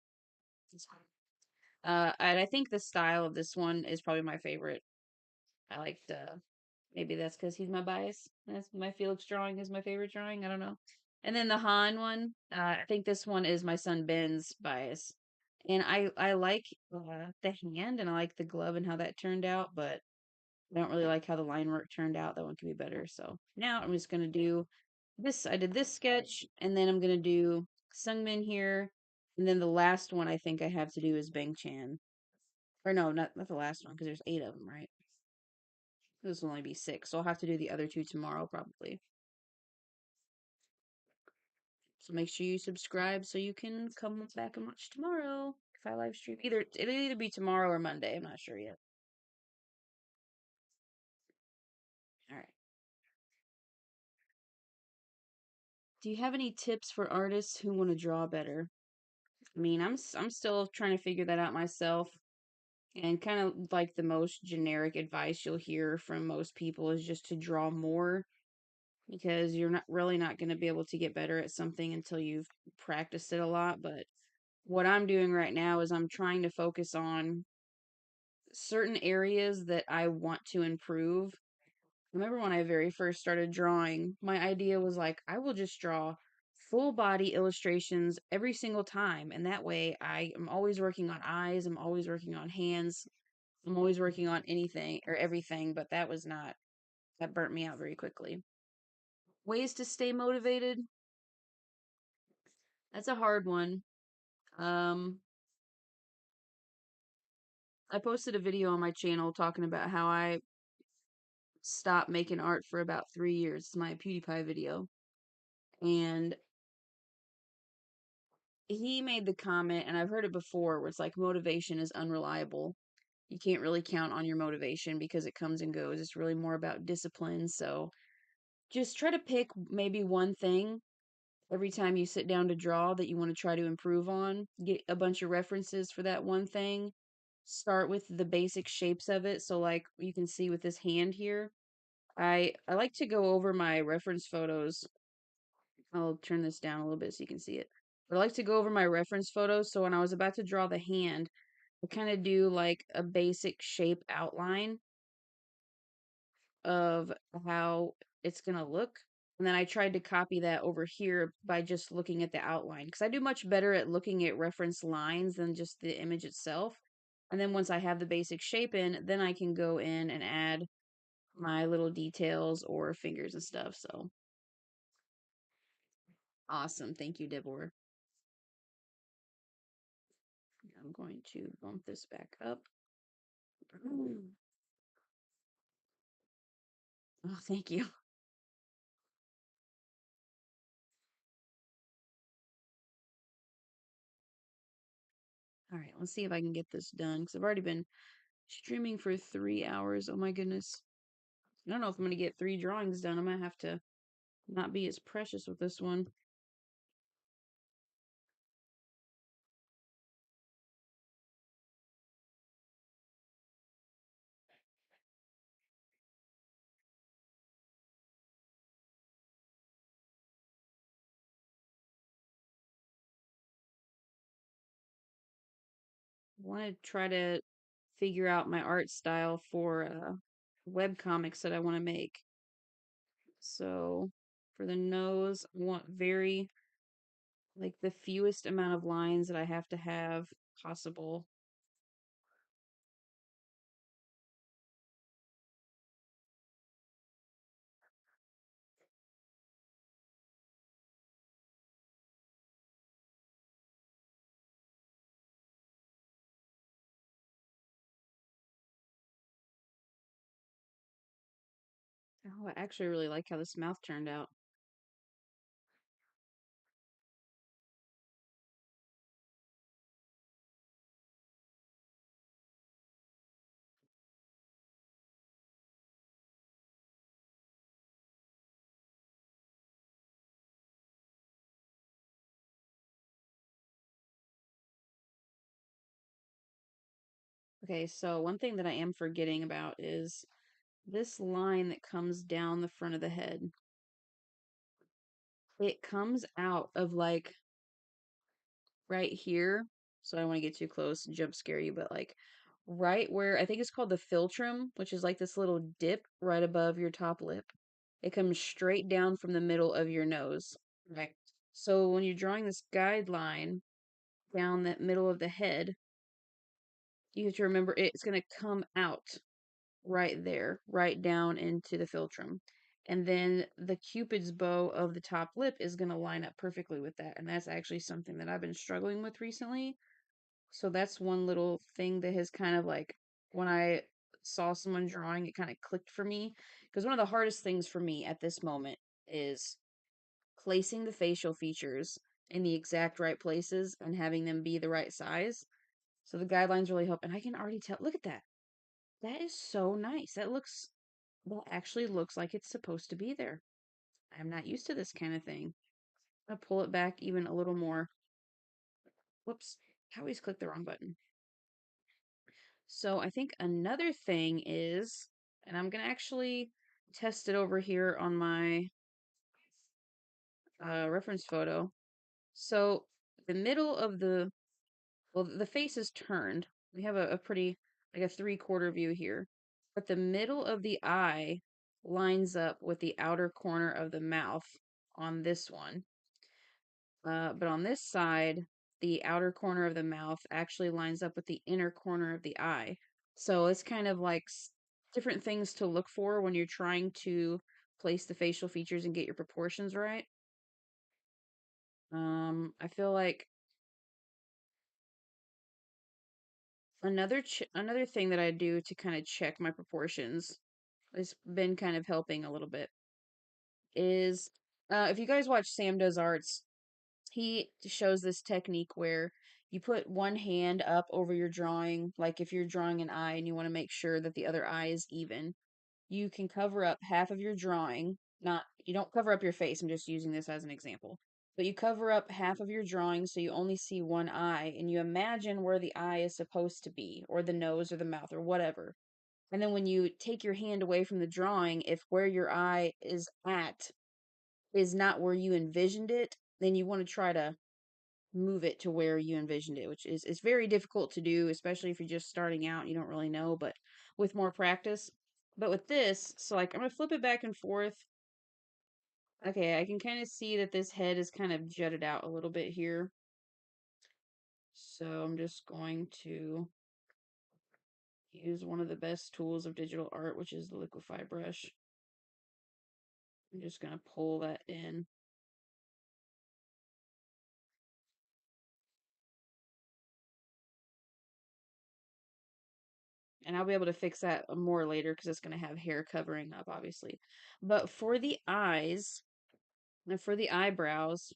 And I think the style of this one is probably my favorite. I liked, maybe that's because he's my bias. That's my Felix drawing is my favorite drawing. I don't know. And then the Han one, I think this one is my son Ben's bias. And I like the hand and I like the glove and how that turned out, but I don't really like how the line work turned out. That one could be better. So now I'm just gonna do this. I did this sketch, and then I'm gonna do Sungmin here, and then the last one I think I have to do is Bang Chan. Or no, not the last one because there's 8 of them, right? This will only be 6, so I'll have to do the other 2 tomorrow probably. So make sure you subscribe so you can come back and watch tomorrow if I live stream. It'll either be tomorrow or Monday. I'm not sure yet. All right. Do you have any tips for artists who want to draw better? I mean, I'm still trying to figure that out myself. And kind of like the most generic advice you'll hear from most people is just to draw more because you're not going to be able to get better at something until you've practiced it a lot. But what I'm doing right now is I'm trying to focus on certain areas that I want to improve. Remember when I very first started drawing, my idea was like, I will just draw full body illustrations every single time. And that way I am always working on eyes, I'm always working on hands, I'm always working on anything or everything, but that burnt me out very quickly. Ways to stay motivated? That's a hard one. Um, I posted a video on my channel talking about how I stopped making art for about 3 years. It's my PewDiePie video. And he made the comment, and I've heard it before, where it's like motivation is unreliable. You can't really count on your motivation because it comes and goes. It's really more about discipline. So just try to pick maybe one thing every time you sit down to draw that you want to try to improve on. Get a bunch of references for that one thing. Start with the basic shapes of it. So like you can see with this hand here, I like to go over my reference photos. I'll turn this down a little bit so you can see it. But I like to go over my reference photos so when I was about to draw the hand, I kind of do like a basic shape outline of how it's going to look. And then I tried to copy that over here by just looking at the outline because I do much better at looking at reference lines than just the image itself. And then once I have the basic shape in, then I can go in and add my little details or fingers and stuff. So awesome. Thank you, Deborah. I'm going to bump this back up. Oh, thank you. All right, let's see if I can get this done because I've already been streaming for 3 hours. Oh my goodness. I don't know if I'm going to get 3 drawings done. I might have to not be as precious with this one. want to try to figure out my art style for web comics that I want to make. So for the nose, I want very like the fewest amount of lines that I have to have possible. Oh, I actually really like how this mouth turned out. Okay, so one thing that I am forgetting about is this line that comes down the front of the head. It comes out of like right here. So I don't want to get too close and jump scare you, but like right where I think it's called the philtrum, which is like this little dip right above your top lip. It comes straight down from the middle of your nose. Right. So when you're drawing this guideline down that middle of the head, you have to remember it's going to come out right there, right down into the philtrum. And then the cupid's bow of the top lip is going to line up perfectly with that. And that's actually something that I've been struggling with recently. So that's one little thing that has kind of like, when I saw someone drawing, it kind of clicked for me. Because one of the hardest things for me at this moment is placing the facial features in the exact right places and having them be the right size. So the guidelines really help. And I can already tell, look at that. That is so nice. That actually looks like it's supposed to be there. I'm not used to this kind of thing. I'm gonna pull it back even a little more. Whoops. I always click the wrong button. So I think another thing is, and I'm gonna actually test it over here on my reference photo. So the middle of the face is turned. We have a pretty, like a 3/4 view here. But the middle of the eye lines up with the outer corner of the mouth on this one. But on this side, the outer corner of the mouth actually lines up with the inner corner of the eye. So it's kind of like different things to look for when you're trying to place the facial features and get your proportions right. I feel like another thing that I do to kind of check my proportions has been kind of helping a little bit is if you guys watch Sam Does Arts, he shows this technique where you put one hand up over your drawing, like if you're drawing an eye and you want to make sure that the other eye is even, you can cover up half of your drawing. Not, you don't cover up your face, I'm just using this as an example. But you cover up half of your drawing so you only see one eye and you imagine where the eye is supposed to be, or the nose or the mouth or whatever. And then when you take your hand away from the drawing, if where your eye is at is not where you envisioned it, then you want to try to move it to where you envisioned it, which is it's very difficult to do, especially if you're just starting out and you don't really know, but with more practice. But with this, so like I'm gonna flip it back and forth. Okay, I can kind of see that this head is kind of jutted out a little bit here. So I'm just going to use one of the best tools of digital art, which is the Liquify brush. I'm just gonna pull that in. And I'll be able to fix that more later because it's going to have hair covering up, obviously. But for the eyes and for the eyebrows,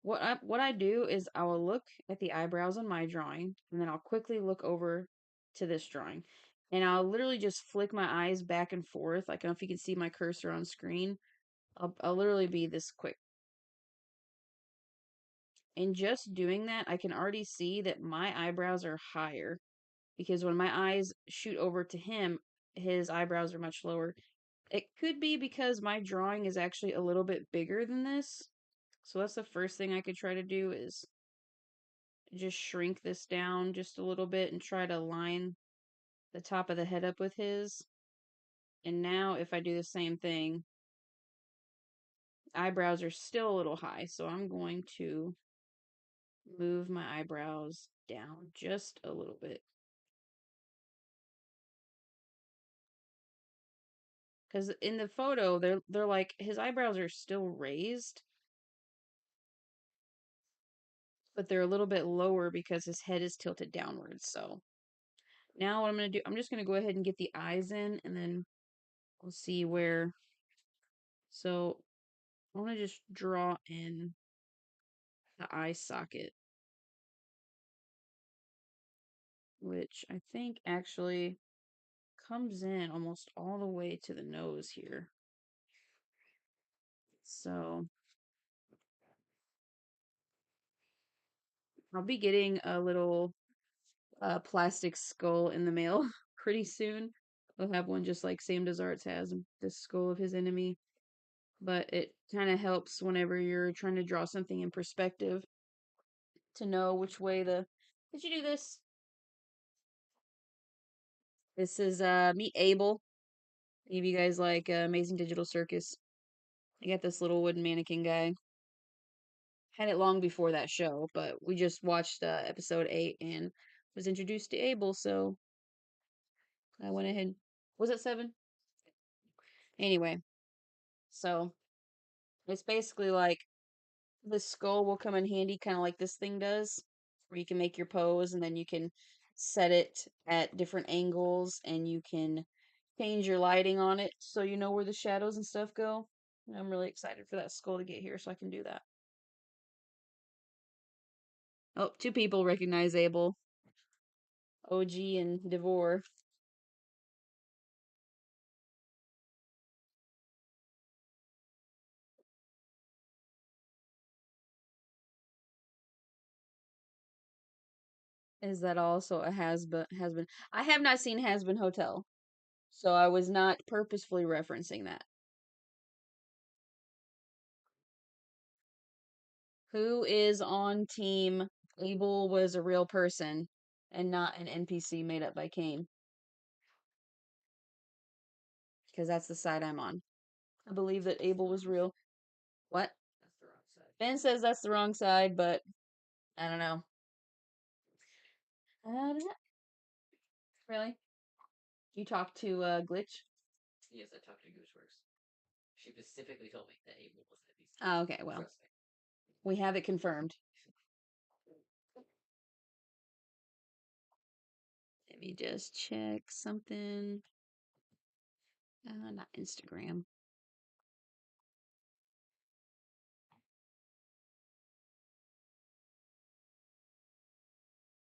what I do is I will look at the eyebrows on my drawing, and then I'll quickly look over to this drawing, and I'll literally just flick my eyes back and forth. Like, I don't know if you can see my cursor on screen. I'll literally be this quick. And just doing that, I can already see that my eyebrows are higher because when my eyes shoot over to him, his eyebrows are much lower. It could be because my drawing is actually a little bit bigger than this. So that's the first thing I could try to do is just shrink this down just a little bit and try to line the top of the head up with his. And now if I do the same thing, eyebrows are still a little high, so I'm going to move my eyebrows down just a little bit. Because in the photo, they're like his eyebrows are still raised, but they're a little bit lower because his head is tilted downwards. So now what I'm gonna do, I'm just gonna go ahead and get the eyes in, and then we'll see where. So I want to just draw in the eye socket, which I think actually comes in almost all the way to the nose here. So I'll be getting a little plastic skull in the mail pretty soon. We'll have one just like Sam Desarts has, the skull of his enemy. But it kind of helps whenever you're trying to draw something in perspective to know which way the. Did you do this? This is Meet Abel. Any of you guys like Amazing Digital Circus? I got this little wooden mannequin guy. Had it long before that show, but we just watched episode 8 and was introduced to Abel, so I went ahead. Was it 7? Anyway, so it's basically like the skull will come in handy, kind of like this thing does, where you can make your pose and then you can set it at different angles and you can change your lighting on it so you know where the shadows and stuff go. And I'm really excited for that skull to get here so I can do that. Oh, 2 people recognize Abel. OG and Devore. Is that also a has been? I have not seen Has Been Hotel, so I was not purposefully referencing that. Who is on team Abel was a real person and not an NPC made up by Kane? Because that's the side I'm on. I believe that Abel was real. What? That's the wrong side. Ben says that's the wrong side, but I don't know. I don't know. Really? You talked to Glitch? Yes, I talked to Gooseworks. She specifically told me that Abel was the beast. Oh, okay, well. Trust me. We have it confirmed. Let me just check something. Not Instagram.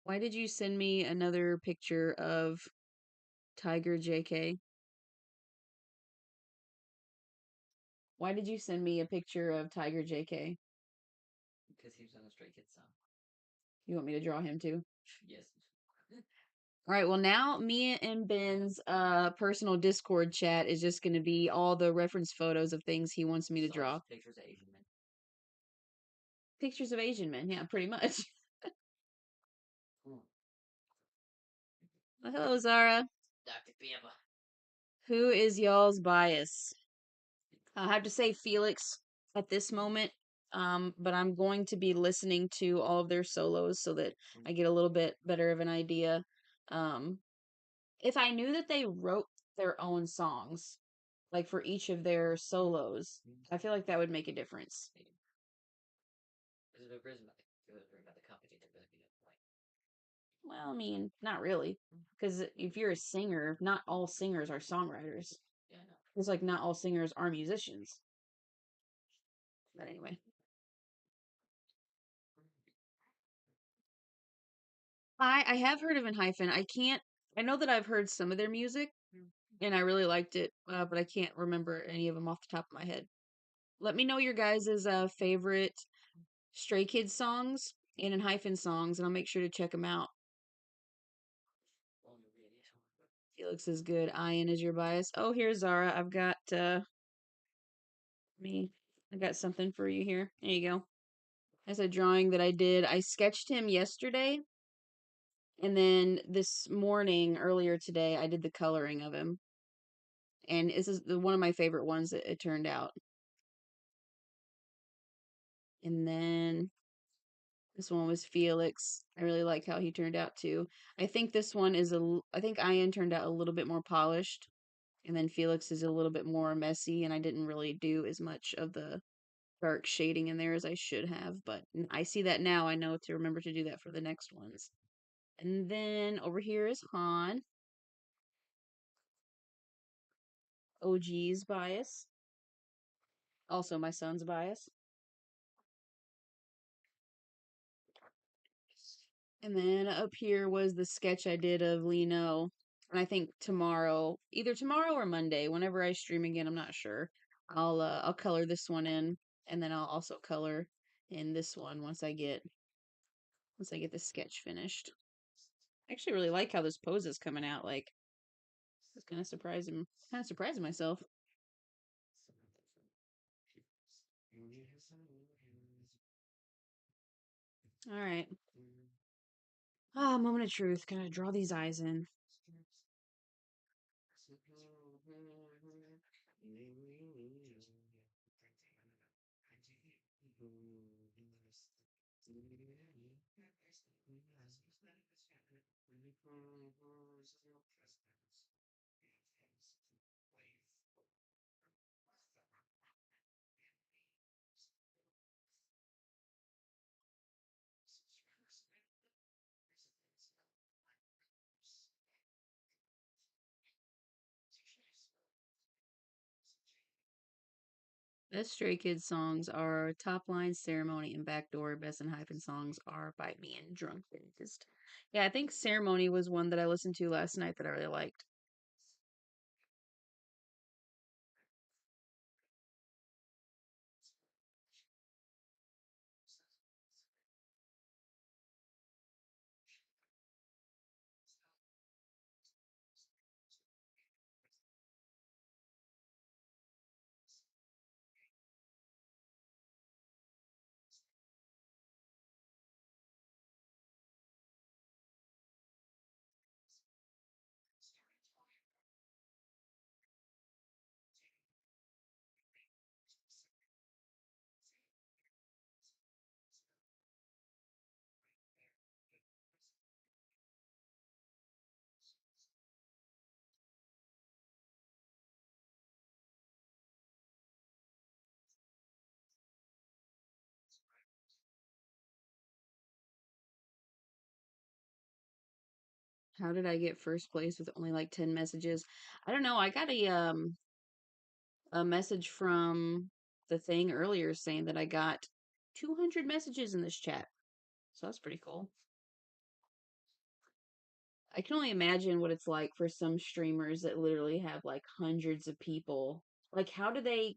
Why did you send me another picture of Tiger JK? Why did you send me a picture of Tiger JK? Because he was on the Stray Kids song. You want me to draw him too? Yes. All right, well now me and Ben's personal Discord chat is just going to be all the reference photos of things he wants me to So draw. just pictures of Asian men. Pictures of Asian men, yeah, pretty much. Hmm. Well, hello, Zara. Dr. Biaba. Who is y'all's bias? I have to say Felix at this moment, but I'm going to be listening to all of their solos so that I get a little bit better of an idea. If I knew that they wrote their own songs, like for each of their solos, I feel like that would make a difference. Because if it wasn't about the company, they're going to be like. Well, I mean, not really. Because if you're a singer, not all singers are songwriters. Yeah, I know. It's like not all singers are musicians. But anyway. I have heard of Enhypen. I know that I've heard some of their music and I really liked it, but I can't remember any of them off the top of my head. Let me know your guys' favorite Stray Kids songs and Enhypen songs, and I'll make sure to check them out. Felix is good. Ian is your bias. Oh, here's Zara. I've got something for you here. There you go. As a drawing that I did. I sketched him yesterday, and then this morning, earlier today, I did the coloring of him. And this is one of my favorite ones that it turned out. And then this one was Felix. I really like how he turned out too. I think this one is I think Ian turned out a little bit more polished, and then Felix is a little bit more messy, and I didn't really do as much of the dark shading in there as I should have, but I see that now. I know to remember to do that for the next ones. And then over here is Han. OG's bias. Also my son's bias. And then up here was the sketch I did of Lino. And I think tomorrow, either tomorrow or Monday, whenever I stream again, I'm not sure. I'll color this one in, and then I'll also color in this one once I get the sketch finished. I actually really like how this pose is coming out. Like, it's kind of surprising myself. All right. Moment of truth. Gotta draw these eyes in. Best Stray Kids songs are Top Line, Ceremony, and Backdoor. Best and Hyphen songs are Bite Me and Drunk Dentist. Yeah, I think Ceremony was one that I listened to last night that I really liked. How did I get first place with only like 10 messages? I don't know. I got a message from the thing earlier saying that I got 200 messages in this chat. So that's pretty cool. I can only imagine what it's like for some streamers that literally have like hundreds of people. Like how do they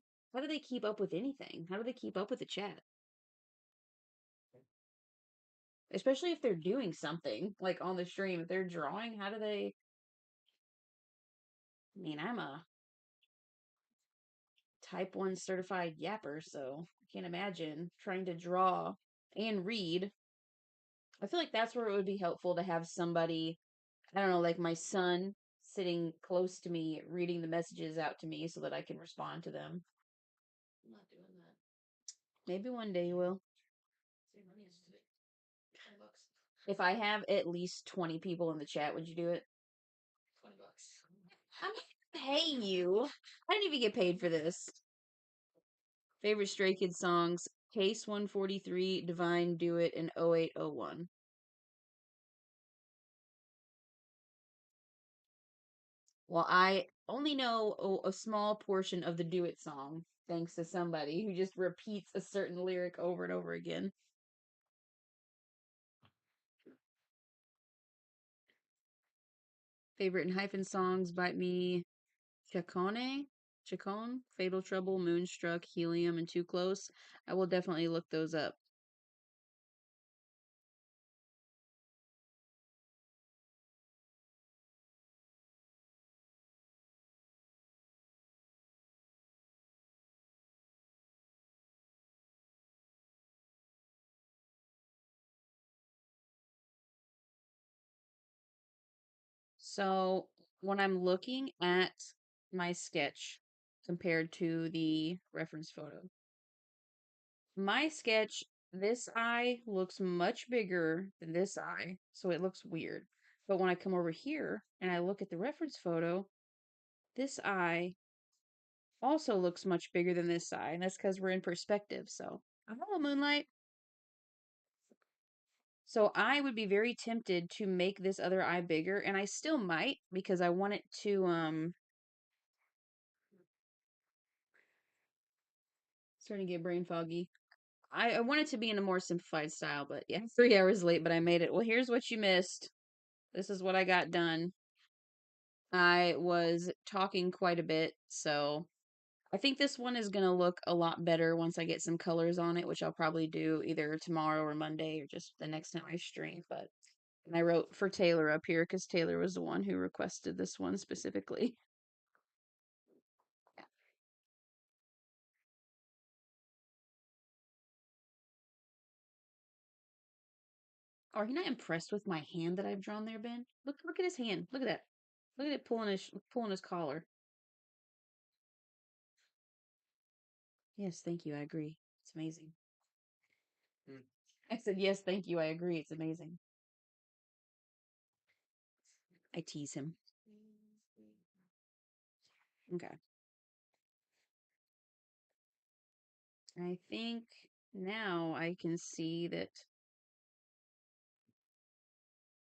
keep up with anything? How do they keep up with the chat? Especially if they're doing something like on the stream, if they're drawing, how do they I mean, I'm a type 1 certified yapper, so I can't imagine trying to draw and read. I feel like that's where it would be helpful to have somebody, I don't know, like my son sitting close to me reading the messages out to me so that I can respond to them. I'm not doing that. Maybe one day you will. Save money yesterday. $20. If I have at least 20 people in the chat, would you do it? $20. I'm not paying you. I didn't even get paid for this. Favorite Stray Kids songs: Case 143, Divine, Do It, and 0801. Well, I only know a small portion of the Do It song, thanks to somebody who just repeats a certain lyric over and over again. Favorite and hyphen songs: Bite Me, Chacone, Fatal Trouble, Moonstruck, Helium, and Too Close. I will definitely look those up. So when I'm looking at my sketch compared to the reference photo, my sketch, this eye looks much bigger than this eye, so it looks weird. But when I come over here and I look at the reference photo, this eye also looks much bigger than this eye, and that's because we're in perspective. So, hello, Moonlight. So I would be very tempted to make this other eye bigger, and I still might because I want it to starting to get brain foggy. I want it to be in a more simplified style, but yeah, 3 hours late, but I made it. Well, here's what you missed. This is what I got done. I was talking quite a bit, so I think this one is going to look a lot better once I get some colors on it, which I'll probably do either tomorrow or Monday or just the next time I stream. But and I wrote for Taylor up here because Taylor was the one who requested this one specifically. Yeah. Are you not impressed with my hand that I've drawn there, Ben? Look at his hand. Look at that. Look at it pulling his collar. Yes, thank you. I agree. It's amazing. I said yes, thank you. I agree. It's amazing. I tease him. Okay. I think now I can see that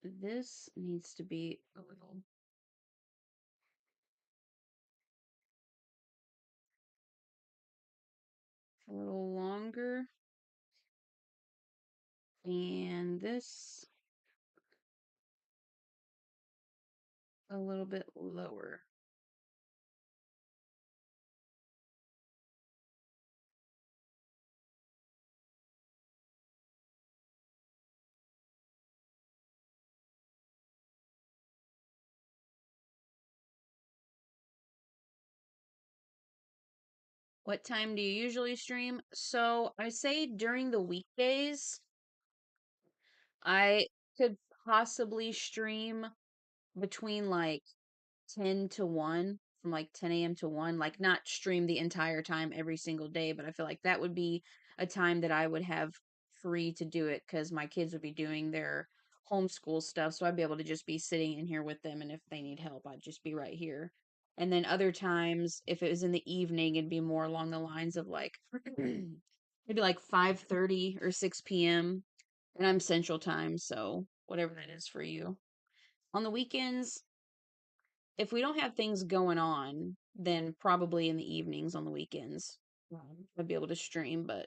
this needs to be a little longer. And this a little bit lower. What time do you usually stream? So I say during the weekdays, I could possibly stream between like 10 to 1, from like 10 a.m. to 1, like not stream the entire time every single day, but I feel like that would be a time that I would have free to do it because my kids would be doing their homeschool stuff. So I'd be able to just be sitting in here with them. And if they need help, I'd just be right here. And then other times, if it was in the evening, it'd be more along the lines of like maybe like 5:30 or 6 p.m. And I'm Central Time, so whatever that is for you. On the weekends, if we don't have things going on, then probably in the evenings on the weekends. I'd be able to stream, but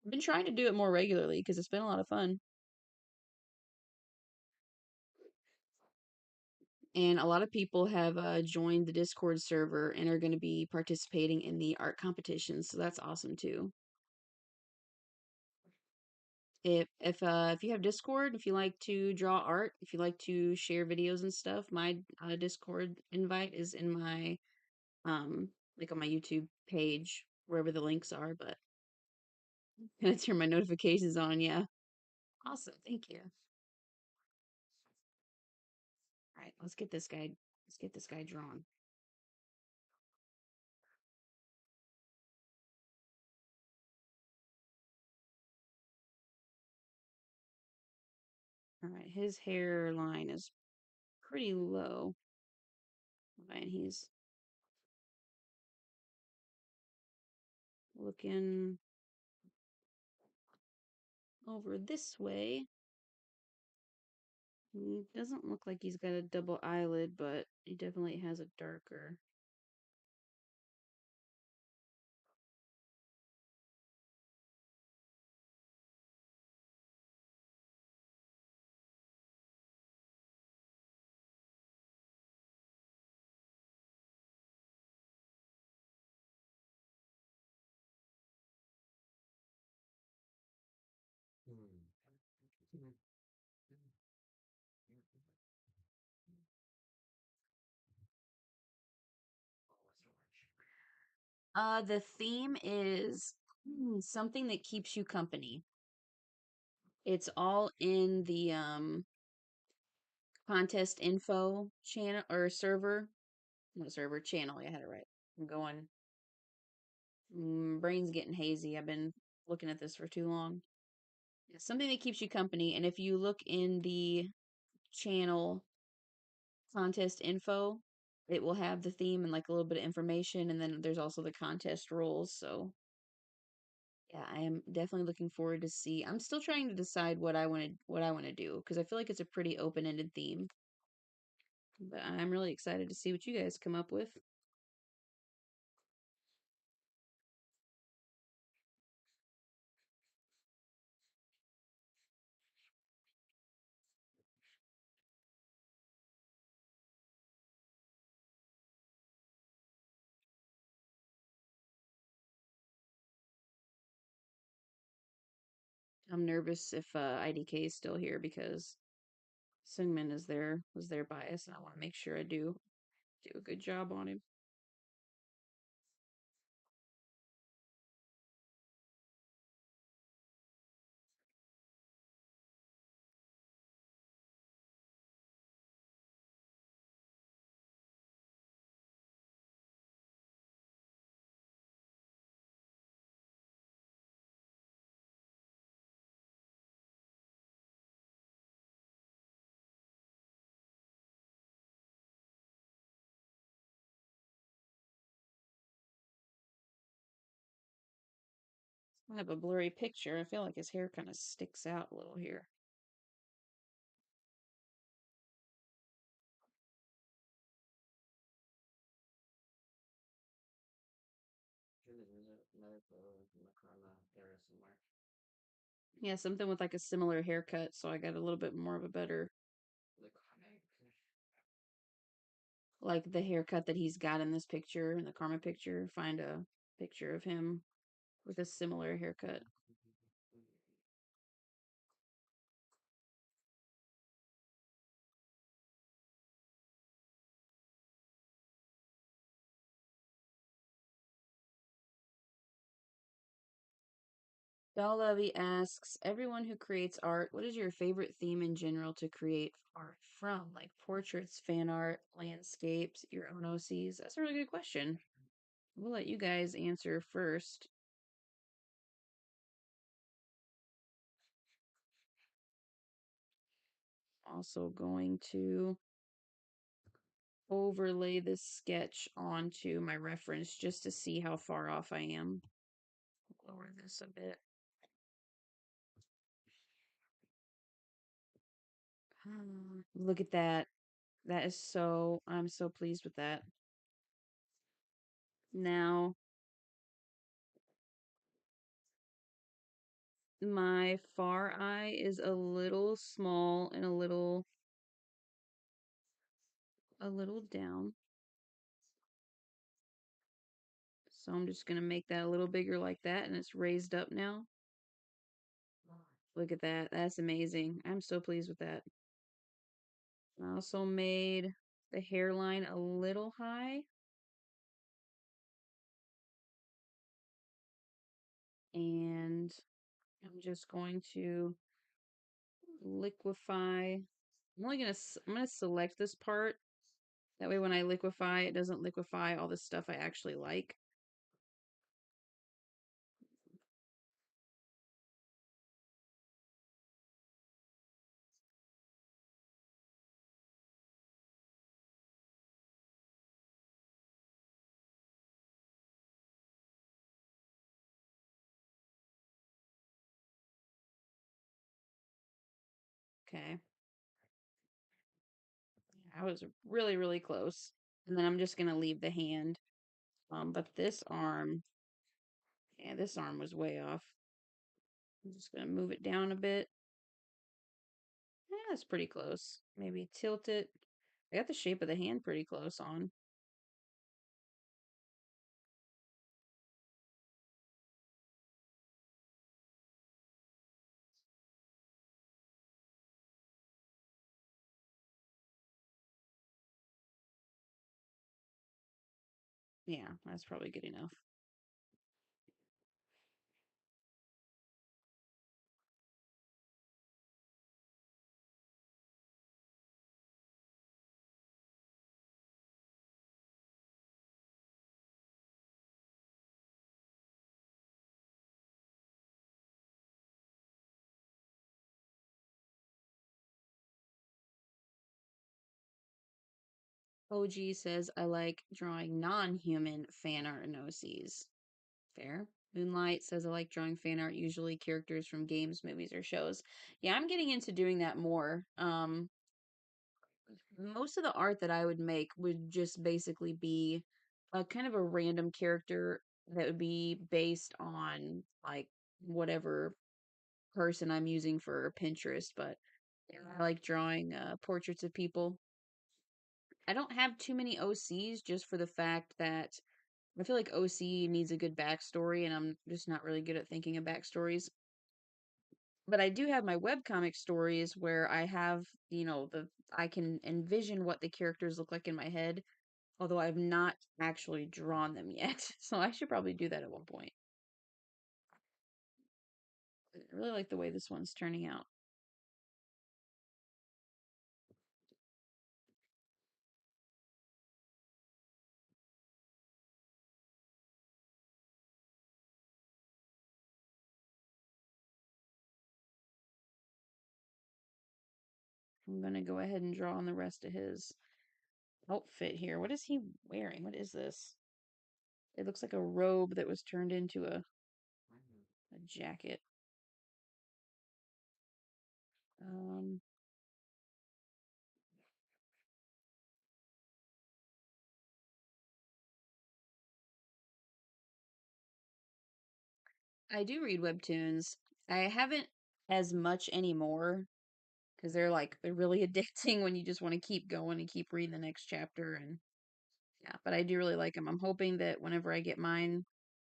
I've been trying to do it more regularly because it's been a lot of fun. And a lot of people have joined the Discord server and are going to be participating in the art competition, so that's awesome too. If you have Discord, if you like to draw art, if you like to share videos and stuff, my Discord invite is in my like on my YouTube page, wherever the links are, but gonna turn my notifications on, yeah. Awesome, thank you. All right, let's get this guy drawn. All right, his hairline is pretty low. And he's looking over this way. He doesn't look like he's got a double eyelid, but he definitely has a darker. The theme is something that keeps you company. It's all in the contest info channel or server. Not server, channel. I had it right. I'm going. Brain's getting hazy. I've been looking at this for too long. It's something that keeps you company. And if you look in the channel contest info, it will have the theme and like a little bit of information. And then there's also the contest rules. So yeah, I am definitely looking forward to see. I'm still trying to decide what I want to do because I feel like it's a pretty open-ended theme. But I'm really excited to see what you guys come up with. I'm nervous if IDK is still here because Sungmin was their bias, and I want to make sure I do a good job on him. I have a blurry picture. I feel like his hair kind of sticks out a little here. Surely there's another photo from the Karma era somewhere. Yeah, something with like a similar haircut, so I got a little bit more of a better, The comic. like the haircut that he's got in this picture, in the Karma picture. Find a picture of him with a similar haircut. Lovey asks, everyone who creates art, what is your favorite theme in general to create art from? Like portraits, fan art, landscapes, your own OCs? That's a really good question. We'll let you guys answer first. Also going to overlay this sketch onto my reference just to see how far off I am. Lower this a bit. Look at that. That is so, I'm so pleased with that. Now, my far eye is a little small and a little down. So I'm just going to make that a little bigger like that, and it's raised up now. Look at that. That's amazing. I'm so pleased with that. I also made the hairline a little high. And I'm just going to liquefy. I'm going to select this part. That way when I liquefy, it doesn't liquefy all the stuff I actually like. Okay. I was really, really close. And then I'm just going to leave the hand. But this arm, yeah, this arm was way off. I'm just going to move it down a bit. Yeah, that's pretty close. Maybe tilt it. I got the shape of the hand pretty close on. Yeah, that's probably good enough. OG says, I like drawing non-human fan art and OCs. Fair. Moonlight says, I like drawing fan art, usually characters from games, movies, or shows. Yeah, I'm getting into doing that more. Most of the art that I would make would just basically be a kind of a random character that would be based on like whatever person I'm using for Pinterest, but yeah, I like drawing portraits of people. I don't have too many OCs just for the fact that I feel like OC needs a good backstory, and I'm just not really good at thinking of backstories. But I do have my webcomic stories where I have, I can envision what the characters look like in my head, although I've not actually drawn them yet. So I should probably do that at one point. I really like the way this one's turning out. I'm gonna go ahead and draw on the rest of his outfit here. What is he wearing? What is this? It looks like a robe that was turned into a jacket. Um, I do read webtoons. I haven't as much anymore because they're really addicting when you just want to keep going and keep reading the next chapter. And yeah, but I do really like them. I'm hoping that whenever I get mine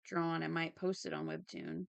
drawn, I might post it on Webtoon.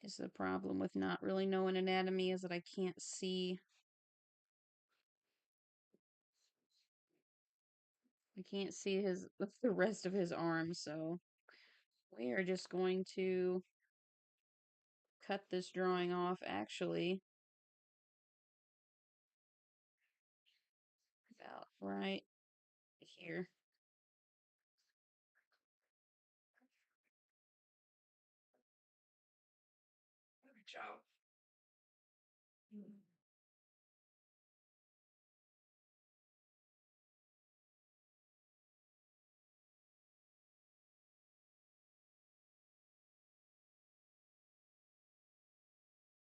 Is the problem with not really knowing anatomy is that I can't see. I can't see the rest of his arm, so we are just going to cut this drawing off actually about right here. Good job.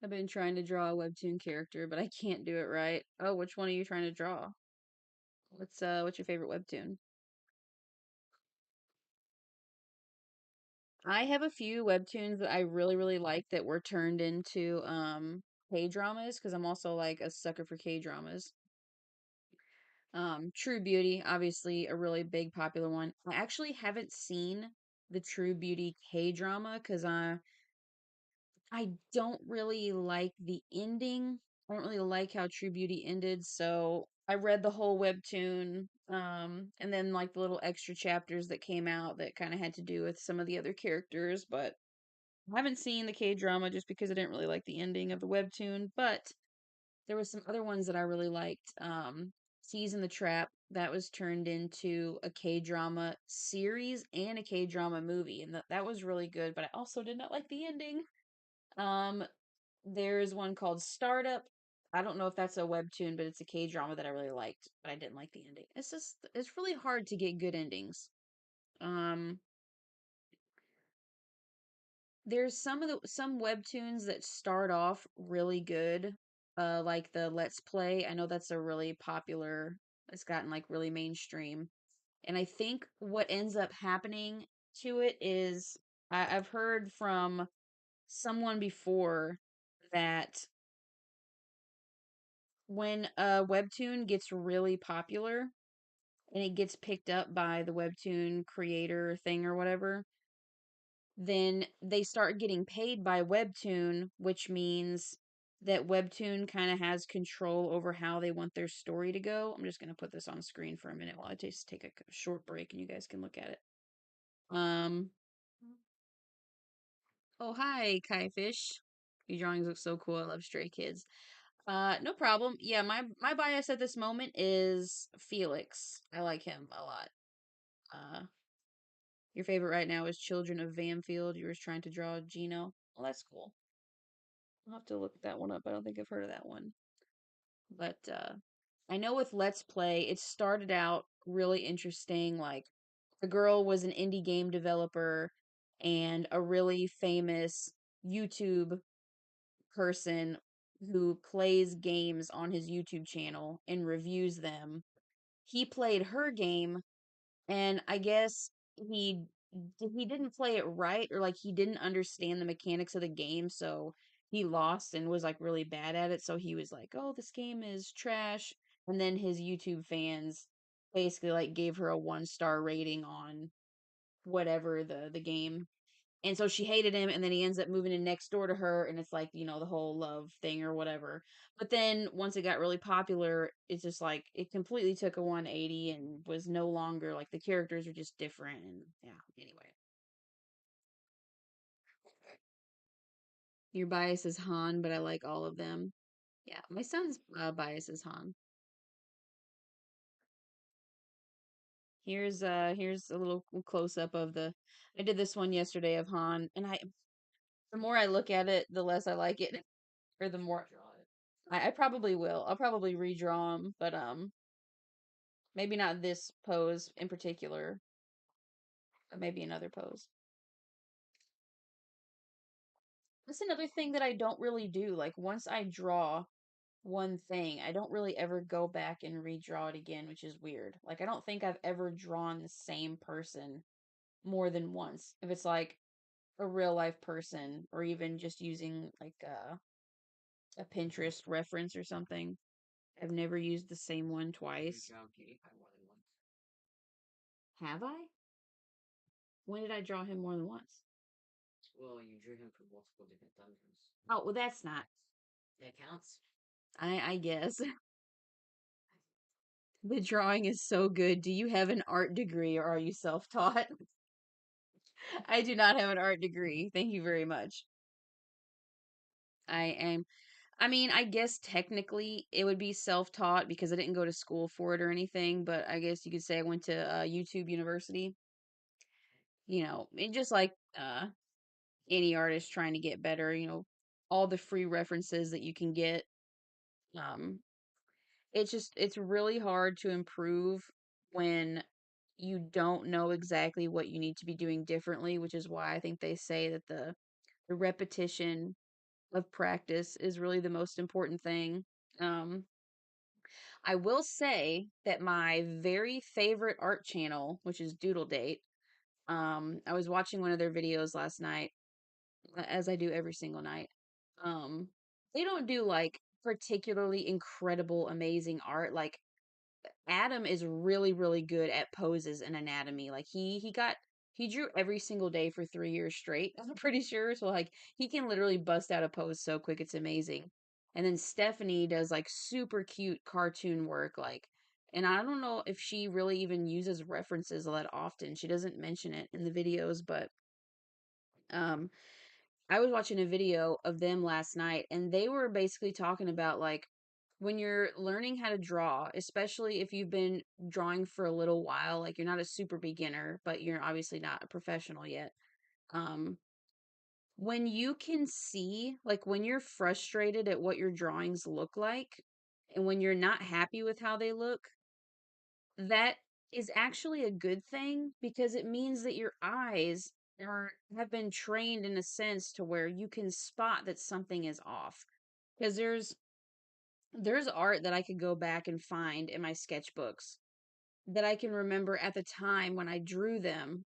I've been trying to draw a webtoon character, but I can't do it right. Oh, which one are you trying to draw? What's your favorite webtoon? I have a few webtoons that I really, really like that were turned into K-dramas because I'm also like a sucker for K-dramas. True Beauty, obviously a really big popular one. I actually haven't seen the True Beauty K-drama because I don't really like the ending. I don't really like how True Beauty ended, so I read the whole webtoon, and then like the little extra chapters that came out that kind of had to do with some of the other characters, but I haven't seen the K drama just because I didn't really like the ending of the webtoon, but there was some other ones that I really liked. Season the Trap, that was turned into a K drama series and a K drama movie, and that was really good, but I also did not like the ending. Um, there's one called Startup. I don't know if that's a webtoon, but it's a K drama that I really liked, but I didn't like the ending. It's really hard to get good endings. Um, there's some webtoons that start off really good, like the Let's Play. I know that's a really popular. It's gotten like really mainstream, and I think what ends up happening to it is I've heard from someone before that when a webtoon gets really popular and it gets picked up by the webtoon creator thing or whatever, then they start getting paid by Webtoon, which means that Webtoon kind of has control over how they want their story to go. I'm just going to put this on screen for a minute while I just take a short break and you guys can look at it. Um, Oh, hi, Kai Fish. Your drawings look so cool. I love Stray Kids. No problem. Yeah, my bias at this moment is Felix. I like him a lot. Uh, your favorite right now is Children of Vanfield. You were trying to draw Gino. Well, that's cool. I'll have to look that one up. I don't think I've heard of that one. But I know with Let's Play, it started out really interesting. Like, the girl was an indie game developer and a really famous YouTube person who plays games on his YouTube channel and reviews them. He played her game, and I guess he didn't play it right, or like he didn't understand the mechanics of the game, so he lost and was like really bad at it. So he was like, "Oh, this game is trash." And then his YouTube fans basically like gave her a 1-star rating on whatever the game, and so she hated him, and then he ends up moving in next door to her, and it's like, the whole love thing or whatever. But then once it got really popular, it's just like it completely took a 180 and was no longer like the characters are just different, and yeah, anyway. Your bias is Han, but I like all of them. Yeah, my son's bias is Han. Here's a little close up of the I did this one yesterday of Han, and the more I look at it, the less I like it. Or the more I probably will. I'll probably redraw them, but maybe not this pose in particular, but maybe another pose. That's another thing that I don't really do. Like, once I draw one thing, I don't really ever go back and redraw it again, which is weird. Like, I don't think I've ever drawn the same person more than once. If it's like a real life person, or even just using like a Pinterest reference or something. I've never used the same one twice. Draw PewDiePie more than once. Have I? When did I draw him more than once? Well, you drew him for multiple different dungeons. Oh, well, that's not. That counts. I guess. The drawing is so good. Do you have an art degree or are you self-taught? I do not have an art degree. Thank you very much. I am. I mean, I guess technically it would be self-taught because I didn't go to school for it or anything, but I guess you could say I went to YouTube University. And just like any artist trying to get better, all the free references that you can get. Um, it's really hard to improve when you don't know exactly what you need to be doing differently, which is why I think they say that the repetition of practice is really the most important thing. Um, I will say that my very favorite art channel, which is Doodle Date, I was watching one of their videos last night, as I do every single night. Um, they don't do like particularly incredible, amazing art. Like Adam is really, really good at poses and anatomy. Like he drew every single day for 3 years straight. I'm pretty sure. So like he can literally bust out a pose so quick, it's amazing. And then Stephanie does like super cute cartoon work, like, and I don't know if she really even uses references all that often. She doesn't mention it in the videos, but um I was watching a video of them last night, and they were basically talking about like when you're learning how to draw, especially if you've been drawing for a little while, like you're not a super beginner, but you're obviously not a professional yet. Um, when you can see, like when you're frustrated at what your drawings look like, and when you're not happy with how they look, that is actually a good thing because it means that your eyes have been trained in a sense to where you can spot that something is off. Because there's art that I could go back and find in my sketchbooks that I can remember at the time when I drew them.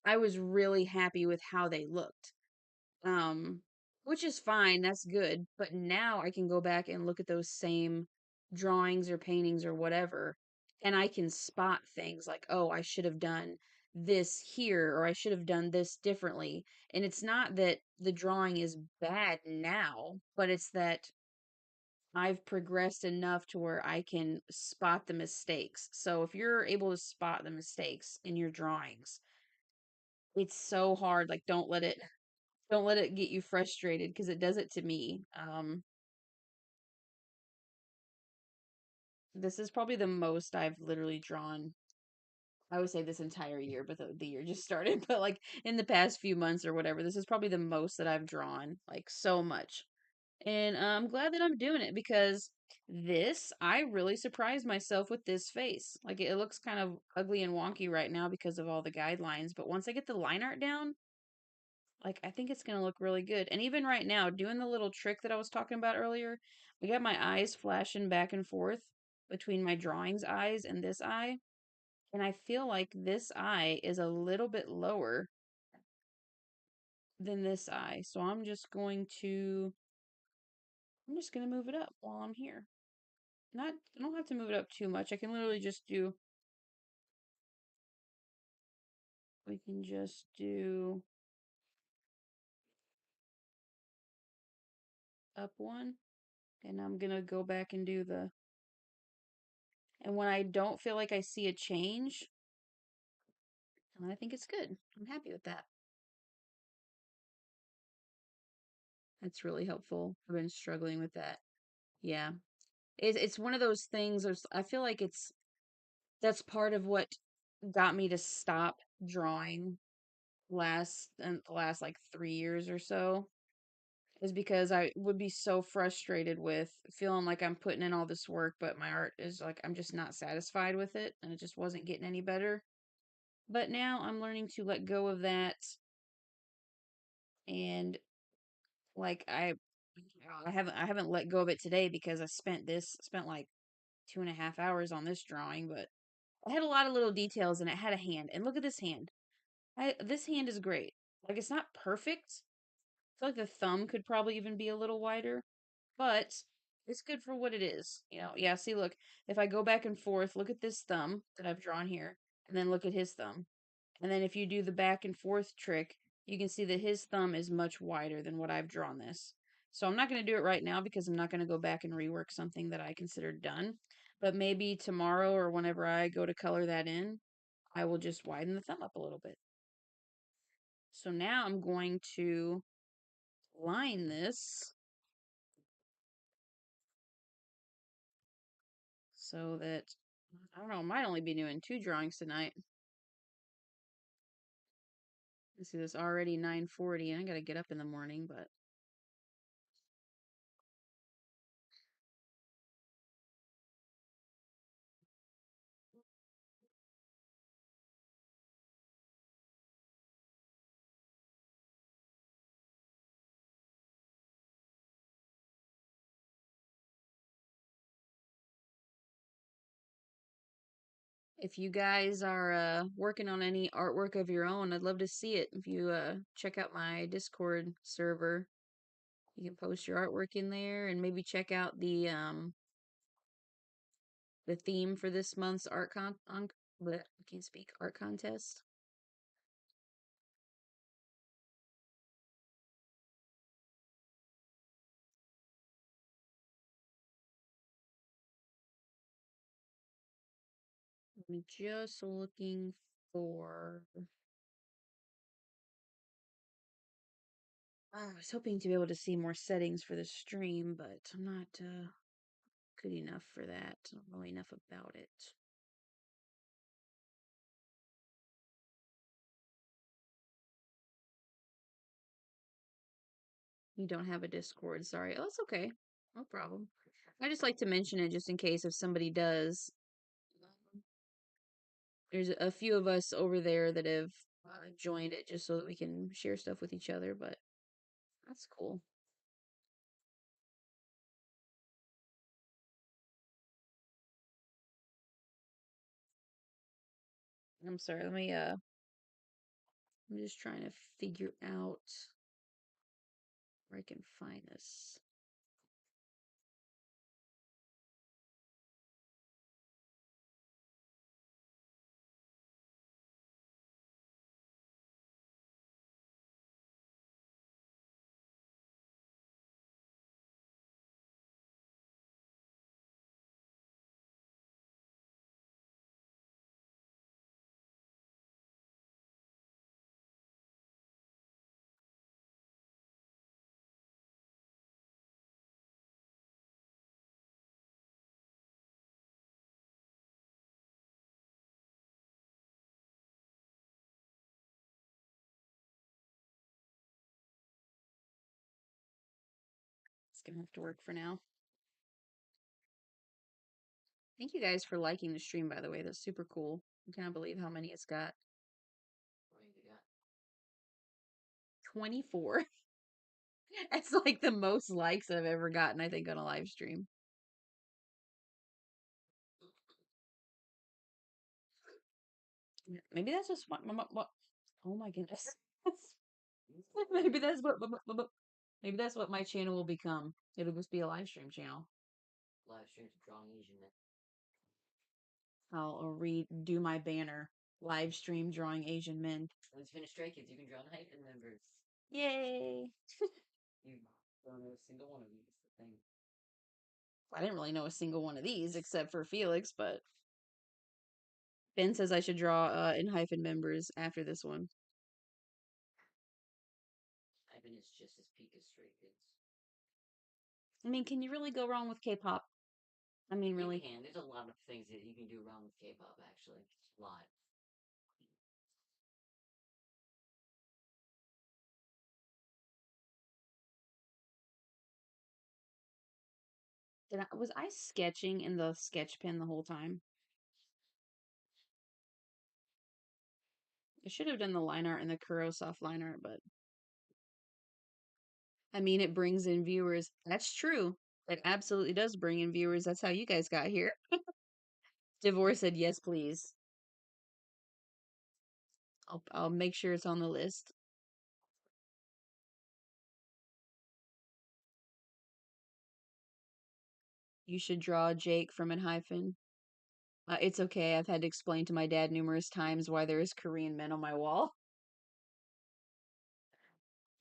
I was really happy with how they looked. Um, which is fine, that's good. But now I can go back and look at those same drawings or paintings or whatever, and I can spot things like, oh, I should have done this here, or I should have done this differently. And it's not that the drawing is bad now, but it's that I've progressed enough to where I can spot the mistakes. So if you're able to spot the mistakes in your drawings, it's so hard. Like, don't let it Don't let it get you frustrated because it does it to me. This is probably the most I've literally drawn. I would say this entire year, but the year just started. But like in the past few months or whatever, this is probably the most that I've drawn, like so much. And I'm glad that I'm doing it because I really surprised myself with this face. Like it looks kind of ugly and wonky right now because of all the guidelines, but once I get the line art down, like I think it's going to look really good. And even right now, doing the little trick that I was talking about earlier, I got my eyes flashing back and forth between my drawing's eyes and this eye. And I feel like this eye is a little bit lower than this eye. So I'm just going to move it up while I'm here. I don't have to move it up too much. I can literally just do, we can just do up one. And I'm going to go back and do and when I don't feel like I see a change, I think it's good. I'm happy with that. That's really helpful. I've been struggling with that. Yeah. It's one of those things, I feel like that's part of what got me to stop drawing the last like 3 years or so is because I would be so frustrated with feeling like I'm putting in all this work, but my art is like I'm just not satisfied with it and it just wasn't getting any better. But now I'm learning to let go of that and like I haven't let go of it today because I spent like 2.5 hours on this drawing, but I had a lot of little details and it had a hand. And look at this hand. This hand is great. Like it's not perfect. I feel like the thumb could probably even be a little wider, but it's good for what it is. Yeah, see, look, if I go back and forth, look at this thumb that I've drawn here, and then look at his thumb. And then if you do the back and forth trick, you can see that his thumb is much wider than what I've drawn this. So I'm not going to do it right now because I'm not going to go back and rework something that I considered done. But maybe tomorrow or whenever I go to color that in, I will just widen the thumb up a little bit. So now I'm going to line this so that, I don't know, I might only be doing 2 drawings tonight. You see, this already 9:40 and I gotta get up in the morning, but if you guys are working on any artwork of your own, I'd love to see it. If you check out my Discord server, you can post your artwork in there and maybe check out the theme for this month's I can't speak, art contest. I'm just looking for I was hoping to be able to see more settings for the stream, but I'm not good enough for that. I don't know enough about it. You don't have a Discord, sorry. Oh, that's okay. No problem. I just like to mention it just in case if somebody does. There's a few of us over there that have joined it just so that we can share stuff with each other, but that's cool. I'm sorry, I'm just trying to figure out where I can find this. gonna have to work for now. Thank you guys for liking the stream, by the way. That's super cool. I cannot believe how many it's got. What do you got? 24. It's like the most likes I've ever gotten, I think, on a live stream. Maybe that's just what oh my goodness. Maybe that's maybe that's what my channel will become. It'll just be a live stream channel. Live streams of drawing Asian men. I'll redo my banner. Live stream drawing Asian men. Let's finish Stray Kids. You can draw hyphen members. Yay! You don't know a single one of these. The thing. I didn't really know a single one of these except for Felix, but Ben says I should draw in hyphen members after this one. Hyphen is just as peak as Stray Kids. I mean, can you really go wrong with K-pop? I mean, really. You can. There's a lot of things that you can do wrong with K-pop, actually. A lot. Was I sketching in the sketch pen the whole time? I should have done the line art in the Kurosoft line art, but I mean, it brings in viewers. That's true. It absolutely does bring in viewers. That's how you guys got here. Divorce said yes, please. I'll make sure it's on the list. You should draw Jake from an hyphen. It's okay. I've had to explain to my dad numerous times why there is Korean men on my wall.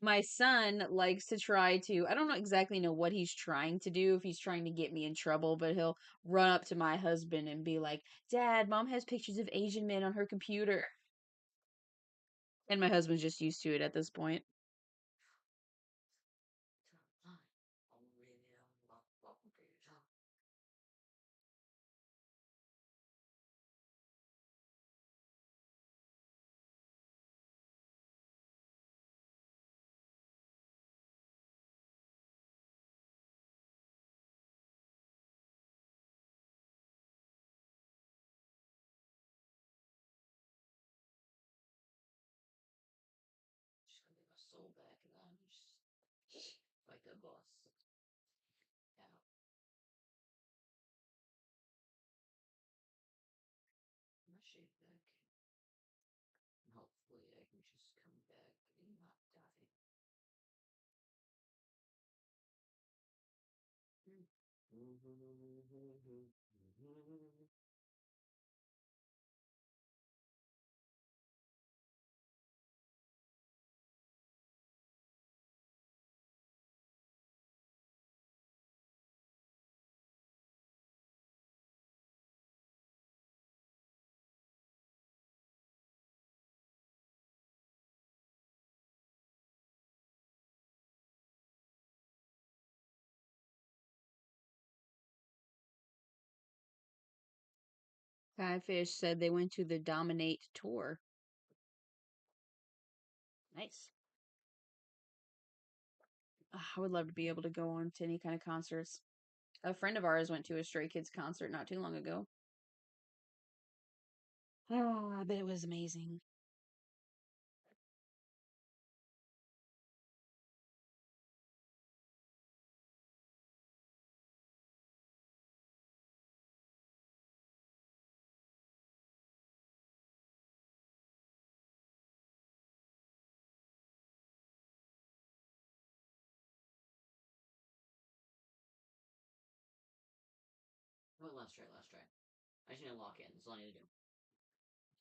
My son likes to try to, I don't know exactly know what he's trying to do, if he's trying to get me in trouble, but he'll run up to my husband and be like, Dad, Mom has pictures of Asian men on her computer. And my husband's just used to it at this point. Just gonna get my soul back and then just fight that boss. Yeah. My shape back. And hopefully I can just come back and not die. Skyfish said they went to the Dominate tour. Nice. I would love to be able to go on to any kind of concerts. A friend of ours went to a Stray Kids concert not too long ago. Oh, I bet it was amazing. Well, last try, last try. I just need to lock in. That's all I need to do.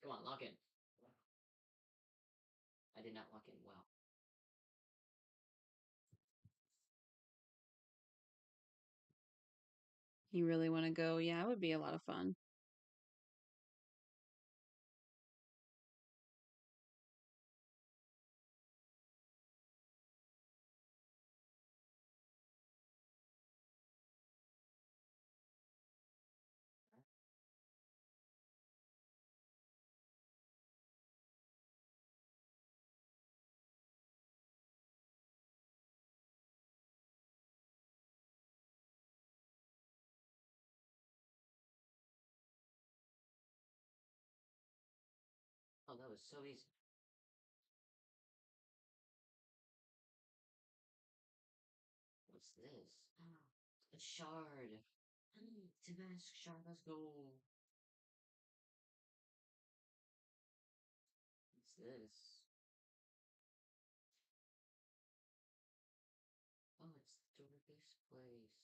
Come on, lock in. I did not lock in well. You really want to go? Yeah, it would be a lot of fun. it's so easy. What's this? A shard. Damask shard, let's go. What's this? Oh, it's the darkest place.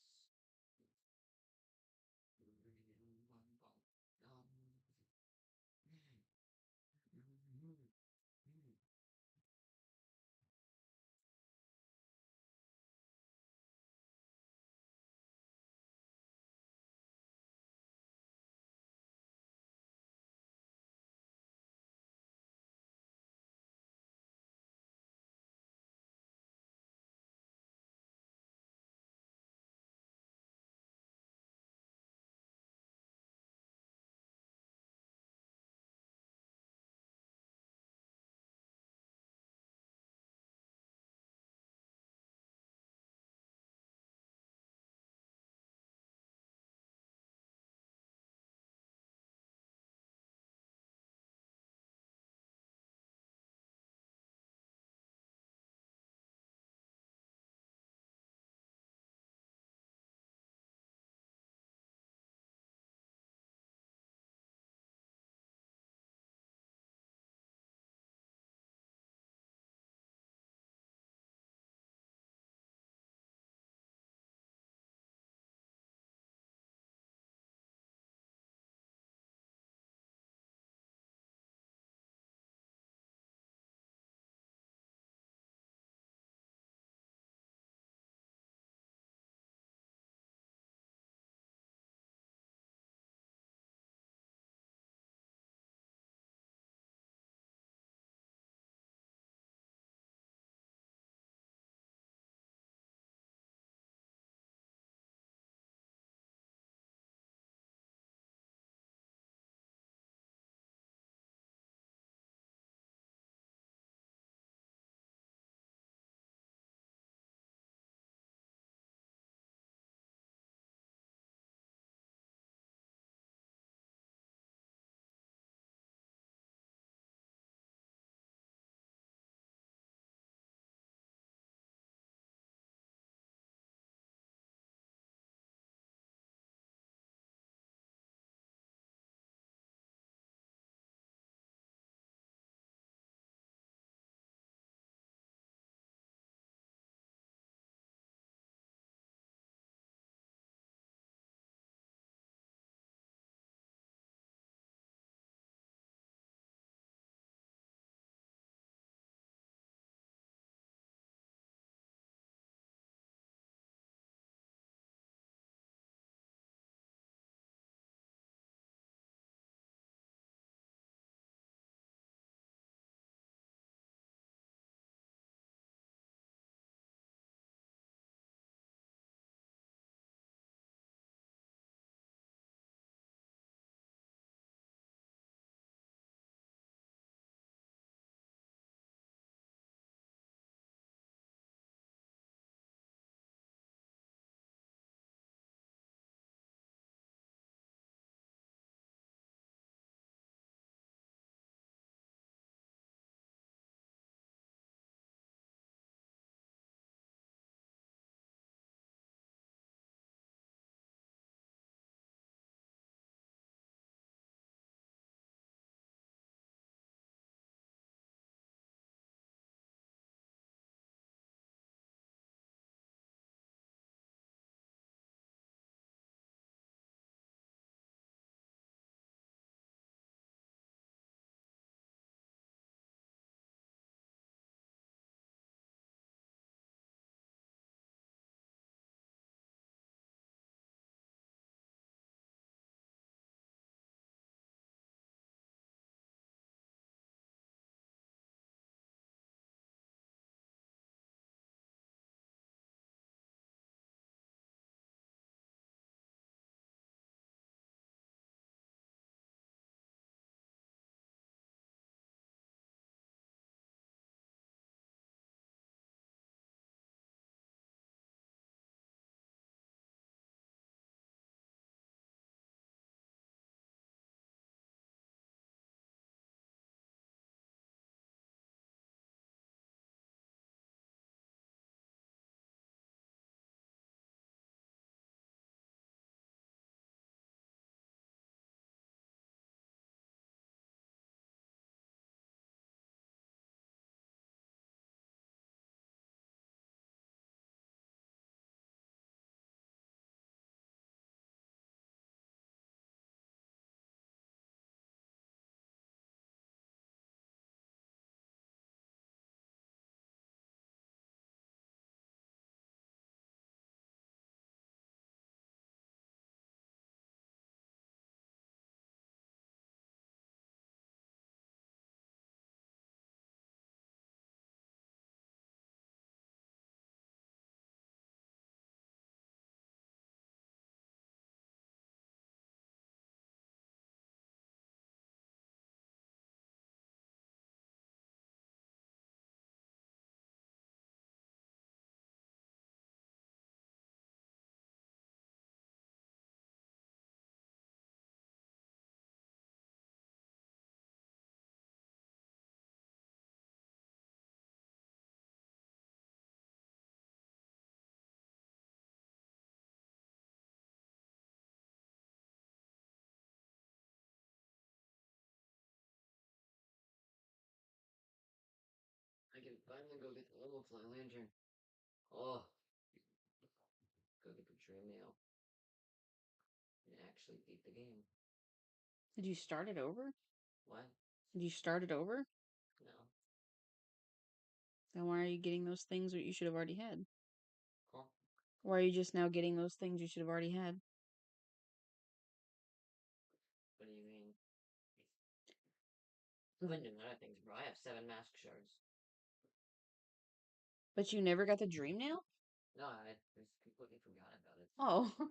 Finally go get the little fly lantern. Oh. Go get the dream nail. And actually beat the game. Did you start it over? What? Did you start it over? No. Then why are you getting those things that you should have already had? Huh? Why are you just now getting those things you should have already had? What do you mean? I've been doing other things, bro. I have 7 mask shards. But you never got the dream nail? No, I just completely forgot about it. Oh.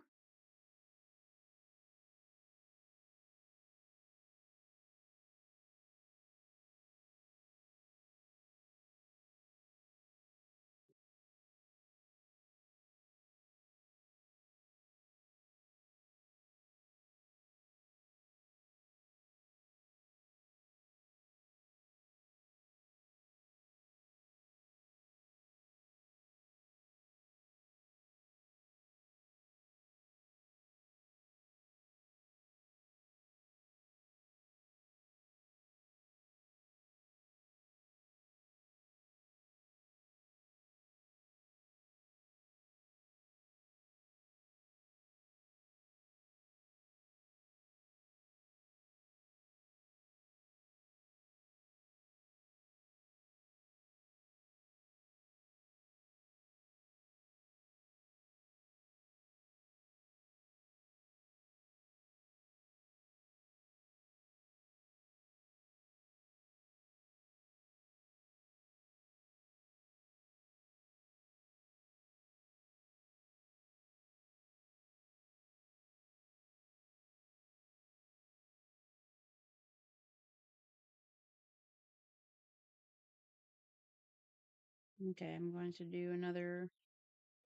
Okay, I'm going to do another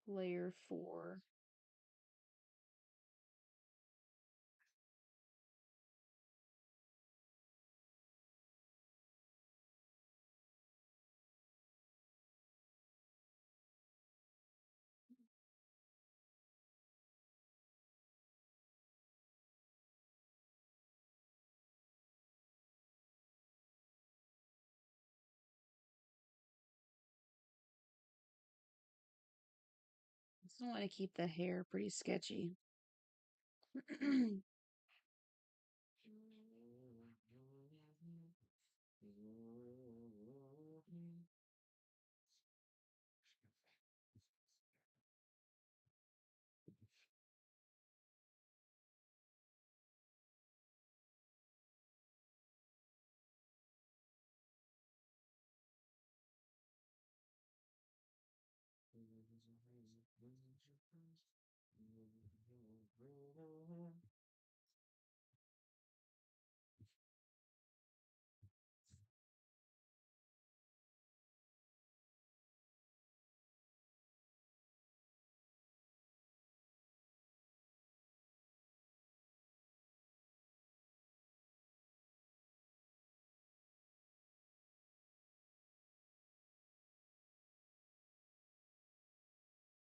layer 4. I just want to keep the hair pretty sketchy.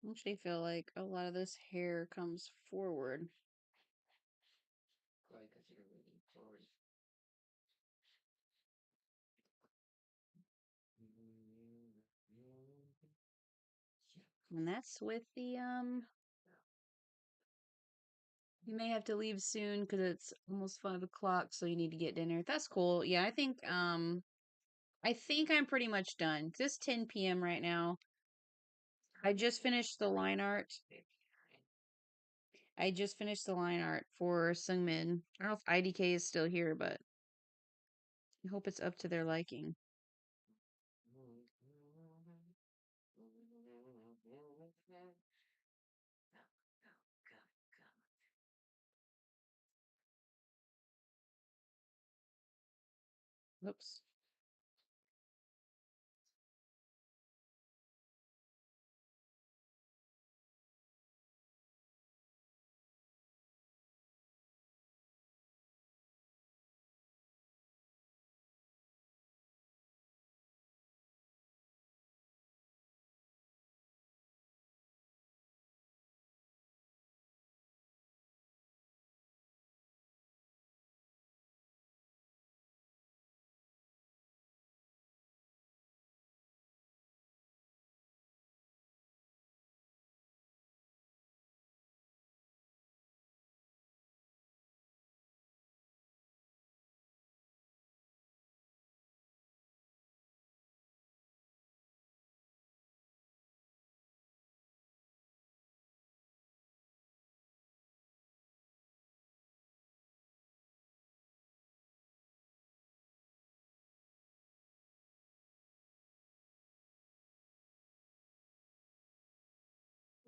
I actually feel like a lot of this hair comes forward. Probably because you're leaning forward. And that's with the you may have to leave soon because it's almost 5 o'clock, so you need to get dinner. That's cool. Yeah, I think I'm pretty much done. It's 10 p.m. right now. I just finished the line art. I just finished the line art for Sungmin. I don't know if IDK is still here, but I hope it's up to their liking. Oops.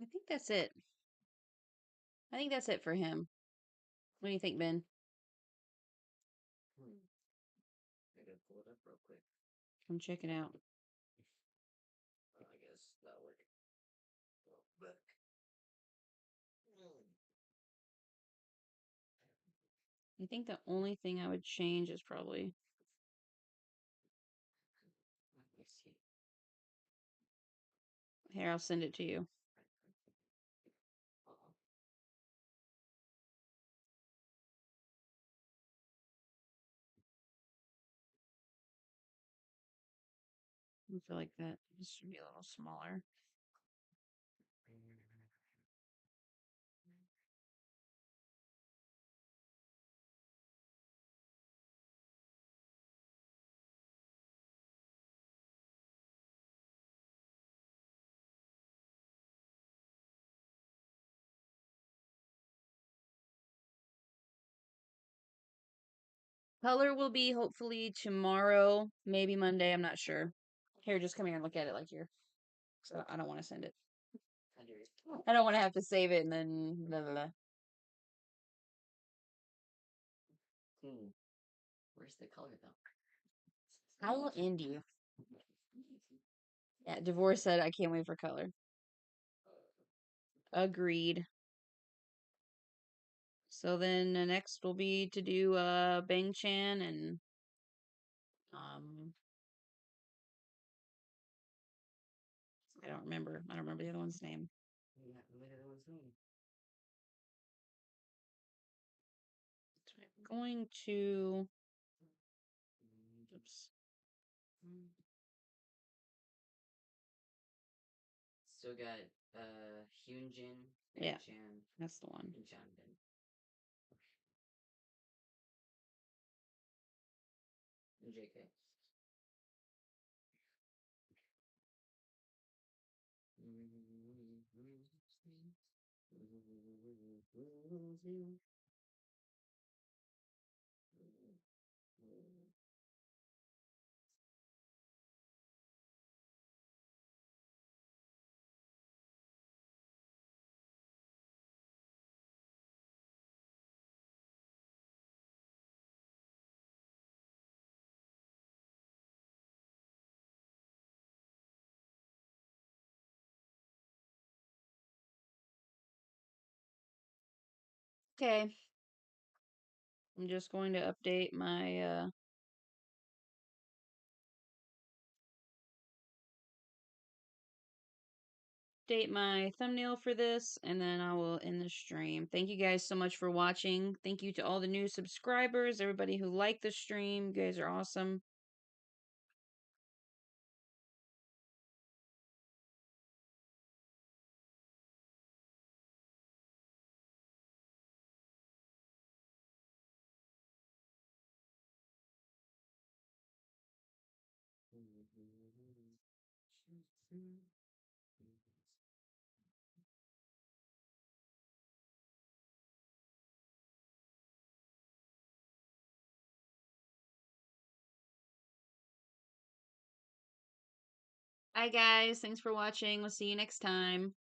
I think that's it. I think that's it for him. What do you think, Ben? I gotta pull it up real quick. Come check it out. I guess that'll work. Go back. I think the only thing I would change is probably Let's see. here. I'll send it to you. Uh-oh. I feel like that this should be a little smaller. Color will be hopefully tomorrow, maybe Monday. I'm not sure. Here, just come here and look at it like you're. So I don't want to send it. I don't want to have to save it and then blah, blah, blah. Where's the color though? How indie. Yeah, Divorce said I can't wait for color. Agreed. So then the next will be to do Bang Chan and I don't remember. I don't remember the other one's name. Yeah, look at one's name. So I'm going to oops. Still got Hyunjin, Yeah. Chan, That's the one. and Chanbin. And JK. Okay. I'm just going to update my thumbnail for this and then I will end the stream. Thank you guys so much for watching. Thank you to all the new subscribers, everybody who liked the stream. You guys are awesome. Bye guys. Thanks for watching. We'll see you next time.